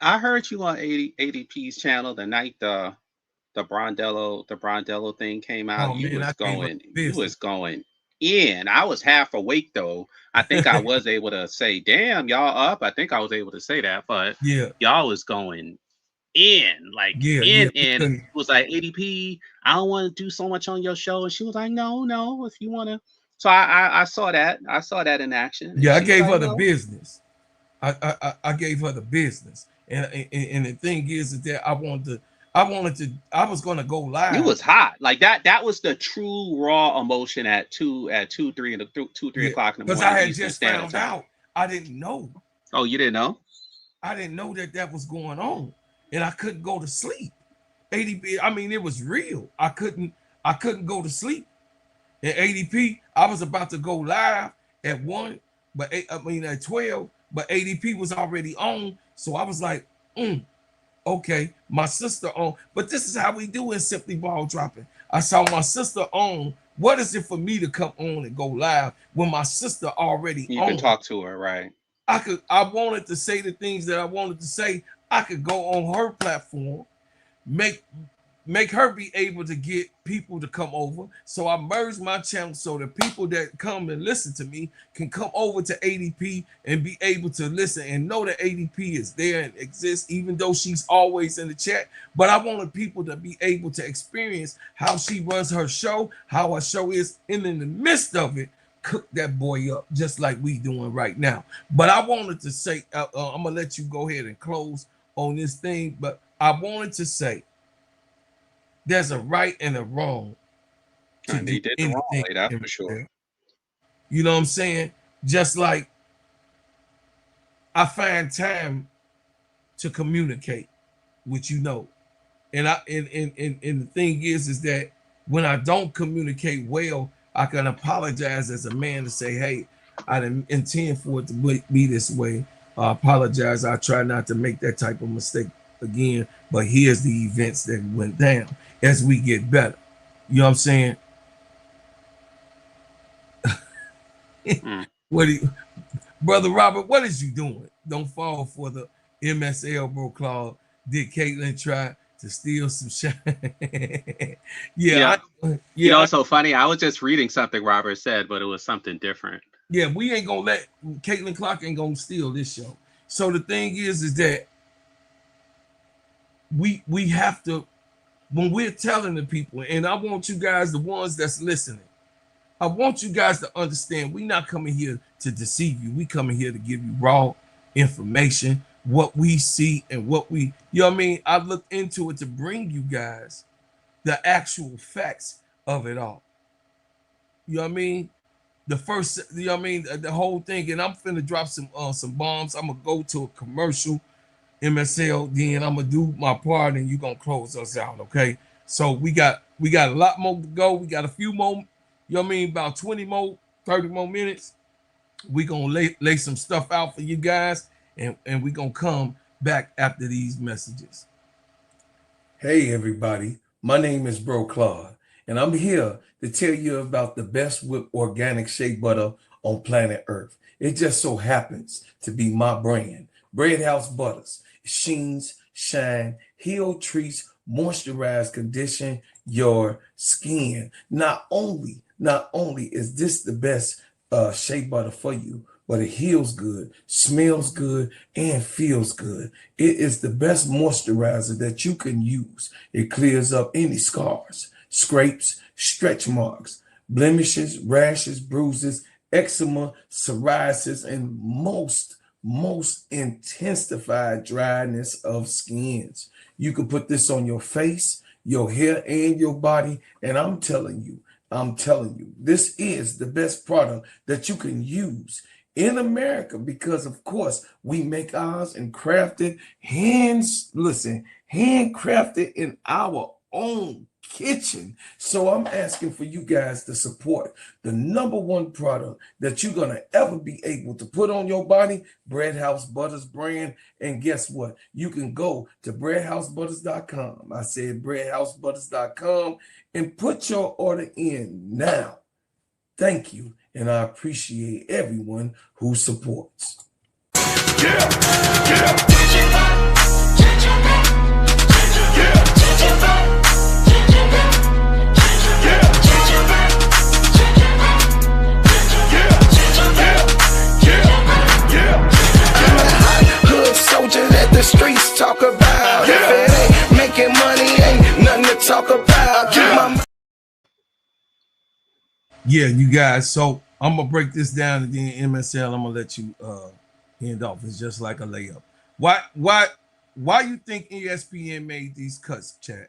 S11: heard you on ADP's channel the night the Brondello thing came out. You was going in. I was half awake though. I think I was able to say, damn, y'all up. I think I was able to say that, but y'all was going in, like in. It was like, ADP, I don't want to do so much on your show. And she was like, no, if you want to. So I saw that. I saw that in action.
S3: Yeah, I gave her the business. I gave her the business. And the thing is that I was gonna go live.
S11: You was hot. Like that was the true raw emotion at 2, 3 o'clock in the morning.
S3: Because I had just found out. I didn't know.
S11: Oh, you didn't know?
S3: I didn't know that was going on. And I couldn't go to sleep. ADP, I mean, it was real. I couldn't go to sleep. And ADP, I was about to go live at 1, but at 12, but ADP was already on. So I was like, okay, my sister on. But this is how we do in Simply Ball Dropping. I saw my sister on. What is it for me to come on and go live when my sister already on?
S11: You can talk to her, right?
S3: I wanted to say the things that I wanted to say. I could go on her platform, make her be able to get people to come over. So I merged my channel so the people that come and listen to me can come over to ADP and be able to listen and know that ADP is there and exists, even though she's always in the chat. But I wanted people to be able to experience how she runs her show, how her show is, and in the midst of it, cook that boy up just like we doing right now. But I wanted to say, I'm gonna let you go ahead and close on this thing, but I wanted to say there's a right and a wrong to
S11: And he
S3: do
S11: did the wrong
S3: anything
S11: way, that's
S3: in
S11: for sure.
S3: there. You know what I'm saying? Just like I find time to communicate with and the thing is that when I don't communicate well, I can apologize as a man to say, hey, I didn't intend for it to be this way. I apologize. I try not to make that type of mistake again, but here's the events that went down as we get better. You know what I'm saying? What do you, Brother Robert, what is you doing? Don't fall for the MSL, bro, Claude. Did Caitlin try to steal some shine?
S11: You know, it's so funny. I was just reading something Robert said, but it was something different.
S3: Yeah, we ain't gonna let Caitlin Clark ain't gonna steal this show. So the thing is that we have to, when we're telling the people, and I want you guys, the ones that's listening, I want you guys to understand we're not coming here to deceive you. We coming here to give you raw information, what we see and what we, you know what I mean? I looked into it to bring you guys the actual facts of it all. You know what I mean? The first, you know what I mean? The whole thing, and I'm finna drop some bombs. I'm gonna go to a commercial, MSL, then I'm gonna do my part and you're gonna close us out, okay? So we got a lot more to go. We got a few more, you know what I mean, about 20 more, 30 more minutes. We gonna lay some stuff out for you guys, and we gonna come back after these messages.
S15: Hey everybody, my name is Bro Claude, and I'm here to tell you about the best whipped organic shea butter on planet Earth. It just so happens to be my brand, Bread House Butters. It sheens, shine, heal, treats, moisturize, condition your skin. Not only is this the best shea butter for you, but it heals good, smells good, and feels good. It is the best moisturizer that you can use. It clears up any scars, scrapes, stretch marks, blemishes, rashes, bruises, eczema, psoriasis, and most intensified dryness of skins. You can put this on your face, your hair, and your body, and I'm telling you, this is the best product that you can use in America, because of course we make ours and crafted handcrafted in our own kitchen. So I'm asking for you guys to support the #1 product that you're gonna ever be able to put on your body, Bread House Butters brand. And guess what? You can go to breadhousebutters.com. I said breadhousebutters.com and put your order in now. Thank you, and I appreciate everyone who supports.
S1: Hood soldier that the streets talk about. If it ain't making money, ain't nothing to talk about. Keep my
S3: Yeah, you guys. So I'm gonna break this down, and then MSL, I'm gonna let you hand off. It's just like a layup. Why you think ESPN made these cuts, chat?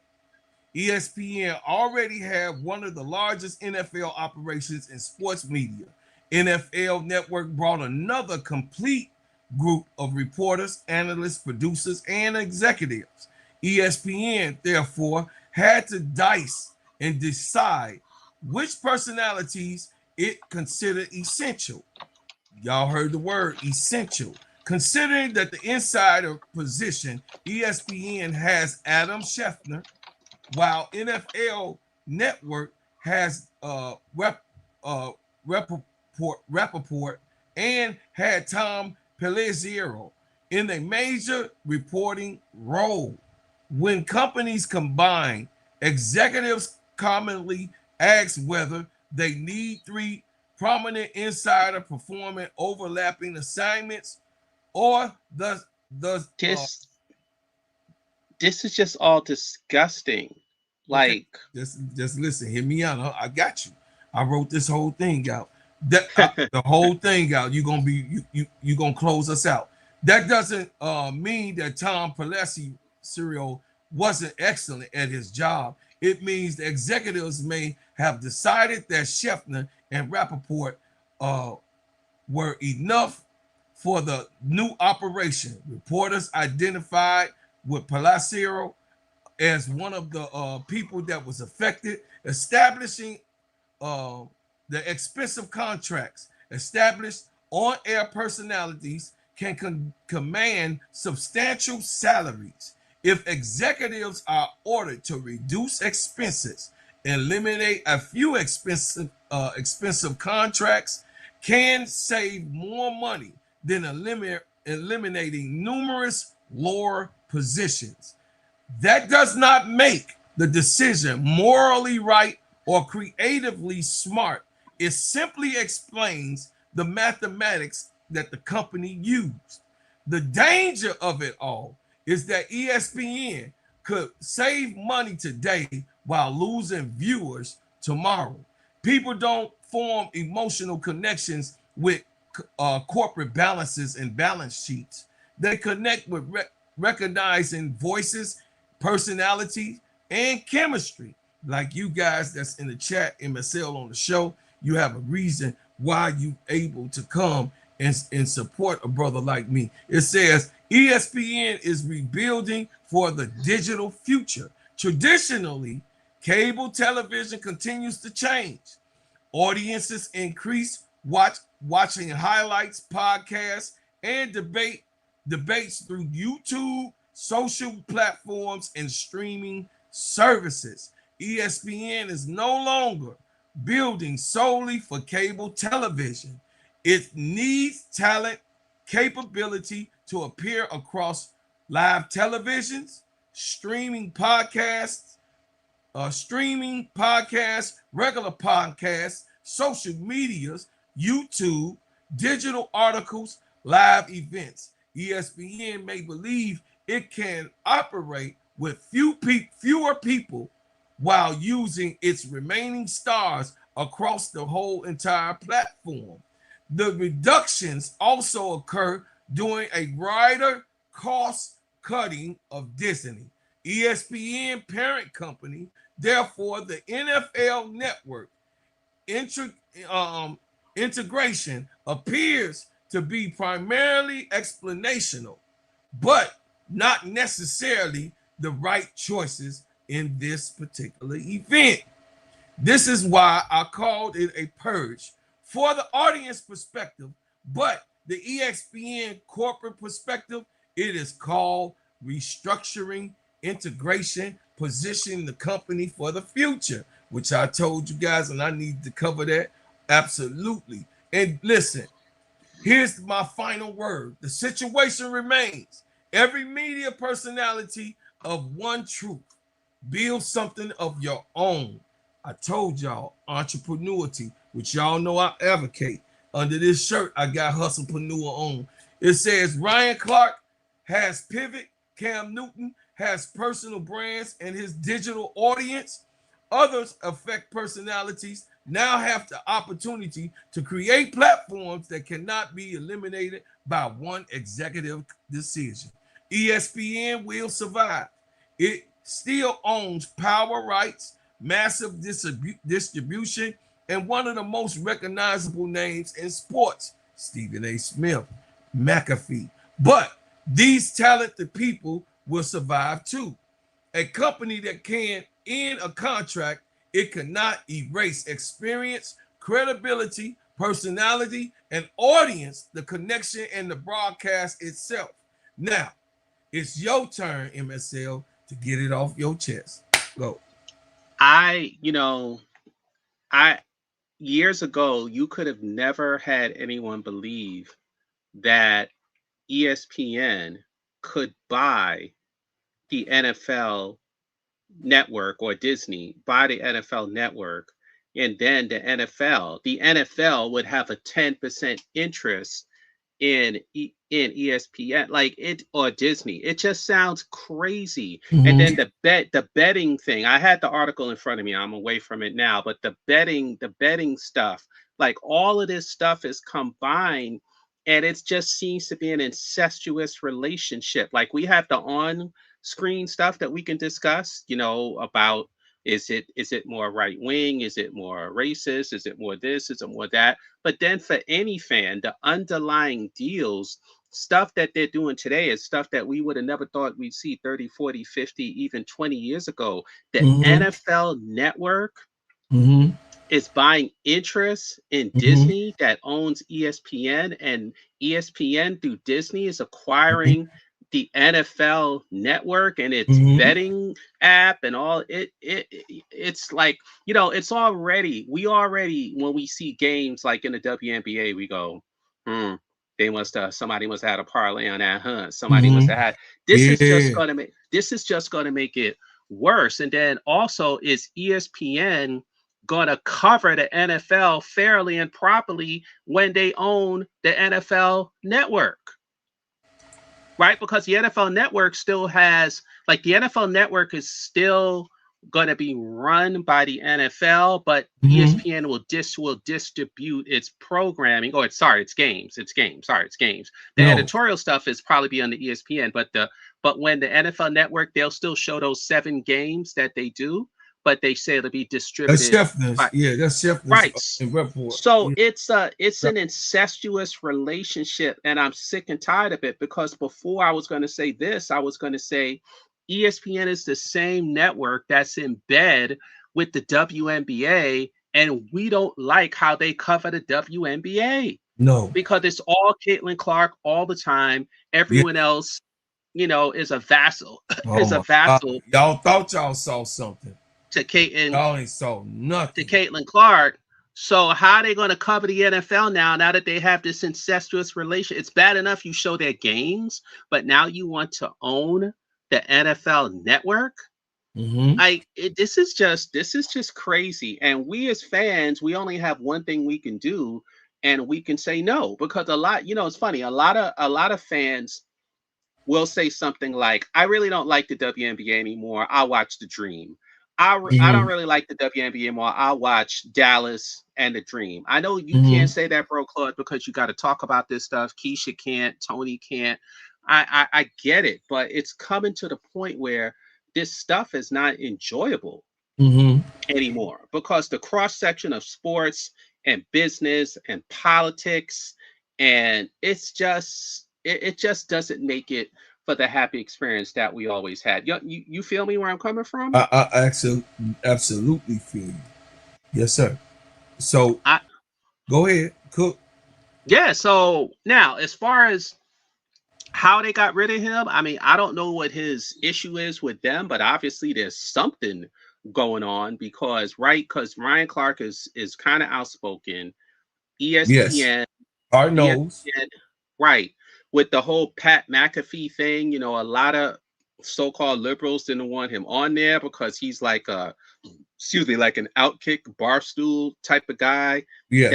S3: ESPN already had one of the largest NFL operations in sports media. NFL Network brought another complete group of reporters, analysts, producers, and executives. ESPN, therefore, had to dice and decide which personalities it considered essential. Y'all heard the word essential. Considering that the insider position, ESPN has Adam Schefter, while NFL Network has Rappaport and had Tom Pellizzero in a major reporting role. When companies combine, executives commonly ask whether they need 3 prominent insider performing overlapping assignments, or does
S11: this is just all disgusting. Like,
S3: just listen, hear me out. I got you. I wrote this whole thing out. The whole thing out. You're gonna be you gonna close us out. That doesn't mean that Tom Pellizzero wasn't excellent at his job. It means the executives may have decided that Schefter and Rappaport were enough for the new operation. Reporters identified with Pellizzero as one of the people that was affected, establishing the expensive contracts. Established on-air personalities can command substantial salaries. If executives are ordered to reduce expenses, eliminate a few expensive contracts can save more money than eliminating numerous lower positions. That does not make the decision morally right or creatively smart. It simply explains the mathematics that the company used. The danger of it all is that ESPN could save money today while losing viewers tomorrow. People don't form emotional connections with corporate balances and balance sheets. They connect with recognizing voices, personality, and chemistry. Like you guys that's in the chat, MSL on the show, you have a reason why you able to come and support a brother like me. It says ESPN is rebuilding for the digital future. Traditionally, cable television continues to change. Audiences increase watching highlights, podcasts, and debates through YouTube, social platforms, and streaming services. ESPN is no longer building solely for cable television. It needs talent, capability to appear across live televisions, streaming podcasts, regular podcasts, social medias, YouTube, digital articles, live events. ESPN may believe it can operate with fewer people while using its remaining stars across the whole entire platform. The reductions also occur during a wider cost cutting of Disney, ESPN parent company. Therefore, the NFL network integration appears to be primarily explanational, but not necessarily the right choices in this particular event. This is why I called it a purge for the audience perspective, but the ESPN corporate perspective, it is called restructuring, integration, positioning the company for the future, which I told you guys, and I need to cover that absolutely. And listen, here's my final word. The situation remains. Every media personality of one truth. Build something of your own. I told y'all, entrepreneurity, which y'all know I advocate. Under this shirt, I got Hustlepreneur on. It says Ryan Clark has pivot. Cam Newton has personal brands and his digital audience. Others affect personalities now have the opportunity to create platforms that cannot be eliminated by one executive decision. ESPN will survive. It still owns power rights, massive distribution, and one of the most recognizable names in sports, Stephen A. Smith, McAfee. But these talented people will survive too. A company that can end a contract, it cannot erase experience, credibility, personality, and audience, the connection, and the broadcast itself. Now, it's your turn, MSL, to get it off your chest. Go.
S11: Years ago, you could have never had anyone believe that ESPN could buy the NFL network, or Disney buy the NFL network, and then the NFL would have a 10% interest in ESPN, like it, or Disney. It just sounds crazy. And then the betting thing. I had the article in front of me. I'm away from it now, but the betting stuff, like all of this stuff is combined, and it just seems to be an incestuous relationship. Like we have the on-screen stuff that we can discuss, about is it more right wing? Is it more racist? Is it more this? Is it more that? But then for any fan, the underlying deals, stuff that they're doing today is stuff that we would have never thought we'd see 30, 40, 50, even 20 years ago. The NFL network is buying interest in Disney that owns ESPN, and ESPN through Disney is acquiring the NFL network and its betting app and all. It's like, it's already, when we see games like in the WNBA, we go, somebody must have had a parlay on that, huh? Somebody must have had. This is just gonna make it worse. And then also, is ESPN gonna cover the NFL fairly and properly when they own the NFL network? Right? Because the NFL network still has, like, the NFL network is still going to be run by the NFL, but ESPN will distribute its programming, or it's games. The editorial stuff is probably be on the ESPN, but when the NFL network, they'll still show those 7 games that they do, but they say it'll be distributed.
S3: That's Chefness.
S11: Right.
S3: Report.
S11: So it's an incestuous relationship, and I'm sick and tired of it, because before I was going to say this, I was going to say ESPN is the same network that's in bed with the WNBA, and we don't like how they cover the WNBA.
S3: No.
S11: Because it's all Caitlin Clark all the time. Everyone else, is a vassal. Y'all
S3: thought y'all saw something.
S11: To Caitlin,
S3: y'all ain't saw nothing.
S11: To Caitlin Clark. So how are they going to cover the NFL now that they have this incestuous relation? It's bad enough you show their games, but now you want to own the NFL network? This is just crazy. And we as fans, we only have one thing we can do, and we can say no, because a lot, it's funny. A lot of fans will say something like, "I really don't like the WNBA anymore. I'll watch The Dream. I don't really like the WNBA anymore. I'll watch Dallas and The Dream." I know you can't say that, bro, Claude, because you got to talk about this stuff. Keisha can't, Tony can't. I get it, but it's coming to the point where this stuff is not enjoyable anymore, because the cross section of sports and business and politics, and it just doesn't make it for the happy experience that we always had. You feel me where I'm coming from?
S3: I absolutely feel you. Yes, sir. So go ahead, Cook.
S11: Yeah. So now, as far as how they got rid of him, I mean, I don't know what his issue is with them, but obviously there's something going on, because Ryan Clark is kind of outspoken. ESPN,
S3: our nose,
S11: right? With the whole Pat McAfee thing, a lot of so-called liberals didn't want him on there because he's like an Outkick barstool type of guy.
S3: Yes.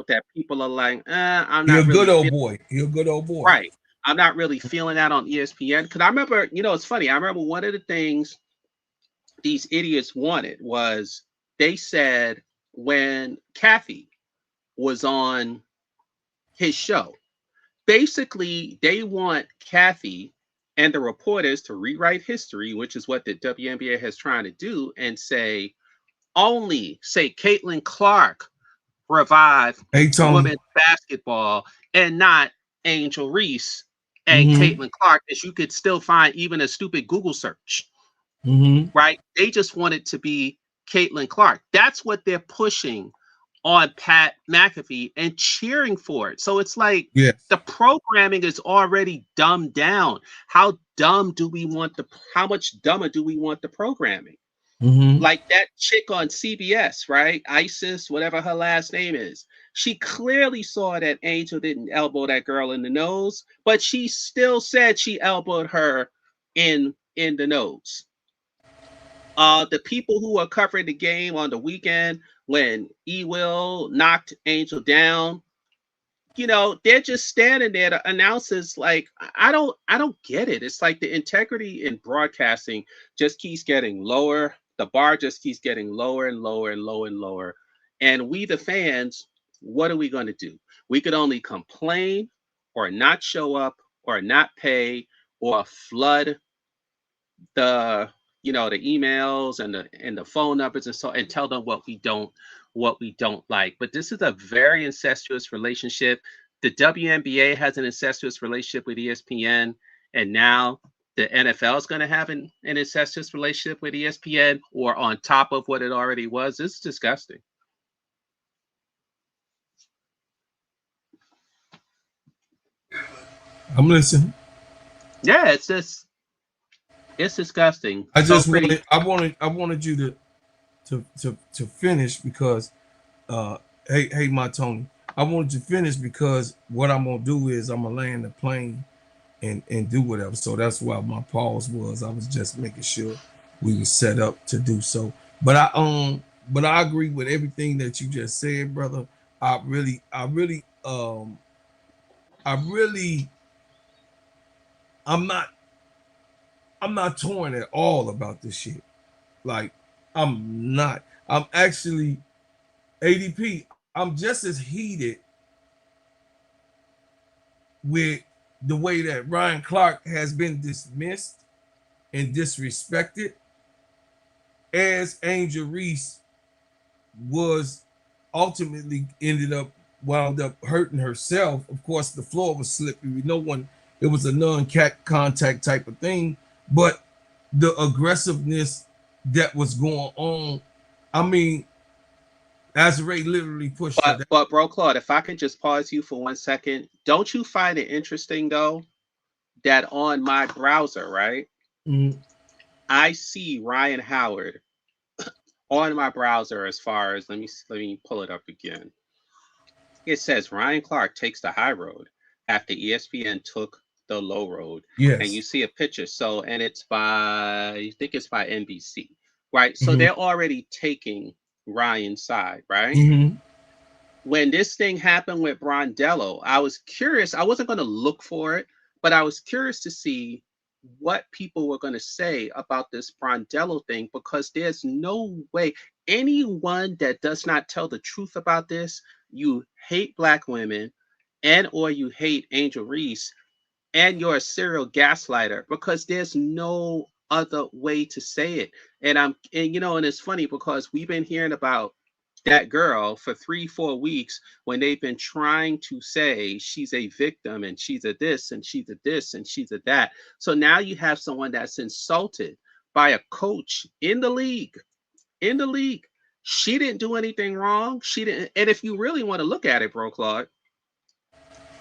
S11: That people are like, I'm not.
S3: You're a
S11: really
S3: good old boy. You're a good old boy.
S11: Right. I'm not really feeling that on ESPN, because I remember, it's funny. I remember one of the things these idiots wanted was, they said when Kathy was on his show, basically they want Kathy and the reporters to rewrite history, which is what the WNBA has trying to do, and say Caitlin Clark revived women's basketball, and not Angel Reese and Caitlin Clark, as you could still find even a stupid Google search. Right? They just want it to be Caitlin Clark. That's what they're pushing on Pat McAfee and cheering for it. So it's like the programming is already dumbed down. How much dumber do we want the programming? Like that chick on CBS, right? Isis, whatever her last name is. She clearly saw that Angel didn't elbow that girl in the nose, but she still said she elbowed her in the nose. The people who were covering the game on the weekend when E Will knocked Angel down, they're just standing there to announce this. Like, I don't get it. It's like the integrity in broadcasting just keeps getting lower. The bar just keeps getting lower and lower and lower and lower. And we, the fans, what are we going to do? We could only complain or not show up or not pay or flood the the emails and the phone numbers and tell them what we don't like. But this is a very incestuous relationship. The WNBA has an incestuous relationship with ESPN, and now the NFL is going to have an incestuous relationship with ESPN, or on top of what it already was. It's disgusting.
S3: I'm listening.
S11: Yeah, it's disgusting.
S3: I just wanted you to finish because hey my Tony, I wanted to finish because what I'm gonna do is I'm gonna land the plane and do whatever. So that's why my pause was. I was just making sure we were set up to do so. But I agree with everything that you just said, brother. I'm not torn at all about this shit. Like, I'm not. I'm actually ADP. I'm just as heated with the way that Ryan Clark has been dismissed and disrespected as Angel Reese was ultimately wound up hurting herself. Of course, the floor was slippery. It was a non-contact type of thing, but the aggressiveness that was going on, I mean, Azrae literally pushed her down.
S11: But bro, Claude, if I can just pause you for 1 second, don't you find it interesting though that on my browser, right, I see Ryan Howard on my browser. As far as let me pull it up again. It says Ryan Clark takes the high road after ESPN took the low road.
S3: Yes.
S11: And you see a picture. So, and it's I think it's by NBC, right? So they're already taking Ryan's side, right? When this thing happened with Brondello, I was curious. I wasn't going to look for it, but I was curious to see what people were going to say about this Brondello thing, because there's no way anyone that does not tell the truth about this, you hate Black women and or you hate Angel Reese, and you're a serial gaslighter, because there's no other way to say it. And it's funny because we've been hearing about that girl for 3-4 weeks when they've been trying to say she's a victim and she's a this and she's a this and she's a that. So now you have someone that's insulted by a coach in the league. She didn't do anything wrong. She didn't. And if you really want to look at it, bro, Claude,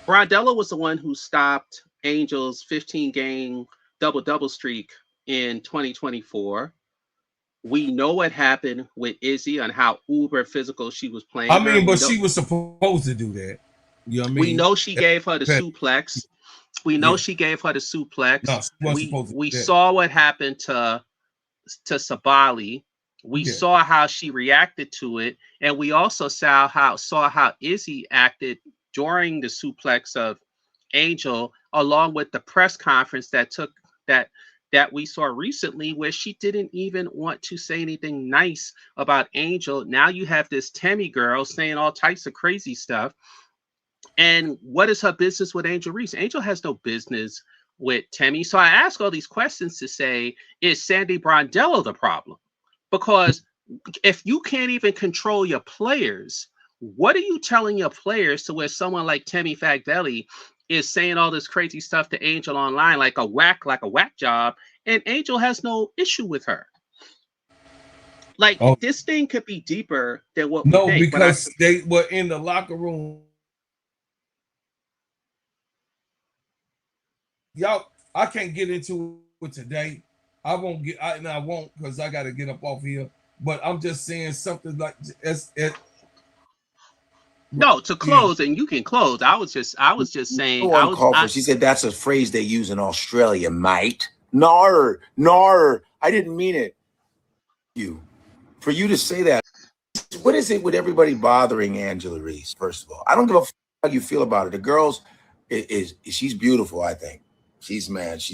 S11: Brondello was the one who stopped Angel's 15-game double-double streak in 2024. We know what happened with Izzy and how uber physical she was playing.
S3: I mean, but she was supposed to do that. You know what I mean?
S11: We know she gave her the suplex. We know she gave her the suplex.
S3: No,
S11: we saw what happened to Sabali. We saw how she reacted to it, and we also saw how Izzy acted during the suplex of Angel, along with the press conference that we saw recently, where she didn't even want to say anything nice about Angel. Now you have this Tammy girl saying all types of crazy stuff. And what is her business with Angel Reese? Angel has no business with Tammy. So I ask all these questions to say, is Sandy Brondello the problem? Because if you can't even control your players, what are you telling your players to where someone like Tammy Fagdelli is saying all this crazy stuff to Angel online like a whack job, and Angel has no issue with her? Like, this thing could be deeper than what we think.
S3: Because they were in the locker room. Y'all, I can't get into it today. I won't because I got to get up off here. But I'm just saying something like
S11: No, to close, and you can close. I was just saying.
S16: She said that's a phrase they use in Australia, mate. Nar. I didn't mean it. For you to say that. What is it with everybody bothering Angela Reese? First of all, I don't give a fuck how you feel about her. The girl's she's beautiful. I think she's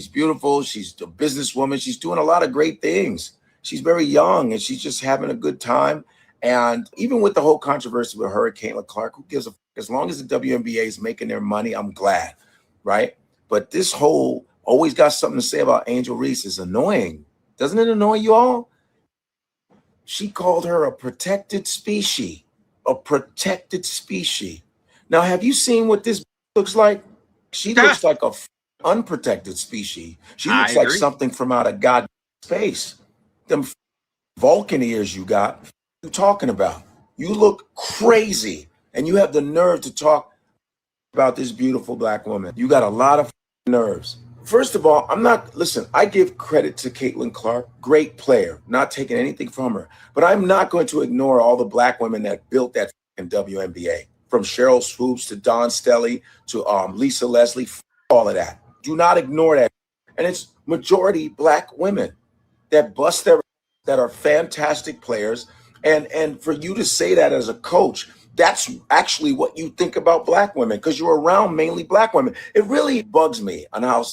S16: beautiful. She's a businesswoman. She's doing a lot of great things. She's very young and she's just having a good time. And even with the whole controversy with her and Caitlin Clark, who gives a fuck? As long as the WNBA is making their money, I'm glad, right? But this whole always got something to say about Angel Reese is annoying. Doesn't it annoy you all? She called her a protected species. A protected species. Now, have you seen what this looks like? She looks like a unprotected species. She looks like something from out of God's space. Them Vulcan ears you got, what you talking about? You look crazy, and you have the nerve to talk about this beautiful black woman. You got a lot of nerves. First of all, I give credit to Caitlin Clark, great player, not taking anything from her. But I'm not going to ignore all the black women that built that WNBA, from Cheryl Swoops to Dawn Stelly to Lisa Leslie, all of that. Do not ignore that. And it's majority black women that bust that are fantastic players. And for you to say that as a coach, that's actually what you think about black women because you're around mainly black women. It really bugs me on how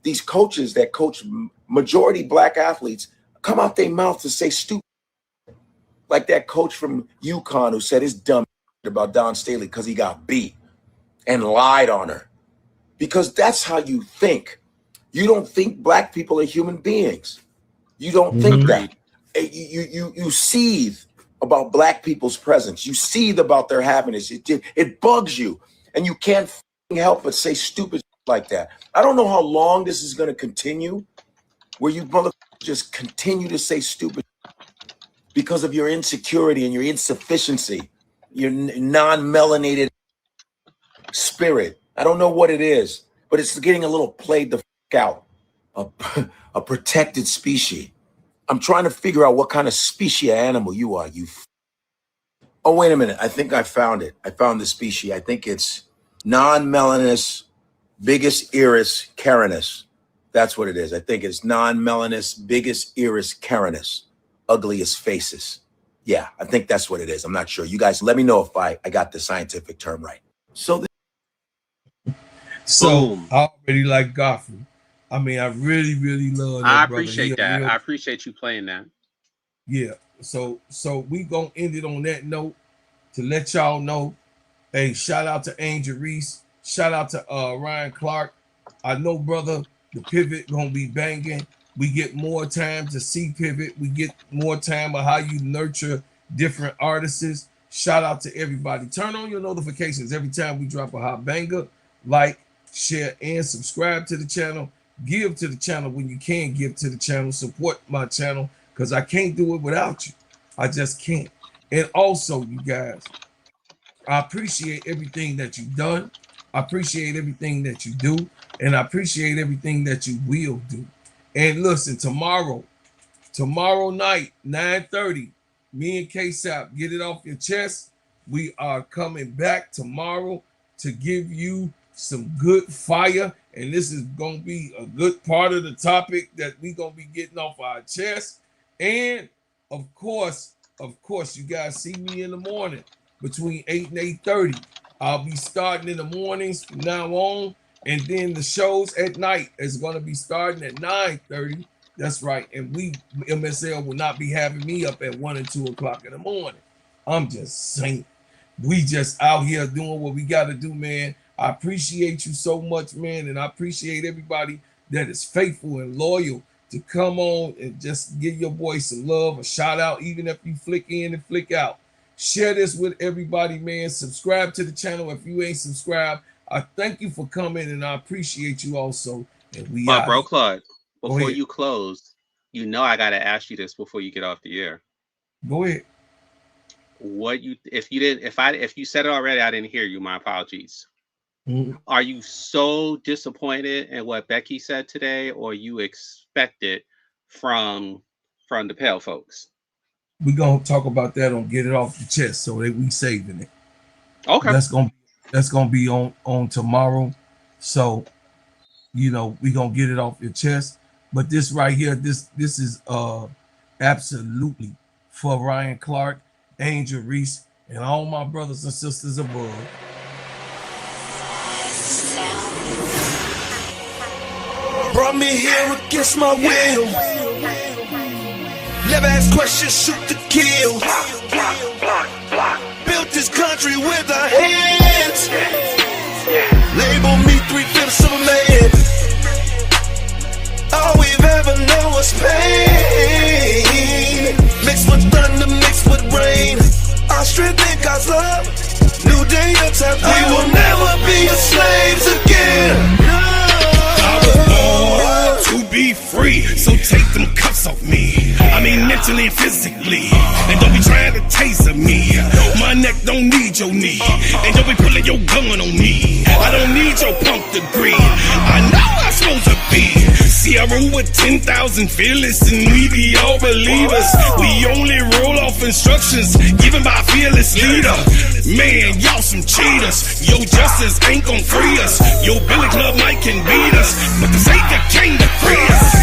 S16: these coaches that coach majority black athletes come out their mouth to say stupid. Like that coach from UConn who said his dumb about Don Staley because he got beat and lied on her. Because that's how you think. You don't think black people are human beings. You don't think that. You seethe about black people's presence. You seethe about their happiness. It bugs you. And you can't help but say stupid like that. I don't know how long this is going to continue, where you just continue to say stupid because of your insecurity and your insufficiency, your non-melanated spirit. I don't know what it is, but it's getting a little played the out. A protected species. I'm trying to figure out what kind of species animal you are. Oh, wait a minute. I think I found it. I found the species. I think it's non-melanous biggest iris carinus. That's what it is. I think it's non-melanous biggest iris carinus. Ugliest faces. Yeah, I think that's what it is. I'm not sure. You guys let me know if I got the scientific term right. So
S3: I already like Godfrey. I mean, I really, really love that.
S11: I appreciate that. I appreciate you playing that.
S3: Yeah. So we gonna end it on that note to let y'all know. Hey, shout out to Angel Reese. Shout out to Ryan Clark. I know, brother, the pivot gonna be banging. We get more time to see pivot. We get more time of how you nurture different artists. Shout out to everybody. Turn on your notifications every time we drop a hot banger. Like, share, and subscribe to the channel. Give to the channel when you can give to the channel. Support my channel because I can't do it without you. I just can't. And also, you guys, I appreciate everything that you've done. I appreciate everything that you do. And I appreciate everything that you will do. And listen, tomorrow night, 9:30, me and K-Sap, get it off your chest. We are coming back tomorrow to give you some good fire. And this is going to be a good part of the topic that we're going to be getting off our chest. And of course, you guys see me in the morning between 8 and 8:30. I'll be starting in the mornings from now on. And then the shows at night is going to be starting at 9:30. That's right. And MSL will not be having me up at 1 and 2 o'clock in the morning. I'm just saying. We just out here doing what we got to do, man. I appreciate you so much, man. And I appreciate everybody that is faithful and loyal to come on and just give your boy some love, a shout out, even if you flick in and flick out. Share this with everybody, man. Subscribe to the channel if you ain't subscribed. I thank you for coming, and I appreciate you also. And we
S11: But bro, Claude, before you close, you know I gotta ask you this before you get off the air.
S3: Go ahead.
S11: If you said it already, I didn't hear you. My apologies. Are you so disappointed in what Becky said today, or you expect it from the Pale folks?
S3: We're gonna talk about that on Get It Off the Chest, so that we saving it.
S11: Okay.
S3: That's gonna be on tomorrow. So, you know, we're gonna get it off your chest. But this right here, this is absolutely for Ryan Clark, Angel Reese, and all my brothers and sisters above.
S1: Brought me here against my will. Never ask questions, shoot to kill. Built this country with our hands. Label me 3/5 of a man. All we've ever known was pain. Mixed with thunder, mixed with rain. Our strength and God's love. New day and time. We will never be slaves again.
S2: To be free, so take them cuffs off me. I mean mentally and physically. And don't be trying to taser me. My neck don't need your knee. And don't be pulling your gun on me. I don't need your punk degree. I know I'm supposed to be. See, I roll with 10,000 fearless, and we be all believers. We only roll off instructions given by a fearless leader. Man, y'all some cheaters. Your justice ain't gon' free us. Your Billy Club might can beat us, but the Savior came to free us.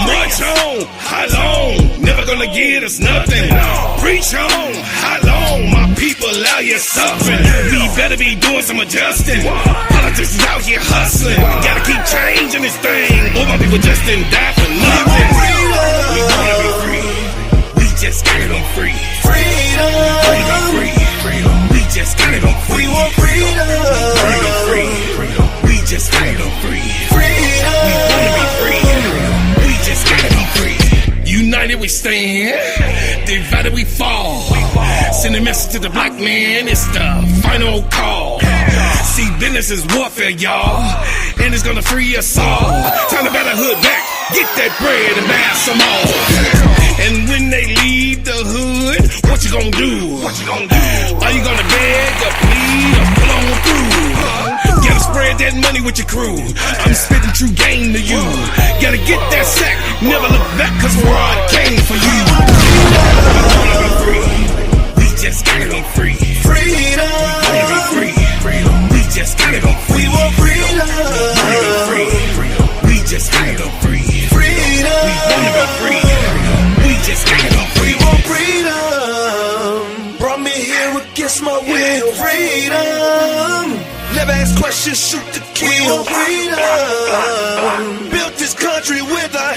S2: March on, how long? Never gonna get us nothing. Preach on, how long? My people out here suffering. We better be doing some adjusting. Politics is out here hustling. Gotta keep changing this thing. Or my people just didn't die for nothing. We wanna be free. We just gotta be free.
S1: Freedom.
S2: Free. We just gotta be free.
S1: We want freedom.
S2: Free. We just gotta be free.
S1: Freedom.
S2: We wanna be free. We just gotta be free. United we stand, divided we fall. Send a message to the black man, it's the final call. See, business is warfare, y'all, and it's gonna free us all. Time to better hood back, get that bread and buy some more. And when they leave the hood, what you gonna do? Are you gonna beg or plead or pull on through? Gotta spread that money with your crew. I'm spitting true game to you. Gotta get that sack, never look back, cause we're all came for you. We wanna be free. We just gotta be free.
S1: Freedom.
S2: We wanna be free. We just gotta be free.
S1: We want freedom.
S2: We wanna be free. We just gotta be free.
S1: Freedom.
S2: We wanna be free. We just gotta be free.
S1: We want freedom. Brought me here against my will. Freedom. Never ask questions, shoot to kill. We want freedom. Built this country with our